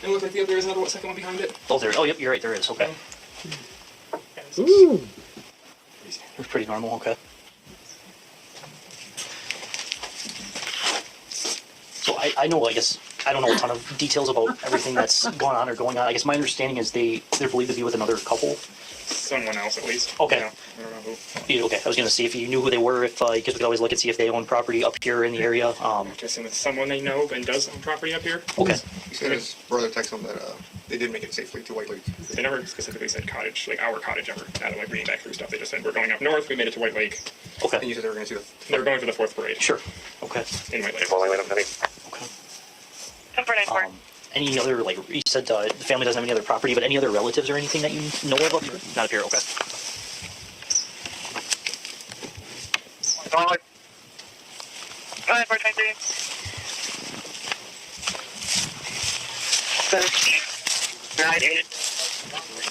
it looked like there is another second one behind it. Oh, there. Oh, yep. You're right. There is. Okay. Ooh. It's pretty normal. Okay. So I know. I guess I don't know a ton of details about everything that's going on. I guess my understanding is they're believed to be with another couple. Someone else, at least. Okay. Yeah, I don't know who. Yeah, okay. I was gonna see if you knew who they were. If because we could always look and see if they own property up here in the area. Just with someone they know and does own property up here. Okay. He said his brother texted him that they did make it safely to White Lake. They never specifically said cottage, like our cottage ever. Out of like reading back through stuff, they just said we're going up north. We made it to White Lake. Okay. And you said they were going to do the. They were going for the 4th parade. Sure. Okay. In White Lake. Okay. Any other, like you said, the family doesn't have any other property, but any other relatives or anything that you know of up here? Not up here. Okay. Go ahead, 423. Denied aid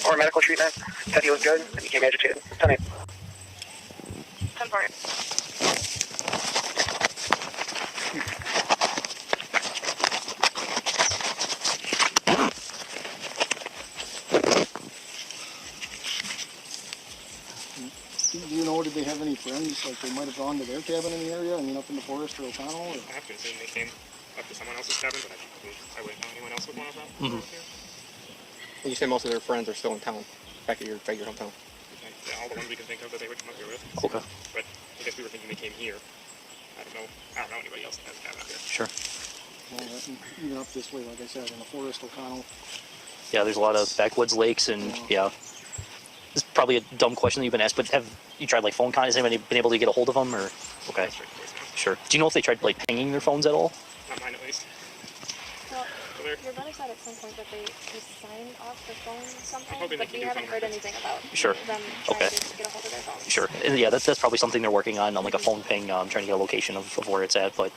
or medical treatment. Said he was good and became agitated. 10-8. 10-4. Do you know, did they have any friends, like they might have gone to their cabin in the area, I mean, up in the forest or O'Connell? Or? I have to assume they came up to someone else's cabin, but I wouldn't know anyone else would want to go. Mm-hmm. And you say most of their friends are still in town, back at your hometown. Yeah, all the ones we can think of that they would come up here with. Okay. But I guess we were thinking they came here. I don't know anybody else that has a cabin up here. Sure. Well, even up this way, like I said, in the forest, O'Connell. Yeah, there's a lot of backwoods lakes, and yeah. This is probably a dumb question that you've been asked, but have you tried like phone contact? Has anybody been able to get a hold of them, or okay? Sure. Do you know if they tried like pinging their phones at all? Not mine, at least. Well, your brother said at some point that they signed off their phones sometime, hoping they but can we do haven't phone heard records. anything about Sure. them trying Okay. to get a hold of their phones. Sure. And yeah, that's probably something they're working on like a phone ping, trying to get a location of where it's at, but.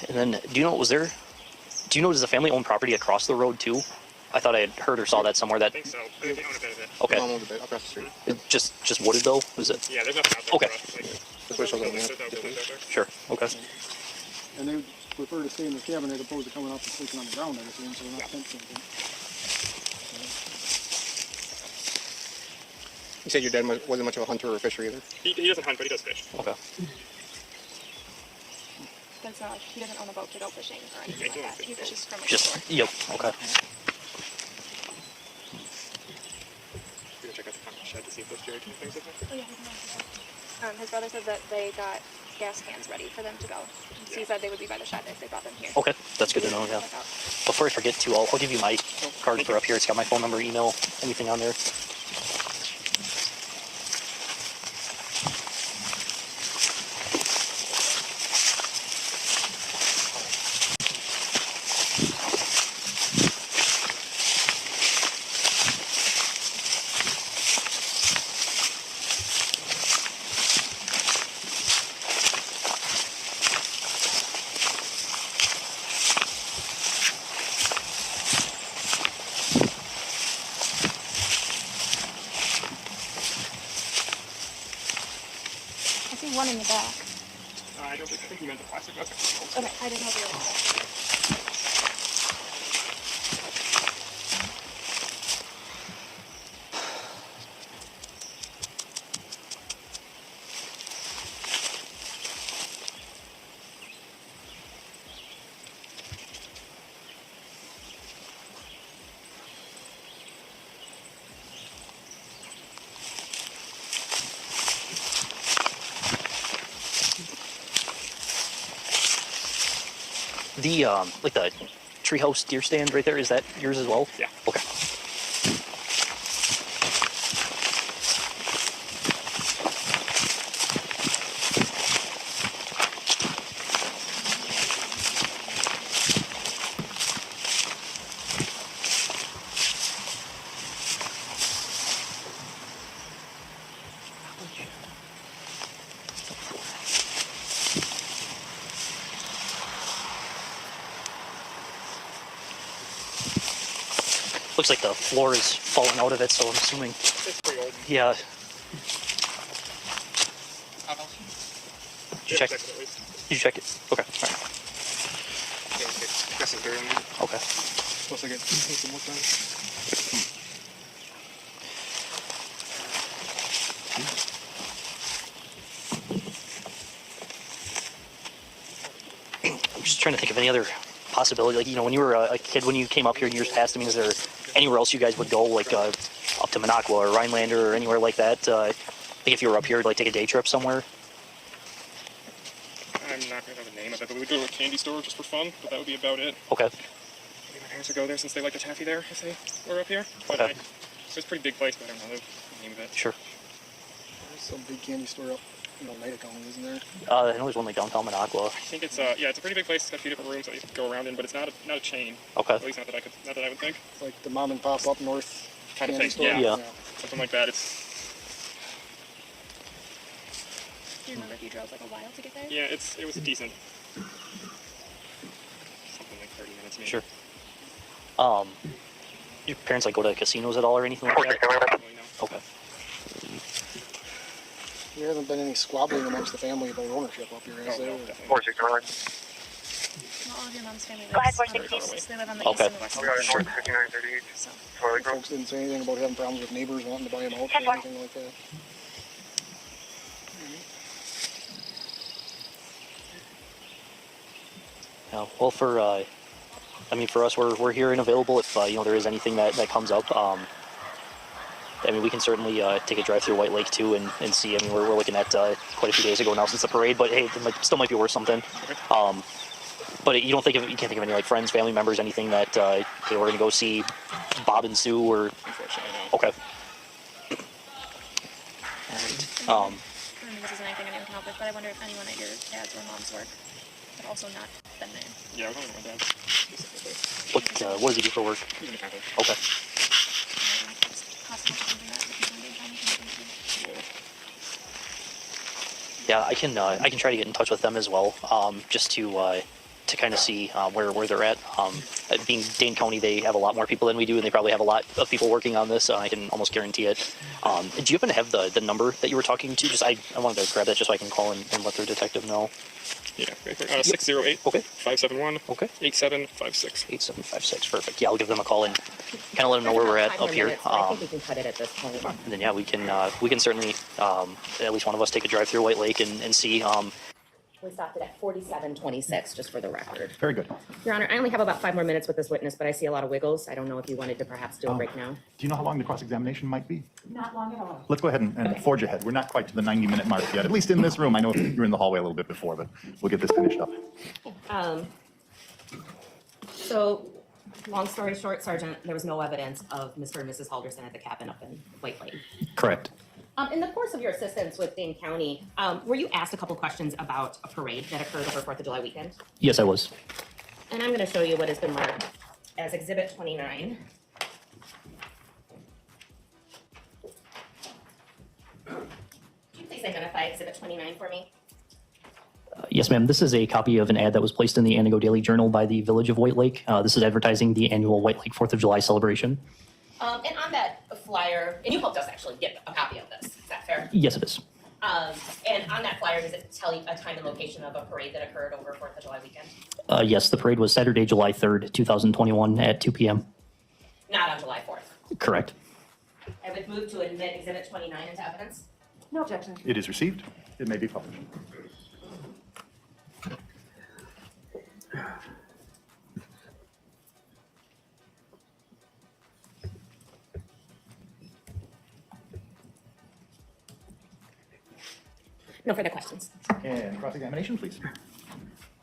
And then, do you know, does the family own property across the road too? I thought I had heard or saw that somewhere that. I think so. I think they own a bit of it. Okay. Mom owned a bit across the street. Just wooded though? Is it? Yeah, there's nothing out there. Okay. For us. Like, That's what it shows on the buildings, map. there's no buildings out there. Sure. Okay. And they would prefer to stay in the cabin as opposed to coming up and sleeping on the ground, I assume, so they're not tent camping. You said your dad wasn't much of a hunter or a fisher either. He doesn't hunt, but he does fish. Okay. That's not like he doesn't own a boat to go fishing or anything like that. He fishes from Just shore. yep. Okay. We're gonna check out the front shed to see if those jerry can things in there. Oh, yeah, we can also- his brother said that they got gas cans ready for them to go. So he said they would be by the shed if they brought them here. Okay. That's good to know. Yeah. Before I forget to, I'll give you my card for up here. It's got my phone number, email, anything on there. I see one in the back. I think you meant the plastic. That's Okay, I didn't know they were in the back. The like the treehouse deer stand right there, is that yours as well? Yeah. Okay. Looks like the floor is falling out of it, so I'm assuming. It's pretty old. Yeah. you check? Did you check it? Okay. All right. Okay. Plus I get some more time. I'm just trying to think of any other possibility. Like, you know, when you were a kid, when you came up here in years past, I mean, is there anywhere else you guys would go, like up to Minocqua or Rhinelander or anywhere like that? I think if you were up here, like take a day trip somewhere. I'm not going to have a name of it, but we would go to a candy store just for fun, but that would be about it. Okay. Maybe my parents would go there since they like the taffy there if they were up here. But Okay. it was a pretty big place, but I don't know the name of it. Sure. There's some big candy store up in Oneida County, isn't there? I know there's one like downtown Minocqua. I think it's yeah, it's a pretty big place. It's got a few different rooms that you can go around in, but it's not a chain. Okay. At least not that I would think. It's like the mom and pop up north Kind of candy thing. store. Yeah. Yeah. Something like that. It's Do you remember if you drove like a while to get there? yeah, it was decent. Something like 30 minutes maybe. Sure. Your parents like go to casinos at all or anything like that? Probably no. Okay. There hasn't been any squabbling amongst the family about ownership up here, has there? Well, all of your mom's family lives on the east. They live on the east Okay. and the west coast. So, Folks didn't say anything about having problems with neighbors wanting to buy them out or anything like that. Yeah, well, for us, we're here and available if you know there is anything that comes up. I mean, we can certainly take a drive through White Lake too and see. I mean, we're looking at quite a few days ago now since the parade, but hey, it still might be worth something. But you can't think of any like friends, family members, anything that hey, we're going to go see Bob and Sue or Unfortunately, no. okay. All right. I don't think this isn't anything anyone can help with, but I wonder if anyone at your dad's or mom's work had also not been there. Yeah, I was only my dad. What does he do for work? He's an accountant. Okay. It's possible something that the people in Dane County can look into. Yeah, I can try to get in touch with them as well, just to kind of see where they're at. Being Dane County, they have a lot more people than we do, and they probably have a lot of people working on this. I can almost guarantee it. Do you happen to have the number that you were talking to? Just I wanted to grab that just so I can call and let their detective know. Yeah, 608 Okay. 571 Okay. 8756. 8756. Perfect. Yeah, I'll give them a call and kind of let them know where we're at up here. I think we can cut it at this point. And then yeah, we can certainly at least one of us take a drive through White Lake and see. We stopped it at 47:26, just for the record. Very good. Your Honor, I only have about 5 more minutes with this witness, but I see a lot of wiggles. I don't know if you wanted to perhaps do a break now. Do you know how long the cross-examination might be? Not long at all. Let's go ahead and forge ahead. We're not quite to the 90-minute mark yet, at least in this room. I know you were in the hallway a little bit before, but we'll get this finished up. So, long story short, Sergeant, there was no evidence of Mr. and Mrs. Halderson at the cabin up in White Lake. Correct. In the course of your assistance with Dane County, were you asked a couple questions about a parade that occurred over 4th of July weekend? Yes, I was. And I'm going to show you what has been marked as Exhibit 29. Can you please identify Exhibit 29 for me? Yes, ma'am. This is a copy of an ad that was placed in the Anago Daily Journal by the Village of White Lake. This is advertising the annual White Lake 4th of July celebration. And on that flyer, and you helped us actually get a copy of this, is that fair? Yes, it is. And on that flyer, does it tell you a time and location of a parade that occurred over 4th of July weekend? Yes, the parade was Saturday, July 3rd, 2021 at 2 p.m. Not on July 4th. Correct. I would move to admit Exhibit 29 into evidence. No objection. It is received. It may be published. No further questions. And cross-examination, please.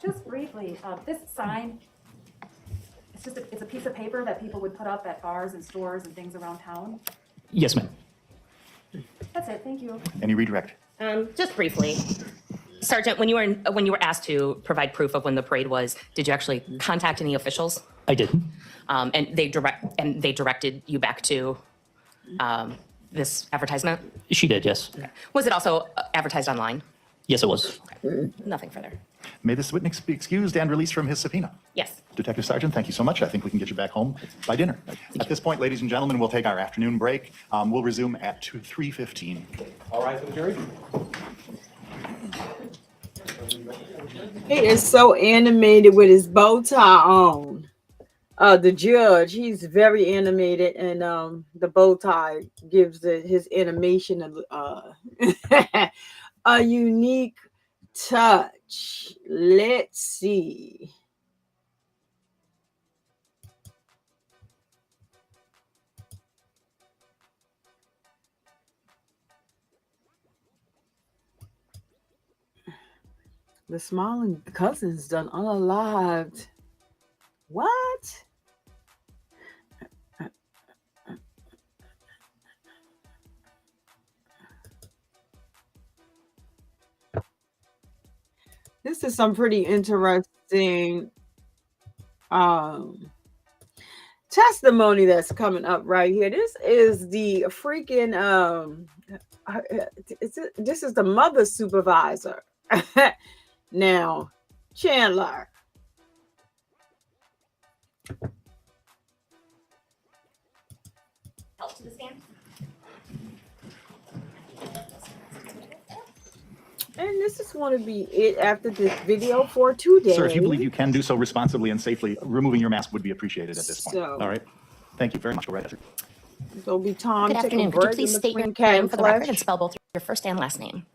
Just briefly, this sign, it's a piece of paper that people would put up at bars and stores and things around town. Yes, ma'am. That's it, thank you. Any redirect? Just briefly, Sergeant, when you were asked to provide proof of when the parade was, did you actually contact any officials? I did. And they directed you back to this advertisement? She did, yes. Okay. Was it also advertised online? Yes, it was. Okay. Nothing further. May this witness be excused and released from his subpoena. Yes. Detective Sergeant, thank you so much. I think we can get you back home by dinner. At this point, ladies and gentlemen, we'll take our afternoon break. We'll resume at 3:15. All right, for the jury. He is so animated with his bow tie on. The judge, he's very animated, and the bow tie gives his animation a unique touch. Let's see. The Smiling Cousins done unalived. What? This is some pretty interesting testimony that's coming up right here. This is the freaking this is the mother supervisor. Now, Chandler. Help to the stand. And this is going to be it after this video for today. Sir, if you believe you can do so responsibly and safely, removing your mask would be appreciated at this point. So- All right. Thank you very much. Go right ahead. There'll be time Good to take a afternoon. Could you break please in state your between name for the record flash. and spell both your first and last name?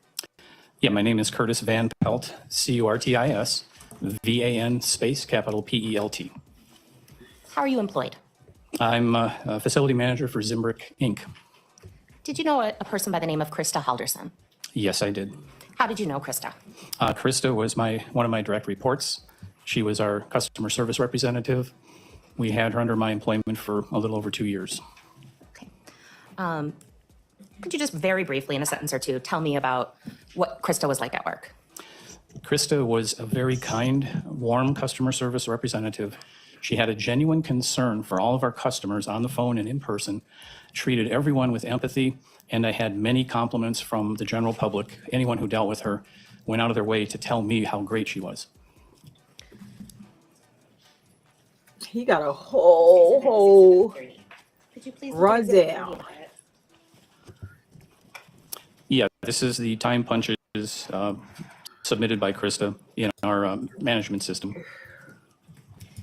Yeah, my name is Curtis Van Pelt, Curtis, VAN space capital PELT. How are you employed? I'm a facility manager for Zimbrick Inc. Did you know a person by the name of Krista Halderson? Yes, I did. How did you know Krista? Krista was one of my direct reports. She was our customer service representative. We had her under my employment for a little over 2 years. Could you just very briefly, in a sentence or two, tell me about what Krista was like at work? Krista was a very kind, warm customer service representative. She had a genuine concern for all of our customers on the phone and in person, treated everyone with empathy, and I had many compliments from the general public. Anyone who dealt with her went out of their way to tell me how great she was. He got a whole Could you please rundown. Yeah, this is the time punches submitted by Krista in our management system.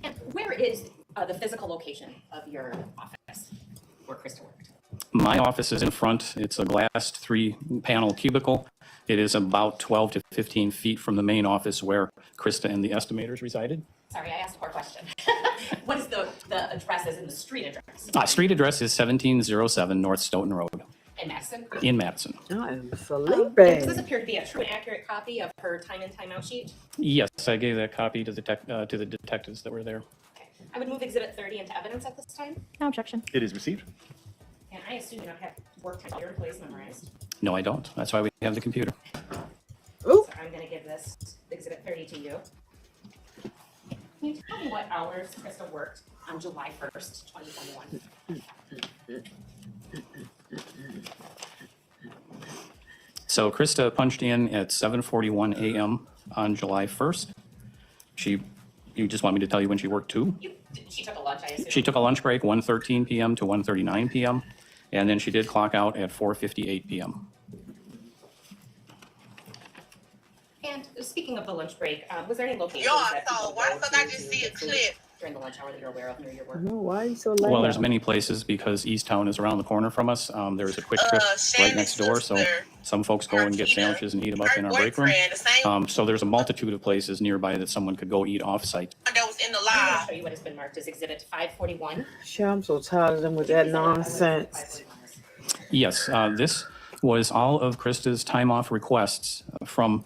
And where is the physical location of your office where Krista worked? My office is in front. It's a glass 3-panel cubicle. It is about 12 to 15 feet from the main office where Krista and the estimators resided. Sorry, I asked a poor question. What is the address as in the street address? Street address is 1707 North Stoughton Road In Madison? in Madison. I am Does sleeping. this appear to be a true and accurate copy of her time in, time out sheet? Yes, I gave that copy to the detectives that were there. I would move Exhibit 30 into evidence at this time. No objection. It is received. And I assume you don't have work time your employees memorized. No, I don't. That's why we have the computer. So I'm going to give this Exhibit 30 to you. Can you tell me what hours Krista worked on July 1st, 2021? So Krista punched in at 7:41 a.m. on July 1st. You just want me to tell you when she worked too? She took a lunch, I assume. She took a lunch break, 1:13 p.m. to 1:39 p.m. And then she did clock out at 4:58 p.m. And speaking of the lunch break, was there any locations Yo, that so people why go the fuck to I just see a food clip? during the lunch hour that you're aware of near your work? Why are you so loud? Well, there's many places because Easttown is around the corner from us. There's a quick trip right next door, so some folks go and get sandwiches and eat them up in our break room. So there's a multitude of places nearby that someone could go eat off-site. That was in the I'm live. going to show you what has been marked as Exhibit 541. Shit, I'm so tired of them with that nonsense. Yes, this was all of Krista's time off requests from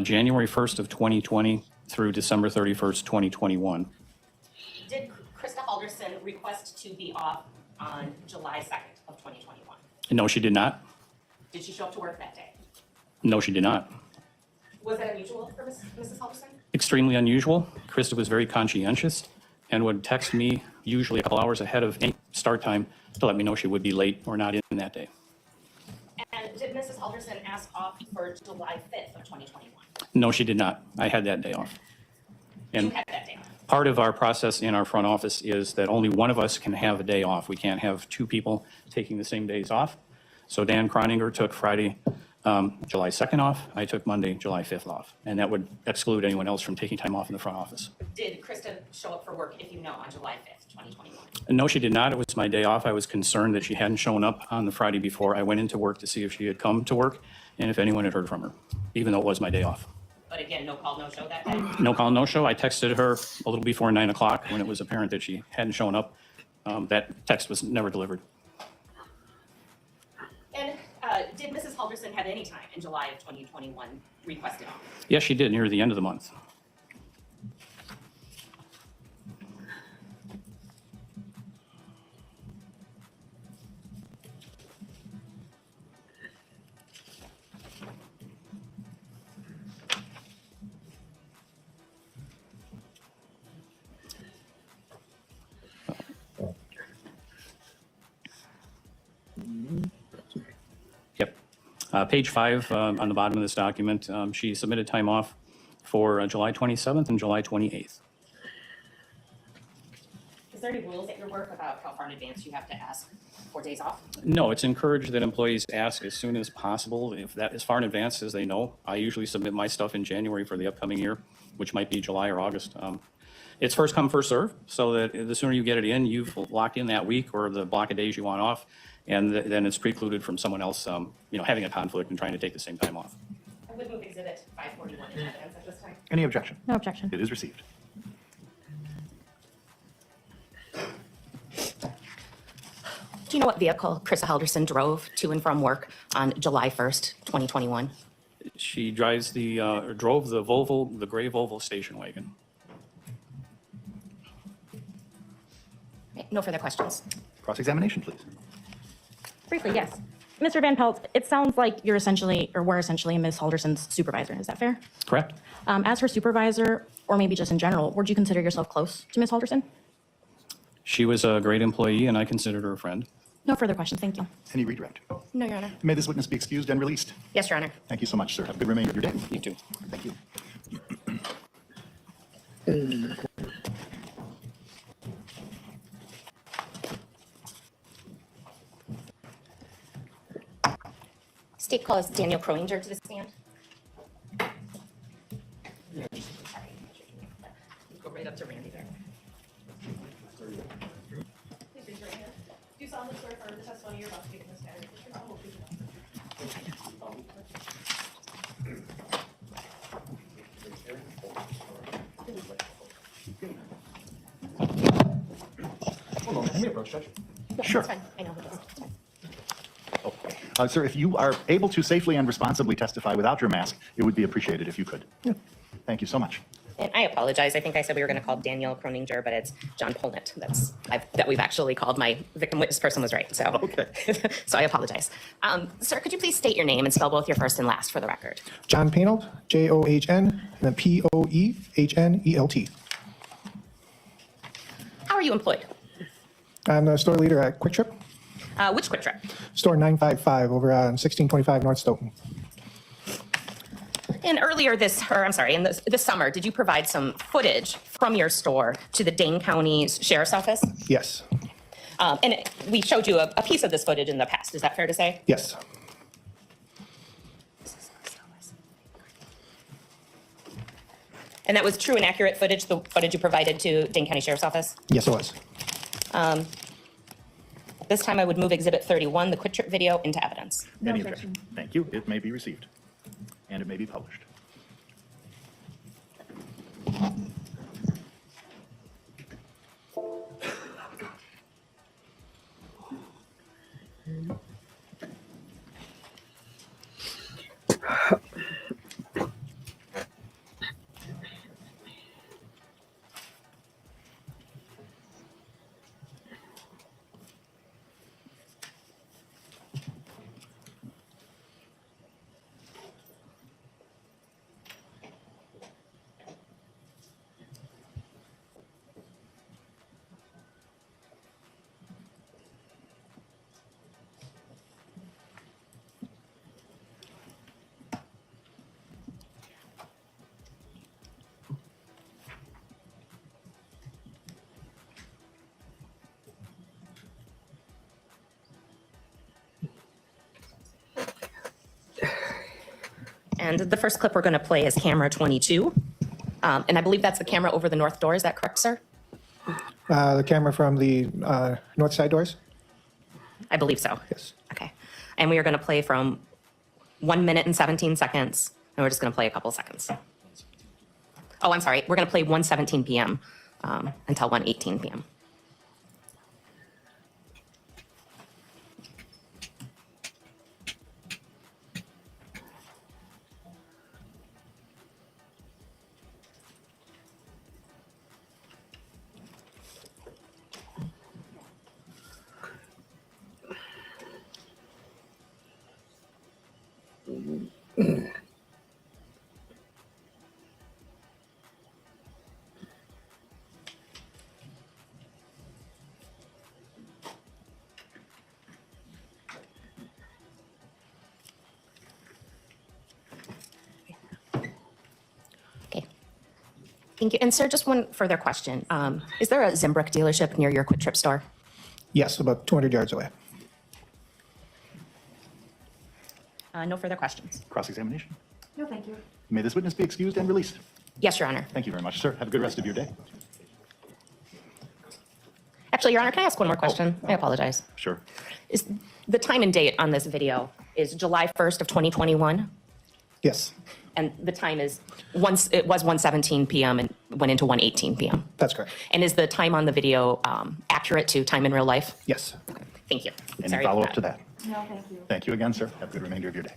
January 1st of 2020 through December 31st, 2021. Did Krista Halderson request to be off on July 2nd of 2021? No, she did not. Did she show up to work that day? No, she did not. Was that unusual for Mrs. Halderson? Extremely unusual. Krista was very conscientious and would text me usually a couple hours ahead of any start time to let me know she would be late or not in that day. And did Mrs. Halderson ask off for July 5th of 2021? No, she did not. I had that day off. You And had that day off. part of our process in our front office is that only one of us can have a day off. We can't have two people taking the same days off. So Dan Croninger took Friday, July 2nd off. I took Monday, July 5th off. And that would exclude anyone else from taking time off in the front office. Did Krista show up for work, if you know, on July 5th, 2021? No, she did not. It was my day off. I was concerned that she hadn't shown up on the Friday before. I went into work to see if she had come to work and if anyone had heard from her, even though it was my day off. But again, no call, no show that day? No call, no show. I texted her a little before 9 o'clock when it was apparent that she hadn't shown up. That text was never delivered. And did Mrs. Halderson have any time in July of 2021 requested off? Yes, she did near the end of the month. Yep. Page 5 on the bottom of this document, she submitted time off for July 27th and July 28th. Is there any rules at your work about how far in advance you have to ask for days off? No, it's encouraged that employees ask as soon as possible, if that as far in advance as they know. I usually submit my stuff in January for the upcoming year, which might be July or August. It's first come, first serve, so that the sooner you get it in, you've locked in that week or the block of days you want off, and then it's precluded from someone else, having a conflict and trying to take the same time off. I would move exhibit 541 in evidence at this time. Any objection? No objection. It is received. Do you know what vehicle Krista Halderson drove to and from work on July 1st, 2021? She drives drove the Volvo, the gray Volvo station wagon. No further questions. Cross-examination, please. Briefly, yes. Mr. Van Pelt, it sounds like you're essentially, or were essentially Ms. Halderson's supervisor. Is that fair? Correct. As her supervisor, or maybe just in general, would you consider yourself close to Ms. Halderson? She was a great employee, and I considered her a friend. No further questions. Thank you. Any redirect? No, Your Honor. May this witness be excused and released. Yes, Your Honor. Thank you so much, sir. Have a good remainder of your day. You too. Thank you. State calls Daniel Kroninger to the stand. Go right up to Randy there. Please raise your hand. Do you solemnly swear affirm the testimony you're about to give in this matter? The truth and whole truth and nothing but Hold on, can we approach, Judge? No, Sure. It's fine. I know who does. It's fine. Sir, if you are able to safely and responsibly testify without your mask, it would be appreciated if you could. Thank you so much. And I apologize. I think I said we were going to call Daniel Kroninger, but it's John Polnett. That we've actually called. My victim witness person was right. So, Okay. So I apologize. Sir, could you please state your name and spell both your first and last for the record? John Painelt, John, and then Poehnelt. How are you employed? I'm the store leader at Quick Trip, Which Quick Trip? store 955 over on 1625 North Stoughton. And earlier in this summer, did you provide some footage from your store to the Dane County's Sheriff's Office? Yes. And we showed you a piece of this footage in the past. Is that fair to say? Yes. And that was true and accurate footage, the footage you provided to Dane County Sheriff's Office? Yes, it was. This time I would move Exhibit 31, the Quick Trip video, into evidence. Any objection? Thank you. It may be received, and it may be published. And the first clip we're going to play is camera 22. And I believe that's the camera over the north door. Is that correct, sir? The camera from the north side doors? I believe so. Yes. Okay. And we are going to play from 1 minute and 17 seconds. And we're just going to play a couple seconds. Oh, I'm sorry. We're going to play 1:17 p.m. Until 1:18 p.m. Thank you. And sir, just one further question. Is there a Zimbrick dealership near your Quick Trip store? Yes, about 200 yards away. No further questions. Cross-examination. No, thank you. May this witness be excused and released. Yes, Your Honor. Thank you very much, sir. Have a good rest of your day. Actually, Your Honor, can I ask one more question? I apologize. Sure. Is the time and date on this video is July 1st of 2021? Yes, And the time is it was 1:17 p.m. and went into 1:18 p.m. that's correct. And is the time on the video accurate to time in real life? Yes. Thank you. Any Sorry about follow-up to that? No, thank you. Thank you again, sir. Have a good remainder of your day.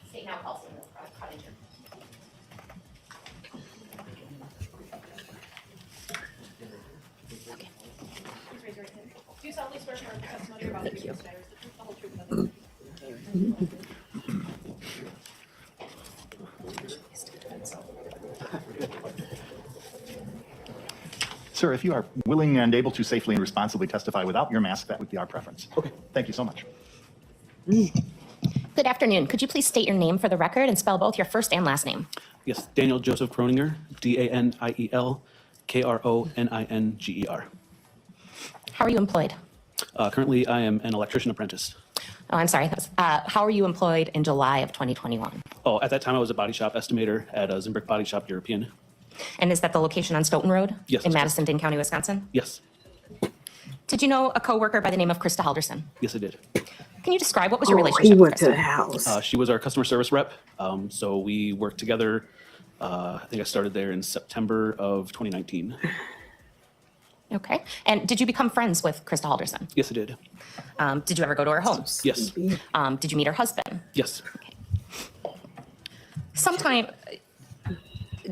State now calls in the cottage. Please raise your right hand. Do you solemnly swear to affirm the testimony you're about to give in this matter is the truth, the whole truth, and nothing but the truth? Sir, if you are willing and able to safely and responsibly testify without your mask, that would be our preference. Okay. Thank you so much. Good afternoon. Could you please state your name for the record and spell both your first and last name? Yes, Daniel Joseph Kroninger, Daniel Kroninger. How are you employed? Currently, I am an electrician apprentice. Oh, I'm sorry. How are you employed in July of 2021? Oh, at that time, I was a body shop estimator at a Zimbrick Body Shop European. And is that the location on Stoughton Road? Yes, In that's Madison, Dane County, Wisconsin? Yes, Did you know a coworker by the name of Krista Halderson? yes, I did. Can you describe what was your He relationship with went to the Krista? house. She was our customer service rep. So we worked together. I think I started there in September of 2019. Okay. And did you become friends with Krista Halderson? Yes, I did. Did you ever go to her home? Yes, Did you meet her husband? yes. Sometime,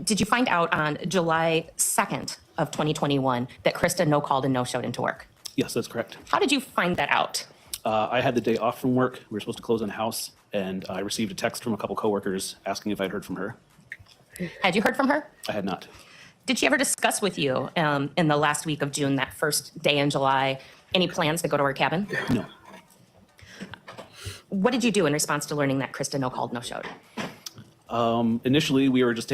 did you find out on July 2nd of 2021 that Krista no-called and no-showed into work? Yes, that's correct. How did you find that out? I had the day off from work. We were supposed to close on the house, and I received a text from a couple coworkers asking if I'd heard from her. Had you heard from her? I had not. Did she ever discuss with you in the last week of June, that first day in July, any plans to go to her cabin? No. What did you do in response to learning that Krista no-called, no-showed? Initially, we were just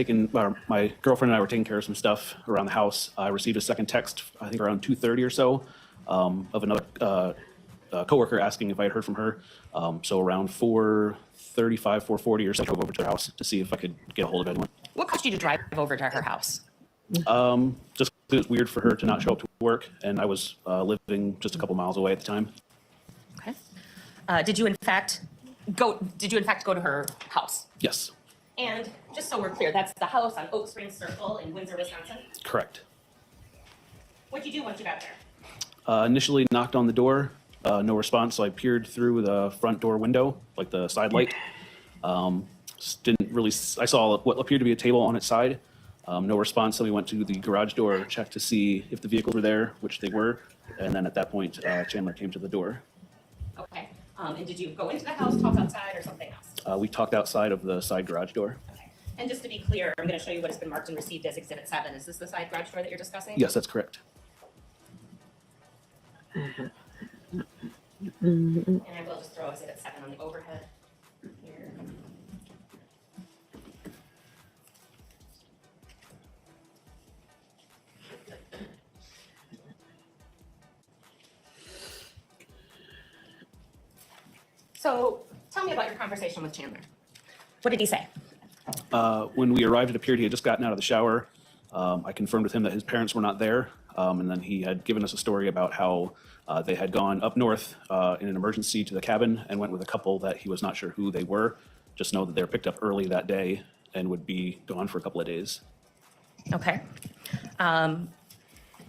my girlfriend and I were taking care of some stuff around the house. I received a second text, I think around 2:30 or so, of another coworker asking if I had heard from her. So around 4:35, 4:40 or so, I drove over to her house to see if I could get a hold of anyone. What caused you to drive over to her house? Just 'cause it was weird for her to not show up to work, and I was living just a couple miles away at the time. Okay. Did you in fact go to her house? Yes, And just so we're clear, that's the house on Oak Springs Circle in Windsor, Wisconsin? correct. What'd you do once you got there? Initially knocked on the door, no response, so I peered through the front door window, like the side light. I saw what appeared to be a table on its side. No response, so we went to the garage door, checked to see if the vehicles were there, which they were, and then at that point, Chandler came to the door. Okay. And did you go into the house, talk outside, or something else? We talked outside of the side garage door. And just to be clear, I'm going to show you what has been marked and received as Exhibit 7. Is this the side garage door that you're discussing? Yes, that's correct. And I will just throw exhibit 7 on the overhead here. So tell me about your conversation with Chandler. What did he say? When we arrived, it appeared he had just gotten out of the shower. I confirmed with him that his parents were not there, and then he had given us a story about how they had gone up north in an emergency to the cabin and went with a couple that he was not sure who they were. Just know that they were picked up early that day and would be gone for a couple of days. Okay.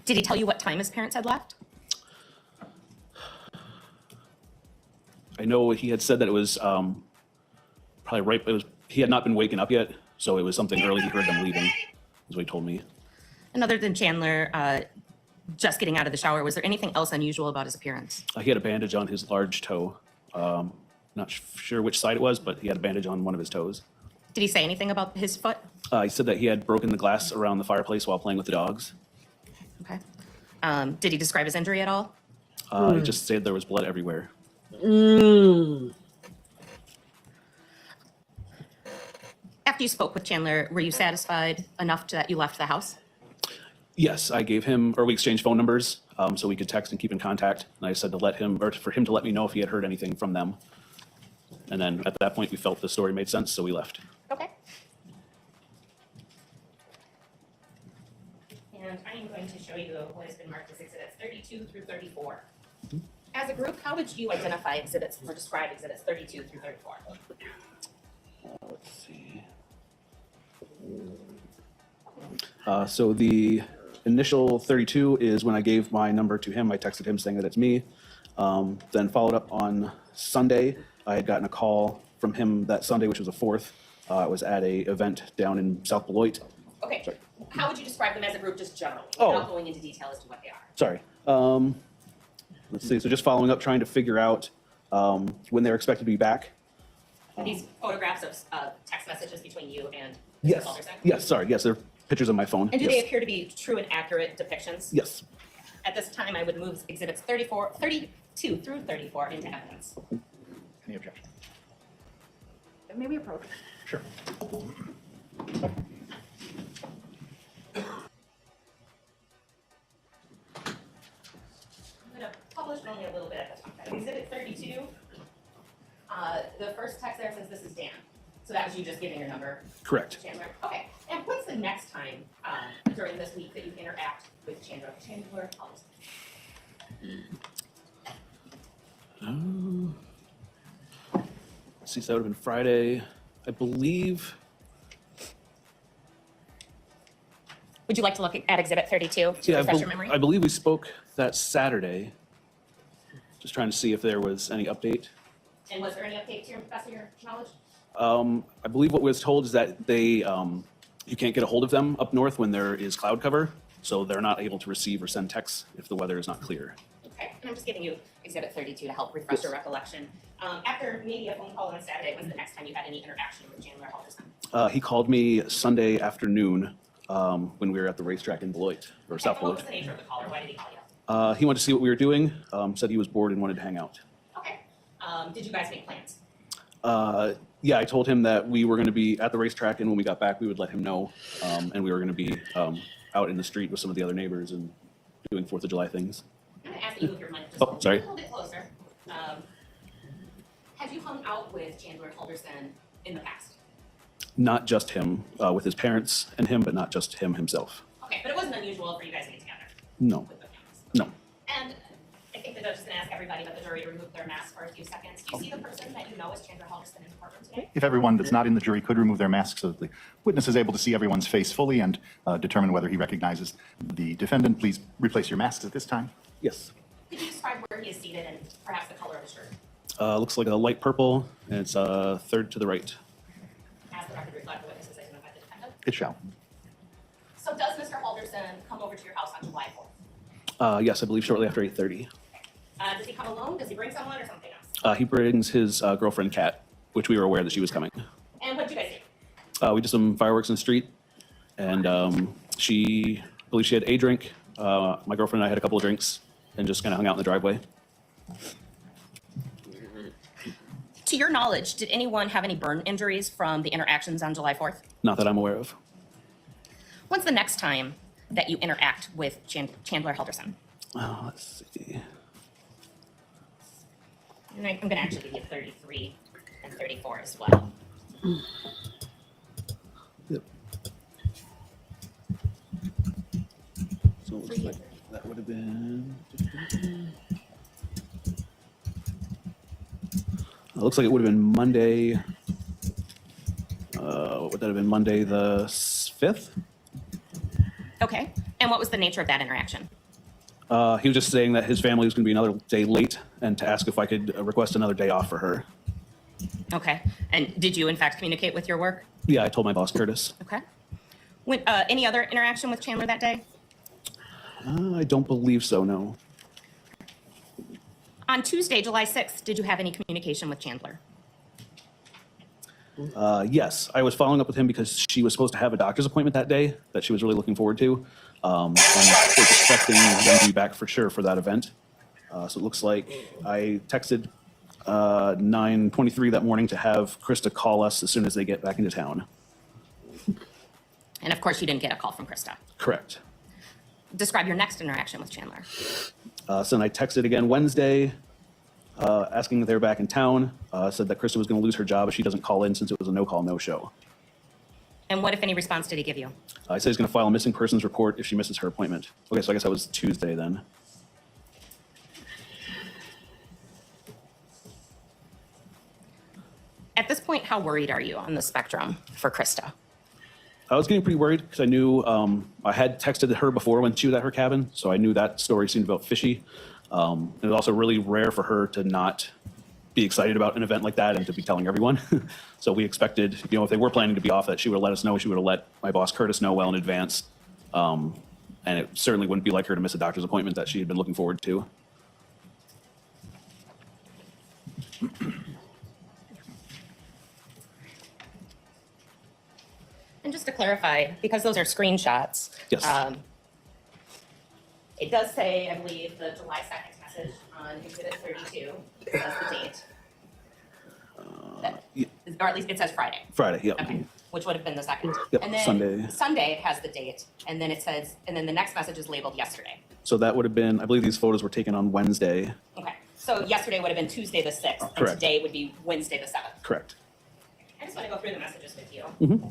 Did he tell you what time his parents had left? I know he had said that it was probably right. He had not been waking up yet, so it was something early. He heard them leaving, is what he told me. And other than Chandler just getting out of the shower, was there anything else unusual about his appearance? He had a bandage on his large toe. Not sure which side it was, but he had a bandage on one of his toes. Did he say anything about his foot? He said that he had broken the glass around the fireplace while playing with the dogs. Okay. Did he describe his injury at all? He just said there was blood everywhere. After you spoke with Chandler, were you satisfied enough that you left the house? Yes, I gave him, or we exchanged phone numbers so we could text and keep in contact. And I said to let him, or for him to let me know if he had heard anything from them. And then at that point, we felt the story made sense, so we left. Okay. And I am going to show you what has been marked as exhibits 32 through 34. As a group, how would you identify exhibits or describe exhibits 32 through 34? Let's see. So the initial 32 is when I gave my number to him. I texted him saying that it's me. Then followed up on Sunday. I had gotten a call from him that Sunday, which was the 4th. I was at a event down in South Beloit. Okay. Sorry. How would you describe them as a group, just generally, Oh. without going into detail as to what they are? Sorry. Let's see. So just following up, trying to figure out when they're expected to be back. Are these photographs of text messages between you and Yes. Mr. Halderson? Yes. Sorry. Yes, they're pictures on my phone. And do Yes. they appear to be true and accurate depictions? Yes. At this time, I would move exhibits 32 through 34 into evidence. Any objection? May we approach? Sure. I'm going to publish only a little bit at the top. Exhibit 32, the first text there says this is Dan. So that was you just giving your number? Correct. Chandler. Okay. And what's the next time during this week that you interact with Chandler Halderson? Let's see, so that would have been Friday, I believe. Would you like to look at exhibit 32 to refresh your memory? I believe we spoke that Saturday. Just trying to see if there was any update. And was there any update to your best of your knowledge? I believe what was told is that they, you can't get a hold of them up north when there is cloud cover, so they're not able to receive or send texts if the weather is not clear. Okay, and I'm just giving you exhibit 32 to help refresh your recollection. After maybe a phone call on Saturday, when's the next time you had any interaction with Chandler Halderson? He called me Sunday afternoon when we were at the racetrack in Beloit, or South What was Beloit. the nature of the call, or why did he call you? He wanted to see what we were doing, said he was bored and wanted to hang out. Okay, did you guys make plans? Yeah, I told him that we were going to be at the racetrack, and when we got back, we would let him know. And we were going to be out in the street with some of the other neighbors and doing 4th of July things. I'm going to ask that you move your mic just Oh, sorry. a little bit closer. Have you hung out with Chandler Halderson in the past? Not just him, with his parents and him, but not just him himself. Okay, but it wasn't unusual for you guys to get together. No. No. And I think the judge is going to ask everybody but the jury to remove their mask for a few seconds. Do you see the person that you know is Chandler Halderson in the courtroom today? If everyone that's not in the jury could remove their masks so that the witness is able to see everyone's face fully and determine whether he recognizes the defendant, please replace your masks at this time. Yes. Could you describe where he is seated and perhaps the color of his shirt? Looks like a light purple, and it's third to the right. As the record reflects, the witnesses identified the defendant. It shall. So does Mr. Halderson come over to your house on July 4th? Yes, I believe shortly after 8:30. Does he come alone? Does he bring someone or something else? He brings his girlfriend, Kat, which we were aware that she was coming. And what did you guys do? We did some fireworks in the street, and I believe she had a drink. My girlfriend and I had a couple of drinks and just kind of hung out in the driveway. To your knowledge, did anyone have any burn injuries from the interactions on July 4th? Not that I'm aware of. When's the next time that you interact with Chandler Halderson? Let's see. And I'm going to actually give you 33 and 34 as well. Yep. So it looks like that would have been. It looks like it would have been Monday. What would that have been? Monday the 5th? Okay. And what was the nature of that interaction? He was just saying that his family was going to be another day late and to ask if I could request another day off for her. Okay. And did you, in fact, communicate with your work? Yeah, I told my boss, Curtis. Okay. When, any other interaction with Chandler that day? I don't believe so, no. On Tuesday, July 6th, did you have any communication with Chandler? Yes, I was following up with him because she was supposed to have a doctor's appointment that day that she was really looking forward to. And was expecting them to be back for sure for that event. So it looks like I texted 9:23 that morning to have Krista call us as soon as they get back into town. And of course, you didn't get a call from Krista. Correct. Describe your next interaction with Chandler. So then I texted again Wednesday, asking if they were back in town. Said that Krista was going to lose her job if she doesn't call in since it was a no-call, no-show. And what, if any, response did he give you? I said he's going to file a missing persons report if she misses her appointment. Okay, so I guess that was Tuesday then. At this point, how worried are you on the spectrum for Krista? I was getting pretty worried because I knew I had texted her before when she was at her cabin, so I knew that story seemed about fishy. And it was also really rare for her to not be excited about an event like that and to be telling everyone. So we expected, if they were planning to be off, that she would have let us know. She would have let my boss Curtis know well in advance. And it certainly wouldn't be like her to miss a doctor's appointment that she had been looking forward to. And just to clarify, because those are screenshots. Yes. It does say, I believe, the July 2nd message on Exhibit 32. That's the date. Yeah. Or at least it says Friday. Friday, yep. Okay. Which would have been the 2nd. Yep, And then Sunday. Sunday it has the date, and then it says, and then the next message is labeled yesterday. So that would have been, I believe these photos were taken on Wednesday. Okay. So yesterday would have been Tuesday the 6th, and Correct. today would be Wednesday the 7th. Correct. I just want to go through the messages with you. Mm-hmm.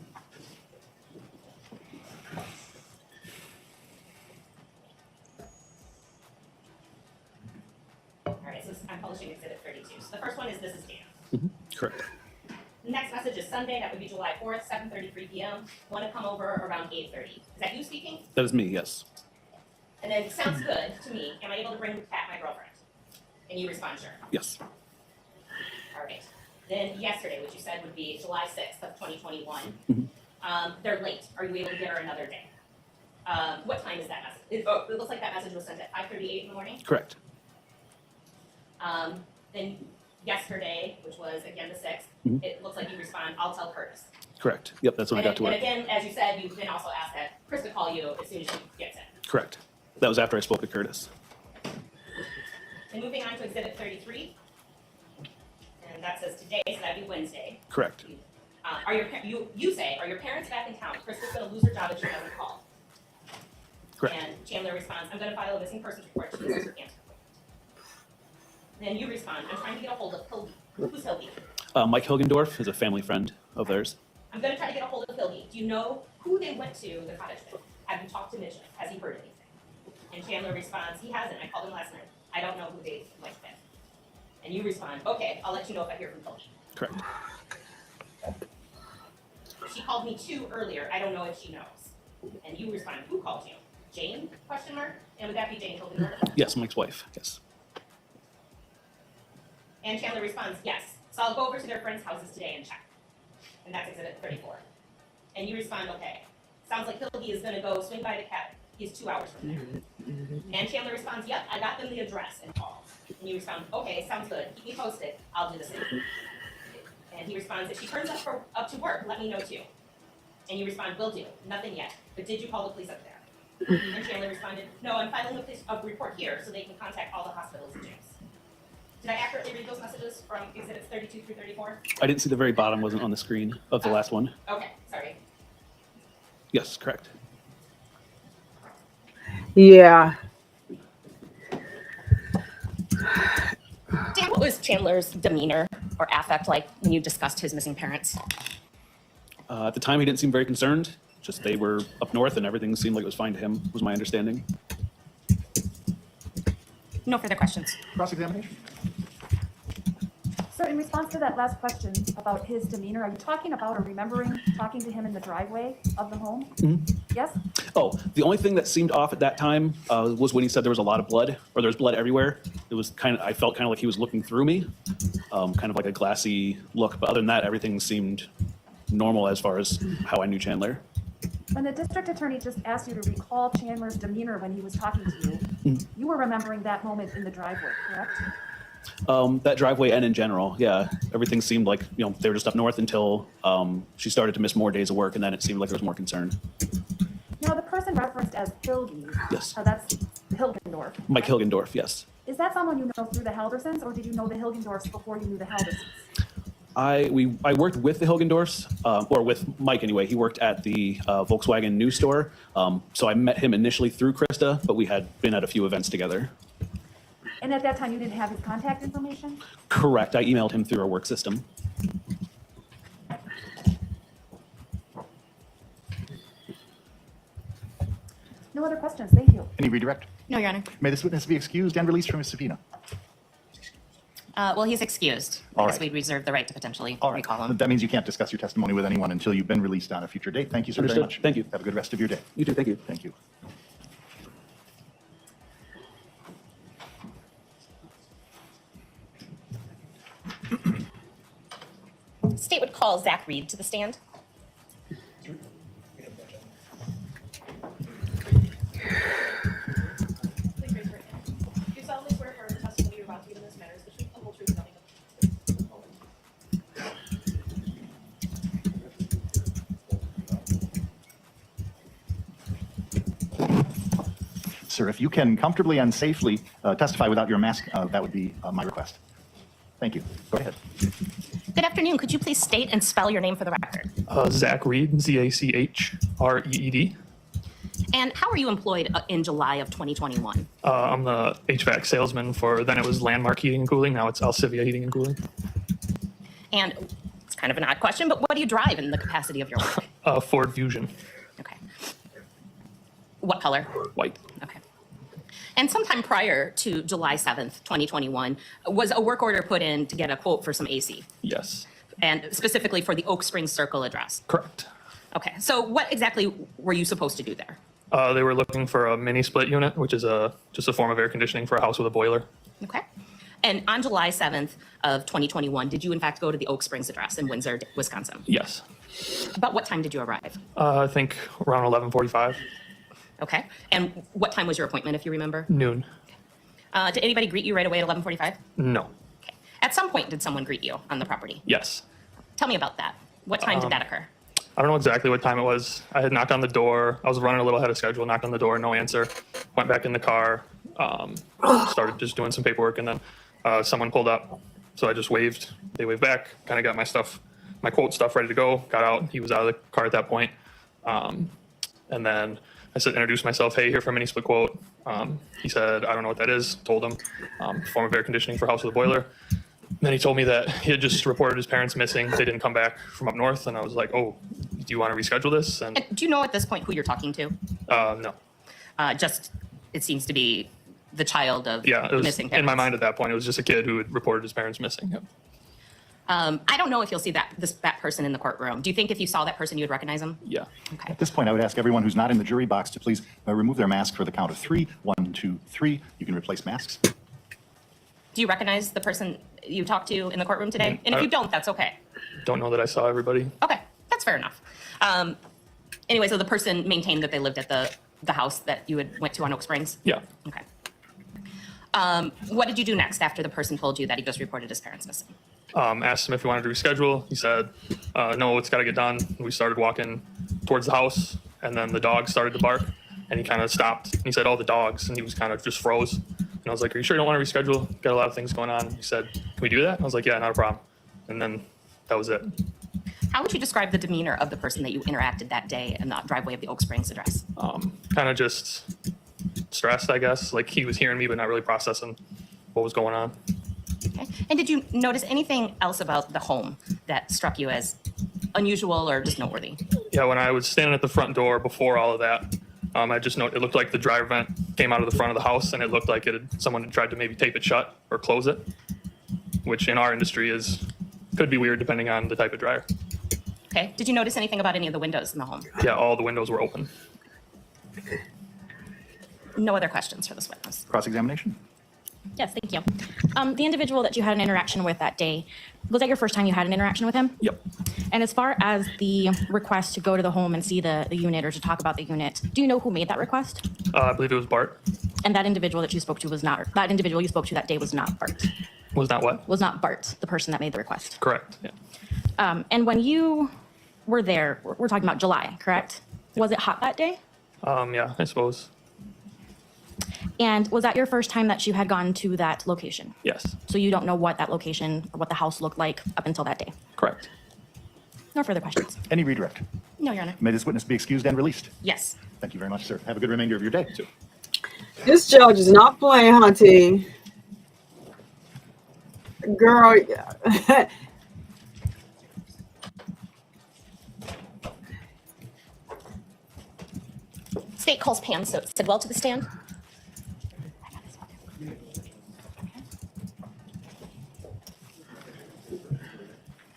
All right, so I'm publishing Exhibit 32. So the first one is, this is Dan. Mm-hmm. Correct. The next message is Sunday, that would be July 4th, 7:33 p.m. Want to come over around 8:30. Is that you speaking? That is me, yes. And then, sounds good to me. Am I able to bring Kat, my girlfriend? And you respond, sure. Yes. All right. Then yesterday, which you said would be July 6th of 2021. Mm-hmm. They're late. Are you able to get her another day? What time is that message? It looks like that message was sent at 5:38 in the morning. Correct. Then yesterday, which was again the 6th, Mhm. it looks like you respond, I'll tell Curtis. Correct. Yep, that's when I got to And work. again, as you said, you then also asked that Krista call you as soon as she gets in. Correct. That was after I spoke to Curtis. And moving on to Exhibit 33, and that says today, so that'd be Wednesday. Correct. You say, are your parents back in town? Krista's gonna lose her job if she doesn't call. Correct. And Chandler responds, I'm gonna file a missing persons report. She loses her cancer. Then you respond, I'm trying to get a hold of Hildy. Who's Hildy? Mike Hilgendorf is a family friend of theirs. I'm gonna try to get a hold of Hildy. Do you know who they went to the cottage with? Have you talked to Mitchell? Has he heard anything? And Chandler responds, he hasn't. I called him last night. I don't know who they went with. And you respond, okay, I'll let you know if I hear from Hildy. Correct. She called me too earlier. I don't know if she knows. And you respond, who called you? Jane? Question mark. And would that be Jane Hilgendorf? Yes, Mike's wife. Yes. And Chandler responds, yes. So I'll go over to their friends' houses today and check. And that's Exhibit 34. And you respond, okay. Sounds like Hildy is gonna go swing by the cabin. He's 2 hours from there. And Chandler responds, yep, I got them the address and call. And you respond, okay, sounds good. Keep me posted. I'll do the same. And he responds, if she turns up to work, let me know too. And you respond, will do. Nothing yet. But did you call the police up there? And Chandler responded, no, I'm filing a report here so they can contact all the hospitals and gyms. Did I accurately read those messages from exhibits 32 through 34? I didn't see the very bottom, wasn't on the screen of the last one. Okay, sorry. Yes, correct. Yeah. Dan, what was Chandler's demeanor or affect like when you discussed his missing parents? At the time, he didn't seem very concerned. Just they were up north and everything seemed like it was fine to him, was my understanding. No further questions. Cross-examination. So in response to that last question about his demeanor, are you talking about or remembering talking to him in the driveway of the home? Mm-hmm. Yes? Oh, the only thing that seemed off at that time was when he said there was a lot of blood, or there was blood everywhere. It was I felt kind of like he was looking through me, kind of like a glassy look. But other than that, everything seemed normal as far as how I knew Chandler. When the district attorney just asked you to recall Chandler's demeanor when he was talking to you, you were remembering that moment in the driveway, correct? That driveway and in general, yeah. Everything seemed like, they were just up north until she started to miss more days of work, and then it seemed like there was more concern. Now, the person referenced as Hilgi, Yes. That's Hilgendorf. Mike Hilgendorf, yes. Is that someone you know through the Haldersons, or did you know the Hilgendorfs before you knew the Haldersons? I worked with the Hilgendorfs, or with Mike anyway. He worked at the Volkswagen news store. So I met him initially through Krista, but we had been at a few events together. And at that time, you didn't have his contact information? Correct. I emailed him through our work system. No other questions. Thank you. Any redirect? No, Your Honor. May this witness be excused and released from his subpoena. Well, he's excused. All I guess right. we'd reserve the right to potentially All right. recall him. That means you can't discuss your testimony with anyone until you've been released on a future date. Thank you, sir, very Understood. much. Thank you. Have a good rest of your day. You too. Thank you. Thank you. State would call Zach Reed to the stand. Please raise your hand. Do you solemnly swear affirm the testimony you're about to give in this matter is the truth, the whole truth, and nothing but the truth? Sir, if you can comfortably and safely testify without your mask, that would be my request. Thank you. Go ahead. Good afternoon. Could you please state and spell your name for the record? Zach Reed, Zachreed. And how were you employed in July of 2021? I'm the HVAC salesman for, then it was Landmark Heating and Cooling, now it's Alcivia Heating and Cooling. And it's kind of an odd question, but what do you drive in the capacity of your work? Ford Fusion. Okay. What color? White. Okay. And sometime prior to July 7th, 2021, was a work order put in to get a quote for some AC? Yes. And specifically for the Oak Springs Circle address? Correct. Okay, so what exactly were you supposed to do there? They were looking for a mini split unit, which is just a form of air conditioning for a house with a boiler. Okay. And on July 7th of 2021, did you in fact go to the Oak Springs address in Windsor, Wisconsin? Yes. About what time did you arrive? I think around 11:45. Okay. And what time was your appointment, if you remember? Noon. Did anybody greet you right away at 11:45? No. At some point, did someone greet you on the property? Yes. Tell me about that. What time did that occur? I don't know exactly what time it was. I had knocked on the door. I was running a little ahead of schedule, knocked on the door, no answer. Went back in the car, started just doing some paperwork, and then someone pulled up. So I just waved. They waved back, kind of got my stuff, my quote stuff ready to go, got out. He was out of the car at that point. And then I said, introduced myself, hey, here for a mini split quote. He said, I don't know what that is. Told him, form of air conditioning for a house with a boiler. Then he told me that he had just reported his parents missing. They didn't come back from up north. And I was like, oh, do you want to reschedule this? And Do you know at this point who you're talking to? no. Just, it seems to be the child of Yeah, it the was, missing in parents. my mind at that point, it was just a kid who had reported his parents missing. Yep. I don't know if you'll see that person in the courtroom. Do you think if you saw that person, you would recognize him? Yeah. Okay. At this point, I would ask everyone who's not in the jury box to please remove their mask for the count of 3. 1, 2, 3. You can replace masks. Do you recognize the person you talked to in the courtroom today? And if you don't, that's okay. Don't know that I saw everybody. Okay, that's fair enough. Anyway, so the person maintained that they lived at the house that you had went to on Oak Springs? Yeah. Okay. What did you do next after the person told you that he just reported his parents missing? Asked him if he wanted to reschedule. He said, no, it's got to get done. We started walking towards the house, and then the dog started to bark, and he kind of stopped. And he said, oh, the dogs, and he was kind of just froze. And I was like, are you sure you don't want to reschedule? Got a lot of things going on. He said, can we do that? I was like, yeah, not a problem. And then that was it. How would you describe the demeanor of the person that you interacted that day in the driveway of the Oak Springs address? Kind of just stressed, I guess. Like he was hearing me, but not really processing what was going on. Okay. And did you notice anything else about the home that struck you as unusual or just noteworthy? Yeah, when I was standing at the front door before all of that, I just noticed it looked like the dryer vent came out of the front of the house, and it looked like someone had tried to maybe tape it shut or close it, which in our industry could be weird depending on the type of dryer. Okay. Did you notice anything about any of the windows in the home? Yeah, all the windows were open. No other questions for this witness. Cross-examination. Yes, thank you. The individual that you had an interaction with that day, was that your first time you had an interaction with him? Yep. And as far as the request to go to the home and see the unit or to talk about the unit, do you know who made that request? I believe it was Bart. And that individual that you spoke to was not, that individual you spoke to that day was not Bart. Was not what? Was not Bart, the person that made the request. Correct, yeah. And when you were there, we're talking about July, correct? Was it hot that day? Yeah, I suppose. And was that your first time that you had gone to that location? Yes. So you don't know what that location or what the house looked like up until that day? Correct. No further questions. Any redirect? No, Your Honor. May this witness be excused and released. Yes. Thank you very much, sir. Have a good remainder of your day, too. This judge is not playing, Hunty. Girl. State calls Pam Sidwell to the stand.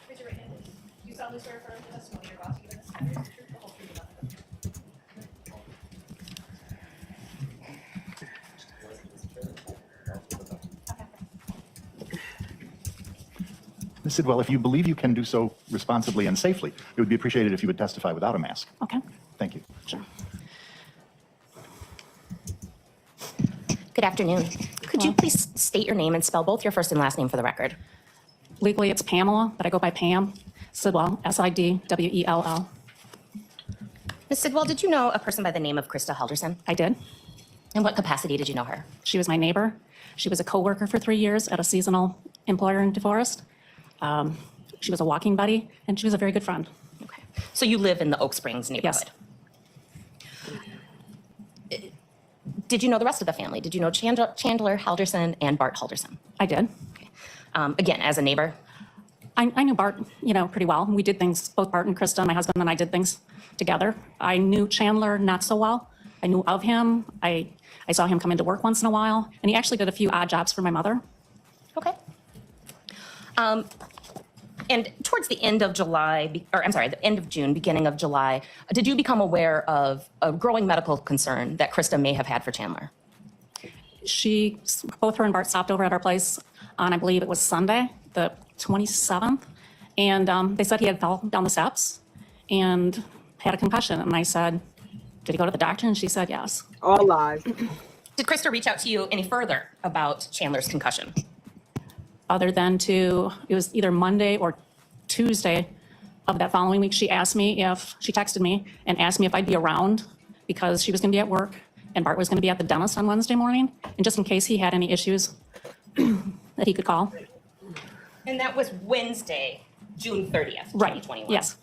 Raise your right hand. Do you solemnly swear affirm the testimony you're about to give in this matter is the truth, the whole truth, and nothing but the truth? Ms. Sidwell, if you believe you can do so responsibly and safely, it would be appreciated if you would testify without a mask. Okay. Thank you. Sure. Good afternoon. Could you please state your name and spell both your first and last name for the record? Legally, it's Pamela, but I go by Pam Sidwell, Sidwell. Ms. Sidwell, did you know a person by the name of Krista Halderson? I did. In what capacity did you know her? She was my neighbor. She was a coworker for 3 years at a seasonal employer in DeForest. She was a walking buddy, and she was a very good friend. Okay. So you live in the Oak Springs neighborhood? Yes. Did you know the rest of the family? Did you know Chandler Halderson and Bart Halderson? I did. Okay. Again, as a neighbor? I knew Bart, pretty well. We did things, both Bart and Krista, my husband and I did things together. I knew Chandler not so well. I knew of him. I saw him come into work once in a while, and he actually did a few odd jobs for my mother. Okay. And towards the end of July, the end of June, beginning of July, did you become aware of a growing medical concern that Krista may have had for Chandler? Both her and Bart stopped over at our place on, I believe it was Sunday, the 27th, and they said he had fell down the steps and had a concussion. And I said, did he go to the doctor? And she said yes. All lies. Did Krista reach out to you any further about Chandler's concussion? Other than it was either Monday or Tuesday of that following week, she texted me and asked me if I'd be around because she was going to be at work and Bart was going to be at the dentist on Wednesday morning. And just in case he had any issues that he could call. And that was Wednesday, June 30th, 2021? Yes.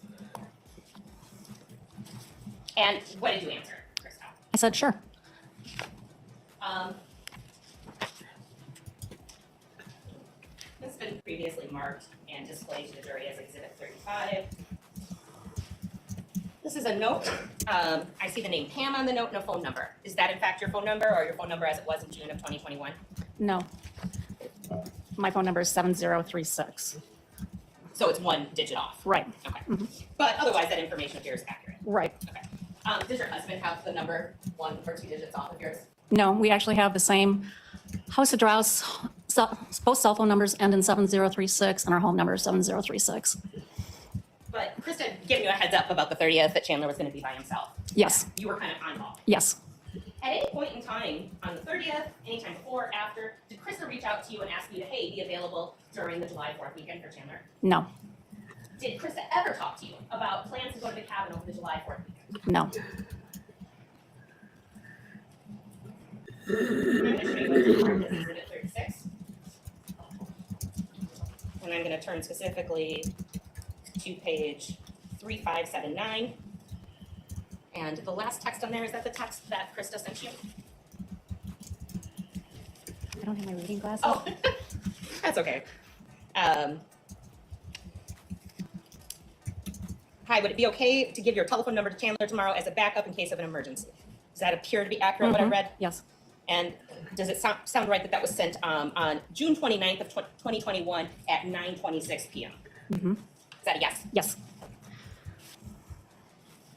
And what did you answer, Krista? I said, sure. This has been previously marked and displayed to the jury as Exhibit 35. This is a note. I see the name Pam on the note and a phone number. Is that in fact your phone number or your phone number as it was in June of 2021? No. My phone number is 7036. So it's one digit off? Right. Okay. But otherwise that information appears accurate? Right. Okay. Does your husband have the number 1 or 2 digits off of yours? No, we actually have the same house address. Both cell phone numbers end in 7036 and our home number is 7036. But Krista gave you a heads up about the 30th that Chandler was going to be by himself. Yes. You were kind of on call. Yes. At any point in time on the 30th, anytime before, after, did Krista reach out to you and ask you to, hey, be available during the July 4th weekend for Chandler? No. Did Krista ever talk to you about plans to go to the cabin over the July 4th weekend? No. I'm gonna show you what's marked as exhibit 36. And I'm gonna turn specifically to page 3579. And the last text on there, is that the text that Krista sent you? I don't have my reading glasses. Oh, that's okay. Hi, would it be okay to give your telephone number to Chandler tomorrow as a backup in case of an emergency? Does that appear to be accurate, what I read? Yes. And does it sound right that that was sent on June 29th of 2021 at 9:26 p.m.? Is that a yes? Yes.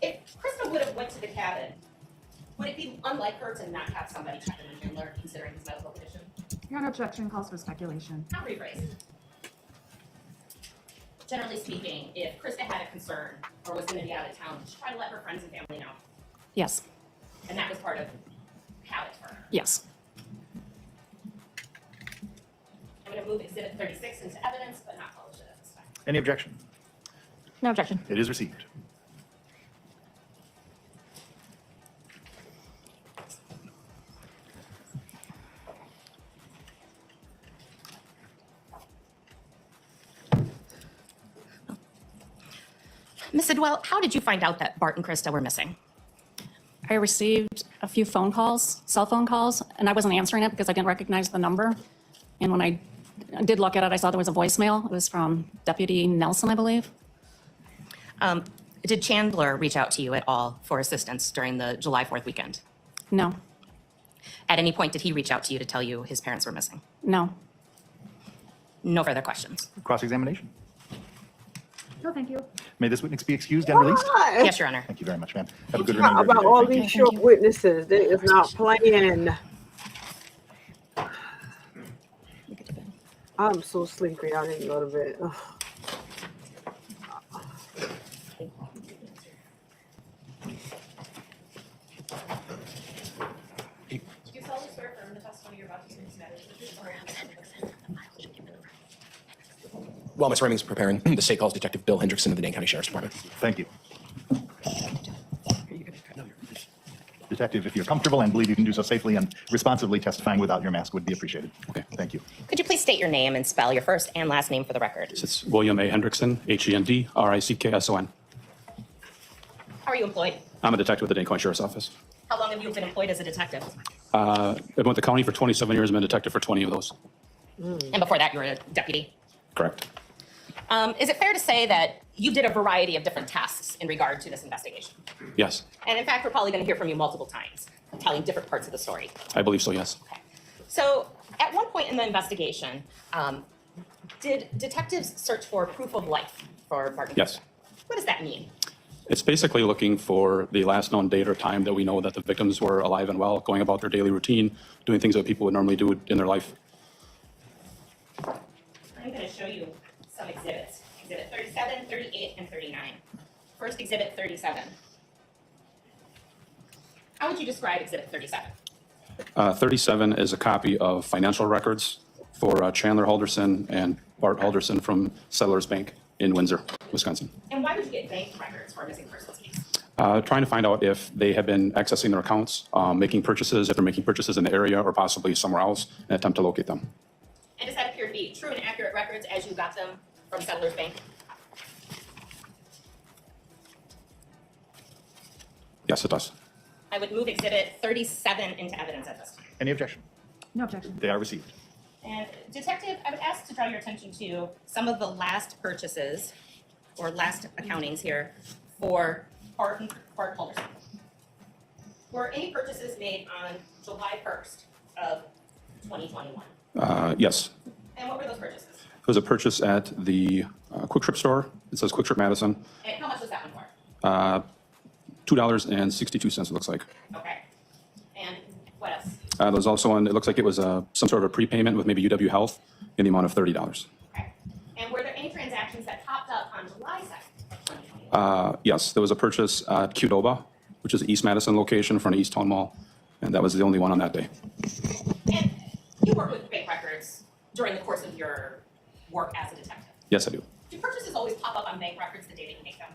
If Krista would have went to the cabin, would it be unlike her to not have somebody check in on Chandler considering his medical condition? Your Honor, objection calls for speculation. I'll rephrase. Generally speaking, if Krista had a concern or was going to be out of town, she tried to let her friends and family know. Yes. And that was part of habit for her. Yes. I'm going to move exhibit 36 into evidence, but not publish it at this time. Any objection? No objection. It is received. Ms. Sidwell, how did you find out that Bart and Krista were missing? I received a few phone calls, cell phone calls, and I wasn't answering it because I didn't recognize the number. And when I did look at it, I saw there was a voicemail. It was from Deputy Nelson, I believe. Did Chandler reach out to you at all for assistance during the July 4th weekend? No. At any point, did he reach out to you to tell you his parents were missing? No. No further questions. Cross-examination. No, thank you. May this witness be excused and released? Why? Yes, Your Honor. Thank you very much, ma'am. Have a good remainder of About your all day. these short witnesses, they is not playing. I'm so sleepy. I didn't go to bed. Ugh. Do you solemnly swear affirm the testimony you're about to give matters the truth, the whole truth, and nothing but the truth? While Ms. Reming's preparing, the state calls Detective Bill Hendrickson of the Dane County Sheriff's Department. Thank you. Detective, if you're comfortable and believe you can do so safely and responsibly, testifying without your mask would be appreciated. Okay, thank you. Could you please state your name and spell your first and last name for the record? It's William A. Hendrickson, Hendrickson. How are you employed? I'm a detective with the Dane County Sheriff's Office. How long have you been employed as a detective? I've been with the county for 27 years, been a detective for 20 of those. And before that, you were a deputy? Correct. Is it fair to say that you did a variety of different tasks in regard to this investigation? Yes, And in fact, we're probably going to hear from you multiple times, telling different parts of the story. I believe so, yes. So at one point in the investigation, did detectives search for proof of life for Bart and Yes. Krista? What does that mean? It's basically looking for the last known date or time that we know that the victims were alive and well, going about their daily routine, doing things that people would normally do in their life. I'm going to show you some exhibits. Exhibit 37, 38, and 39. First, exhibit 37. How would you describe exhibit 37? 37 is a copy of financial records for Chandler Halderson and Bart Halderson from Settlers Bank in Windsor, Wisconsin. And why would you get bank records for a missing persons case? Trying to find out if they have been accessing their accounts, making purchases, if they're making purchases in the area or possibly somewhere else, and attempt to locate them. And does that appear to be true and accurate records as you got them from Settlers Bank? Yes, it does. I would move exhibit 37 into evidence at this time. Any objection? No objection. They are received. And detective, I would ask to draw your attention to some of the last purchases or last accountings here for Bart Halderson. Were any purchases made on July 1st of 2021? Yes. And what were those purchases? It was a purchase at the Quick Trip store. It says Quick Trip Madison. And how much was that one for? $2.62, it looks like. Okay. And what else? There was also one, it looks like it was some sort of a prepayment with maybe UW Health in the amount of $30. Okay. And were there any transactions that popped up on July 2nd of 2021? Yes, there was a purchase at Qdoba, which is the East Madison location in front of East Town Mall, and that was the only one on that day. And you work with bank records during the course of your work as a detective. Yes, I do. Do purchases always pop up on bank records the day that you make them?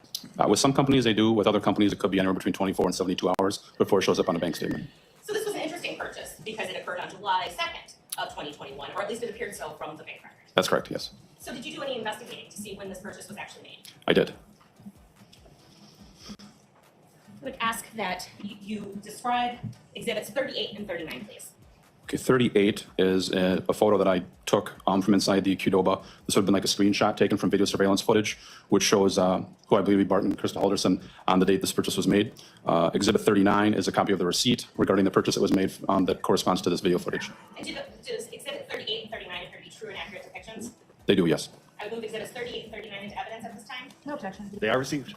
With some companies, they do. With other companies, it could be anywhere between 24 and 72 hours before it shows up on a bank statement. So this was an interesting purchase. because it occurred on July 2nd of 2021, or at least it appeared so from the bank record. That's correct, yes. So did you do any investigating to see when this purchase was actually made? I did. I would ask that you describe exhibits 38 and 39, please. Okay, 38 is a photo that I took from inside the Qdoba. This would have been like a screenshot taken from video surveillance footage, which shows who I believe to be Bart and Krista Halderson on the date this purchase was made. Exhibit 39 is a copy of the receipt regarding the purchase that was made that corresponds to this video footage. And does exhibit 38 and 39 appear to be true and accurate depictions? They do, yes. I would move exhibits 38 and 39 into evidence at this time. No objection. They are received.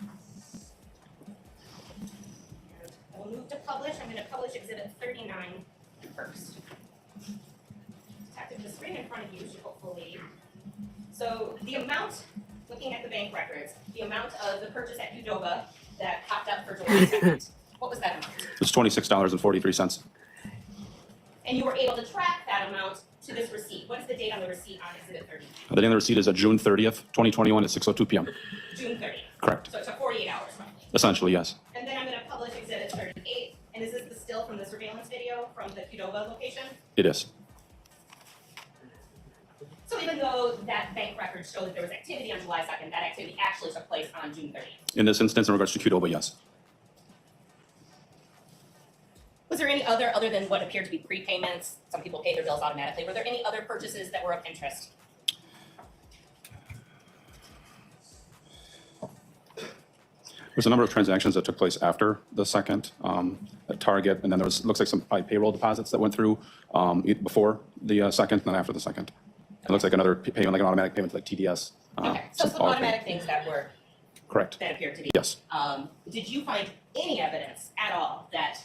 I will move to publish. I'm going to publish exhibit 39 first. Detective, the screen in front of you should hopefully. So the amount, looking at the bank records, the amount of the purchase at Qdoba that popped up for July 2nd, what was that amount? It's $26.43. And you were able to track that amount to this receipt. What is the date on the receipt on exhibit 39? The date on the receipt is June 30th, 2021 at 6:02 p.m. June 30th. Correct. So it took 48 hours roughly. Essentially, yes. And then I'm going to publish exhibit 38. And is this the still from the surveillance video from the Qdoba location? It is. So even though that bank records show that there was activity on July 2nd, that activity actually took place on June 30th. In this instance, in regards to Qdoba, yes. Was there any other than what appeared to be prepayments? Some people pay their bills automatically. Were there any other purchases that were of interest? There's a number of transactions that took place after the second at Target, and then there was looks like some probably payroll deposits that went through before the second, and then after the second. It looks like another payment, like an automatic payment, like TDS. Okay, so some automatic things that were correct. That appeared to be. Yes. Did you find any evidence at all that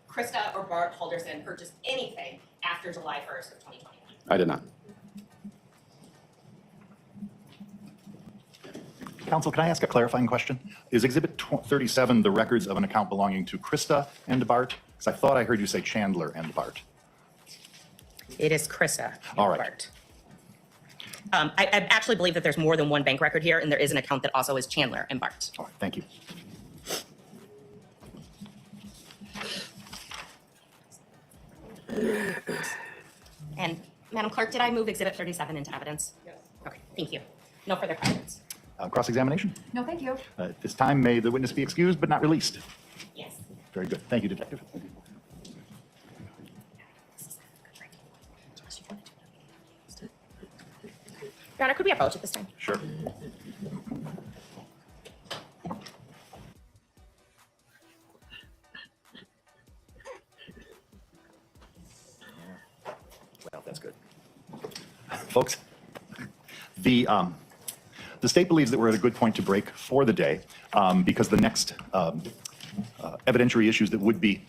Krista or Bart Halderson purchased anything after July 1st of 2021? I did not. Counsel, can I ask a clarifying question? Is Exhibit 37 the records of an account belonging to Krista and Bart? Because I thought I heard you say Chandler and Bart. It is Krista and All right. Bart. I actually believe that there's more than one bank record here, and there is an account that also is Chandler and Bart. All right, thank you. And Madam Clerk, did I move Exhibit 37 into evidence? Yes. Okay, thank you. No further questions. Cross-examination? No, thank you. At this time, may the witness be excused but not released? Yes. Very good. Thank you, Detective. Your Honor, could we approach at this time? Sure. Well, that's good. Folks, the state believes that we're at a good point to break for the day because the next evidentiary issues that would be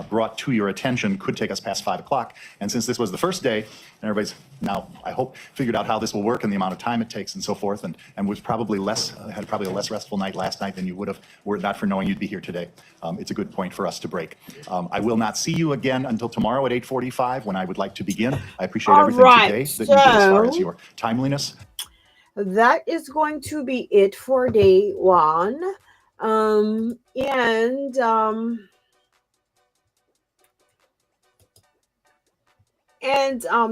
brought to your attention could take us past 5 o'clock. And since this was the first day, and everybody's now, I hope, figured out how this will work and the amount of time it takes and so forth, and was probably had probably a less restful night last night than you would have were it not for knowing you'd be here today. It's a good point for us to break. I will not see you again until tomorrow at 8:45 when I would like to begin. I appreciate everything today that you did as far as your timeliness. That is going to be it for day one.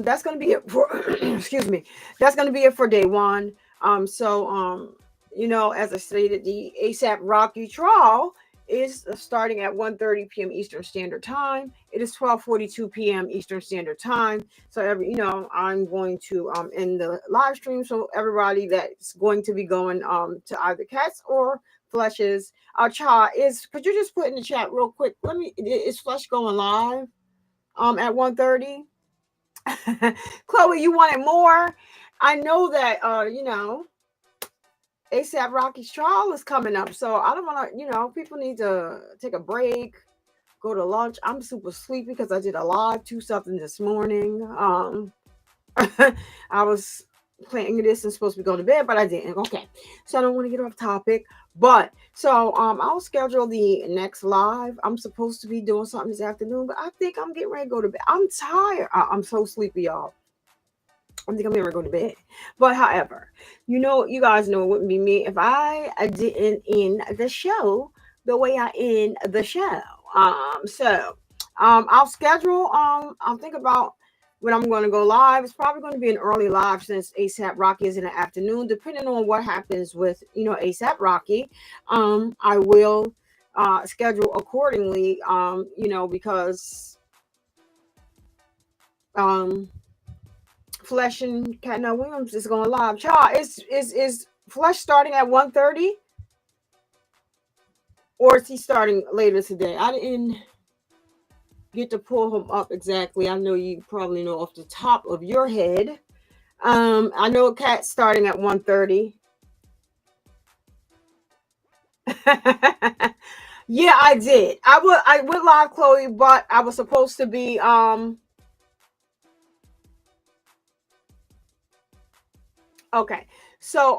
That's going to be it for, excuse me, that's going to be it for day one. You know, as I stated, the ASAP Rocky trial is starting at 1:30 p.m. Eastern Standard Time. It is 12:42 p.m. Eastern Standard Time. So, I'm going to end the live stream. So everybody that's going to be going to either Cats or Flesh's could you just put in the chat real quick? Is Flesh going live at 1:30? Chloe, you wanted more? I know that ASAP Rocky's trial is coming up, so I don't want to, people need to take a break, go to lunch. I'm super sleepy because I did a live 2-something this morning. I was planning this and supposed to be going to bed, but I didn't. Okay, so I don't want to get off topic, but I'll schedule the next live. I'm supposed to be doing something this afternoon, but I think I'm getting ready to go to bed. I'm tired. I'm so sleepy, y'all. I think I'm going to go to bed. But however, you guys know it wouldn't be me if I didn't end the show the way I end the show. So I'll schedule. I'll think about when I'm going to go live. It's probably going to be an early live since ASAP Rocky is in the afternoon. Depending on what happens with ASAP Rocky, I will schedule accordingly. Because Flesh and Catna Williams is going live. Child, is Flesh starting at 1:30, or is he starting later today? I didn't get to pull him up exactly. I know you probably know off the top of your head. I know Cat's starting at 1:30. Yeah, I did. I went live, Chloe, but I was supposed to be okay. So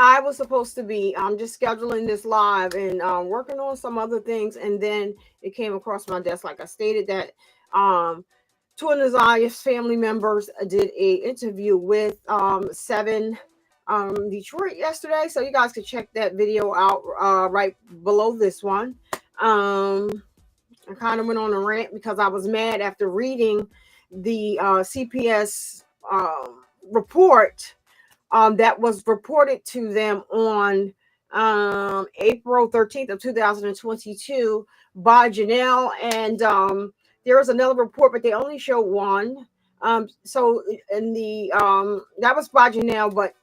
I was supposed to be just scheduling this live and working on some other things, and then it came across my desk, like I stated, that two of Nazaya's family members did a interview with 7 Detroit yesterday, so you guys can check that video out right below this one. I kind of went on a rant because I was mad after reading the CPS report that was reported to them on April 13th of 2022 by Janelle, and there was another report, but they only show one. So in the that was by Janelle, but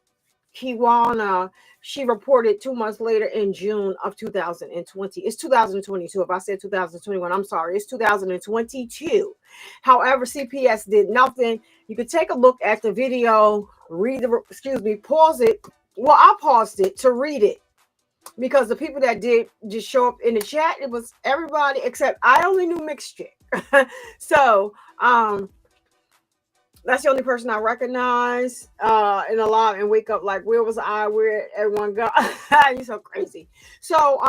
Kiwana, she reported 2 months later in June of 2020. It's 2022. If I said 2021, I'm sorry. It's 2022. However, CPS did nothing. You could take a look at the video, pause it. Well, I paused it to read it because the people that did just show up in the chat, it was everybody except I only knew Mixed Chick. So, that's the only person I recognize in a lot and wake up like, where was I? Where everyone go? You're so crazy. So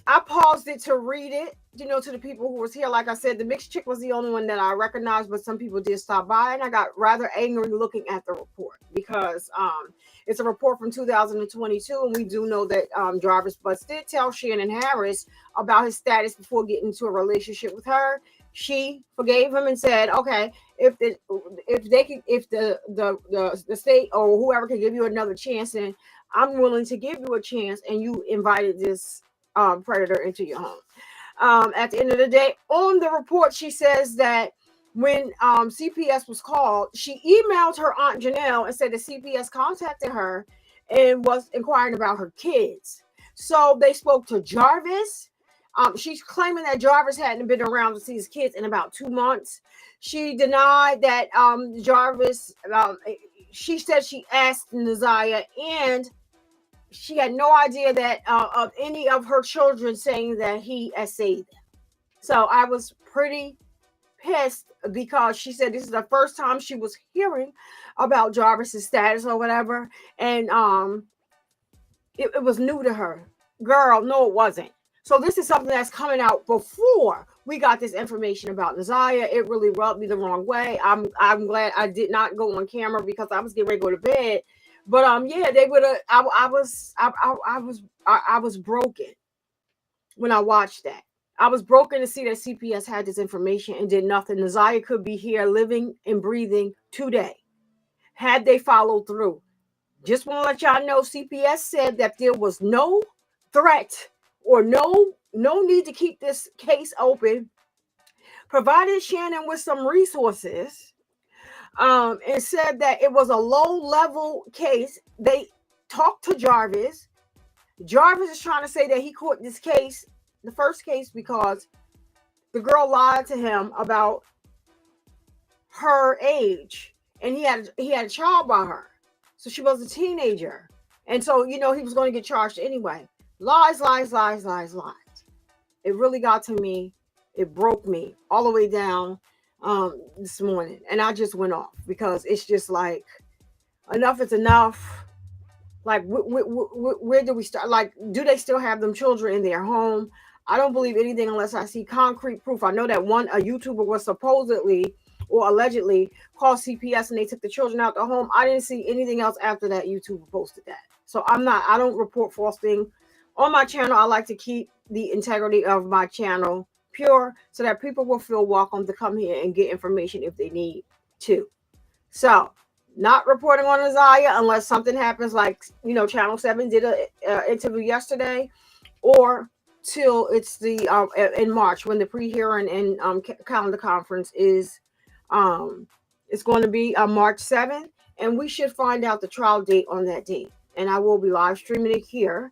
I paused it to read it, to the people who was here. Like I said, the Mixed Chick was the only one that I recognized, but some people did stop by, and I got rather angry looking at the report because it's a report from 2022, and we do know that Jarvis Butts did tell Shannon Harris about his status before getting into a relationship with her. She forgave him and said, okay, if the state or whoever can give you another chance, and I'm willing to give you a chance, and you invited this predator into your home. At the end of the day, on the report, she says that when CPS was called, she emailed her Aunt Janelle and said that CPS contacted her and was inquiring about her kids. So they spoke to Jarvis. She's claiming that Jarvis hadn't been around to see his kids in about 2 months. She denied that Jarvis, she said she asked Nazaya, and she had no idea that of any of her children saying that he essayed them. So I was pretty pissed because she said this is the first time she was hearing about Jarvis's status or whatever. And it was new to her. Girl, no, it wasn't. So this is something that's coming out before we got this information about Nazaya. It really rubbed me the wrong way. I'm glad I did not go on camera because I was getting ready to go to bed. But yeah, they would have. I was broken when I watched that. I was broken to see that CPS had this information and did nothing. Nazaya could be here living and breathing today had they followed through. Just want to let y'all know, CPS said that there was no threat or no need to keep this case open, provided Shannon with some resources, and said that it was a low-level case. They talked to Jarvis. Jarvis is trying to say that he caught this case, the first case, because the girl lied to him about her age, and he had a child by her, so she was a teenager, and so he was going to get charged anyway. Lies. It really got to me. It broke me all the way down this morning, and I just went off because it's just like, enough is enough. Like, where do we start? Like, do they still have them children in their home? I don't believe anything unless I see concrete proof. I know that a YouTuber was supposedly or allegedly called CPS and they took the children out the home. I didn't see anything else after that YouTuber posted that. So I don't report false things on my channel. I like to keep the integrity of my channel pure, so that people will feel welcome to come here and get information if they need to. So, not reporting on Isaiah unless something happens, like, Channel 7 did an interview yesterday, or till it's the in March, when the pre-hearing and calendar conference is. It's going to be March 7th, and we should find out the trial date on that date. And I will be live streaming it here.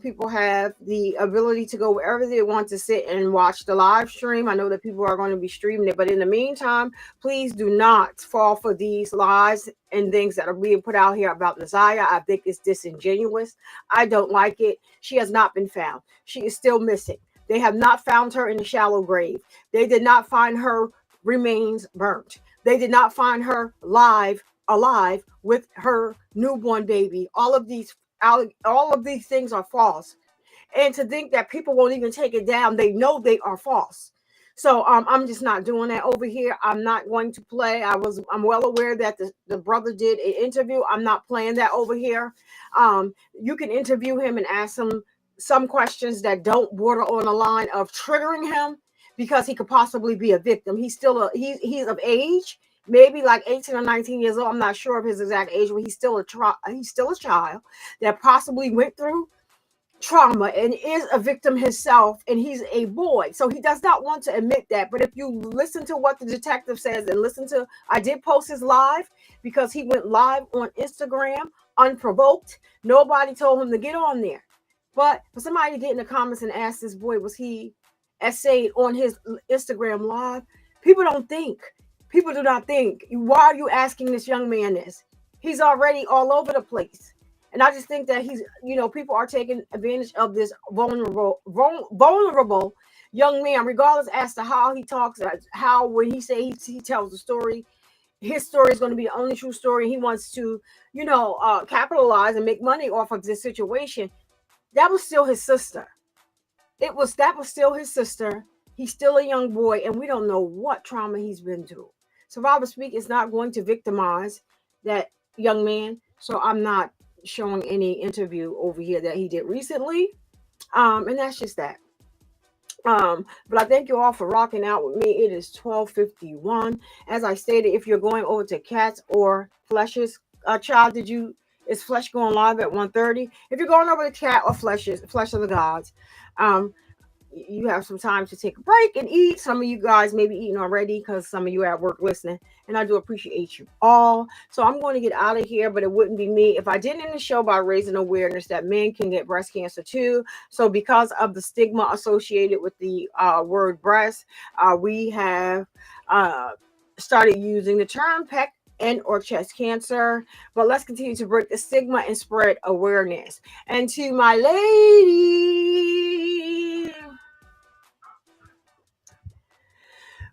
People have the ability to go wherever they want to sit and watch the live stream. I know that people are going to be streaming it, but in the meantime, please do not fall for these lies and things that are being put out here about Messiah. I think it's disingenuous. I don't like it. She has not been found. She is still missing. They have not found her in the shallow grave. They did not find her remains burnt. They did not find her alive with her newborn baby. All of these things are false. And to think that people won't even take it down, they know they are false. So I'm just not doing that over here. I'm not going to play. I'm well aware that the brother did an interview. I'm not playing that over here. You can interview him and ask him some questions that don't border on the line of triggering him, because he could possibly be a victim. He's still he's of age, maybe like 18 or 19 years old. I'm not sure of his exact age, but he's still a child that possibly went through trauma and is a victim himself, and he's a boy. So he does not want to admit that. But if you listen to what the detective says, and I did post his live, because he went live on Instagram unprovoked. Nobody told him to get on there. But for somebody to get in the comments and ask this boy, was he essayed on his Instagram live? People don't think. People do not think. Why are you asking this young man this? He's already all over the place. And I just think that people are taking advantage of this vulnerable young man, regardless as to how he talks, how when he says he tells the story, his story is going to be the only true story. He wants to, capitalize and make money off of this situation. That was still his sister. That was still his sister. He's still a young boy, and we don't know what trauma he's been through. Survivor Speak is not going to victimize that young man. So I'm not showing any interview over here that he did recently. And that's just that. But I thank you all for rocking out with me. It is 12:51. As I stated, if you're going over to Cats or Fleshes, child, is Flesh going live at 1:30? If you're going over to Cat or Flesh of the Gods, you have some time to take a break and eat. Some of you guys may be eating already, because some of you are at work listening, and I do appreciate you all. So I'm going to get out of here, but it wouldn't be me if I didn't end the show by raising awareness that men can get breast cancer too. So because of the stigma associated with the word breast, we have started using the term pec and or chest cancer. But let's continue to break the stigma and spread awareness. And to my lady,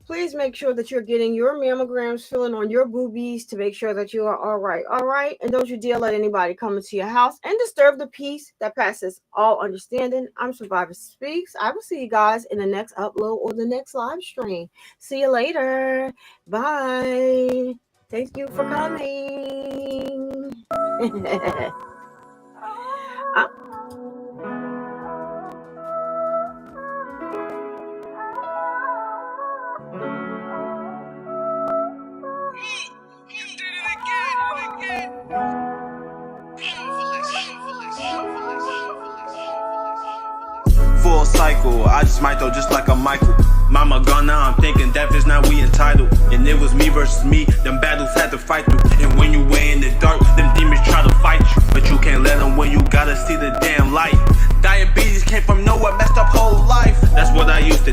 please make sure that you're getting your mammograms, filling on your boobies to make sure that you are all right. All right. And don't you dare let anybody come into your house and disturb the peace that passes all understanding. I'm Survivor Speaks. I will see you guys in the next upload or the next live stream. See you later. Bye. Thank you for coming. Full cycle, I just might though, just like a Michael. Mama gone now, I'm thinking death is not we entitled. And it was me versus me, them battles had to fight through. And when you way in the dark, them demons try to fight you. But you can't let them when you gotta see the damn light. Diabetes came from nowhere, messed up whole life. That's what I used to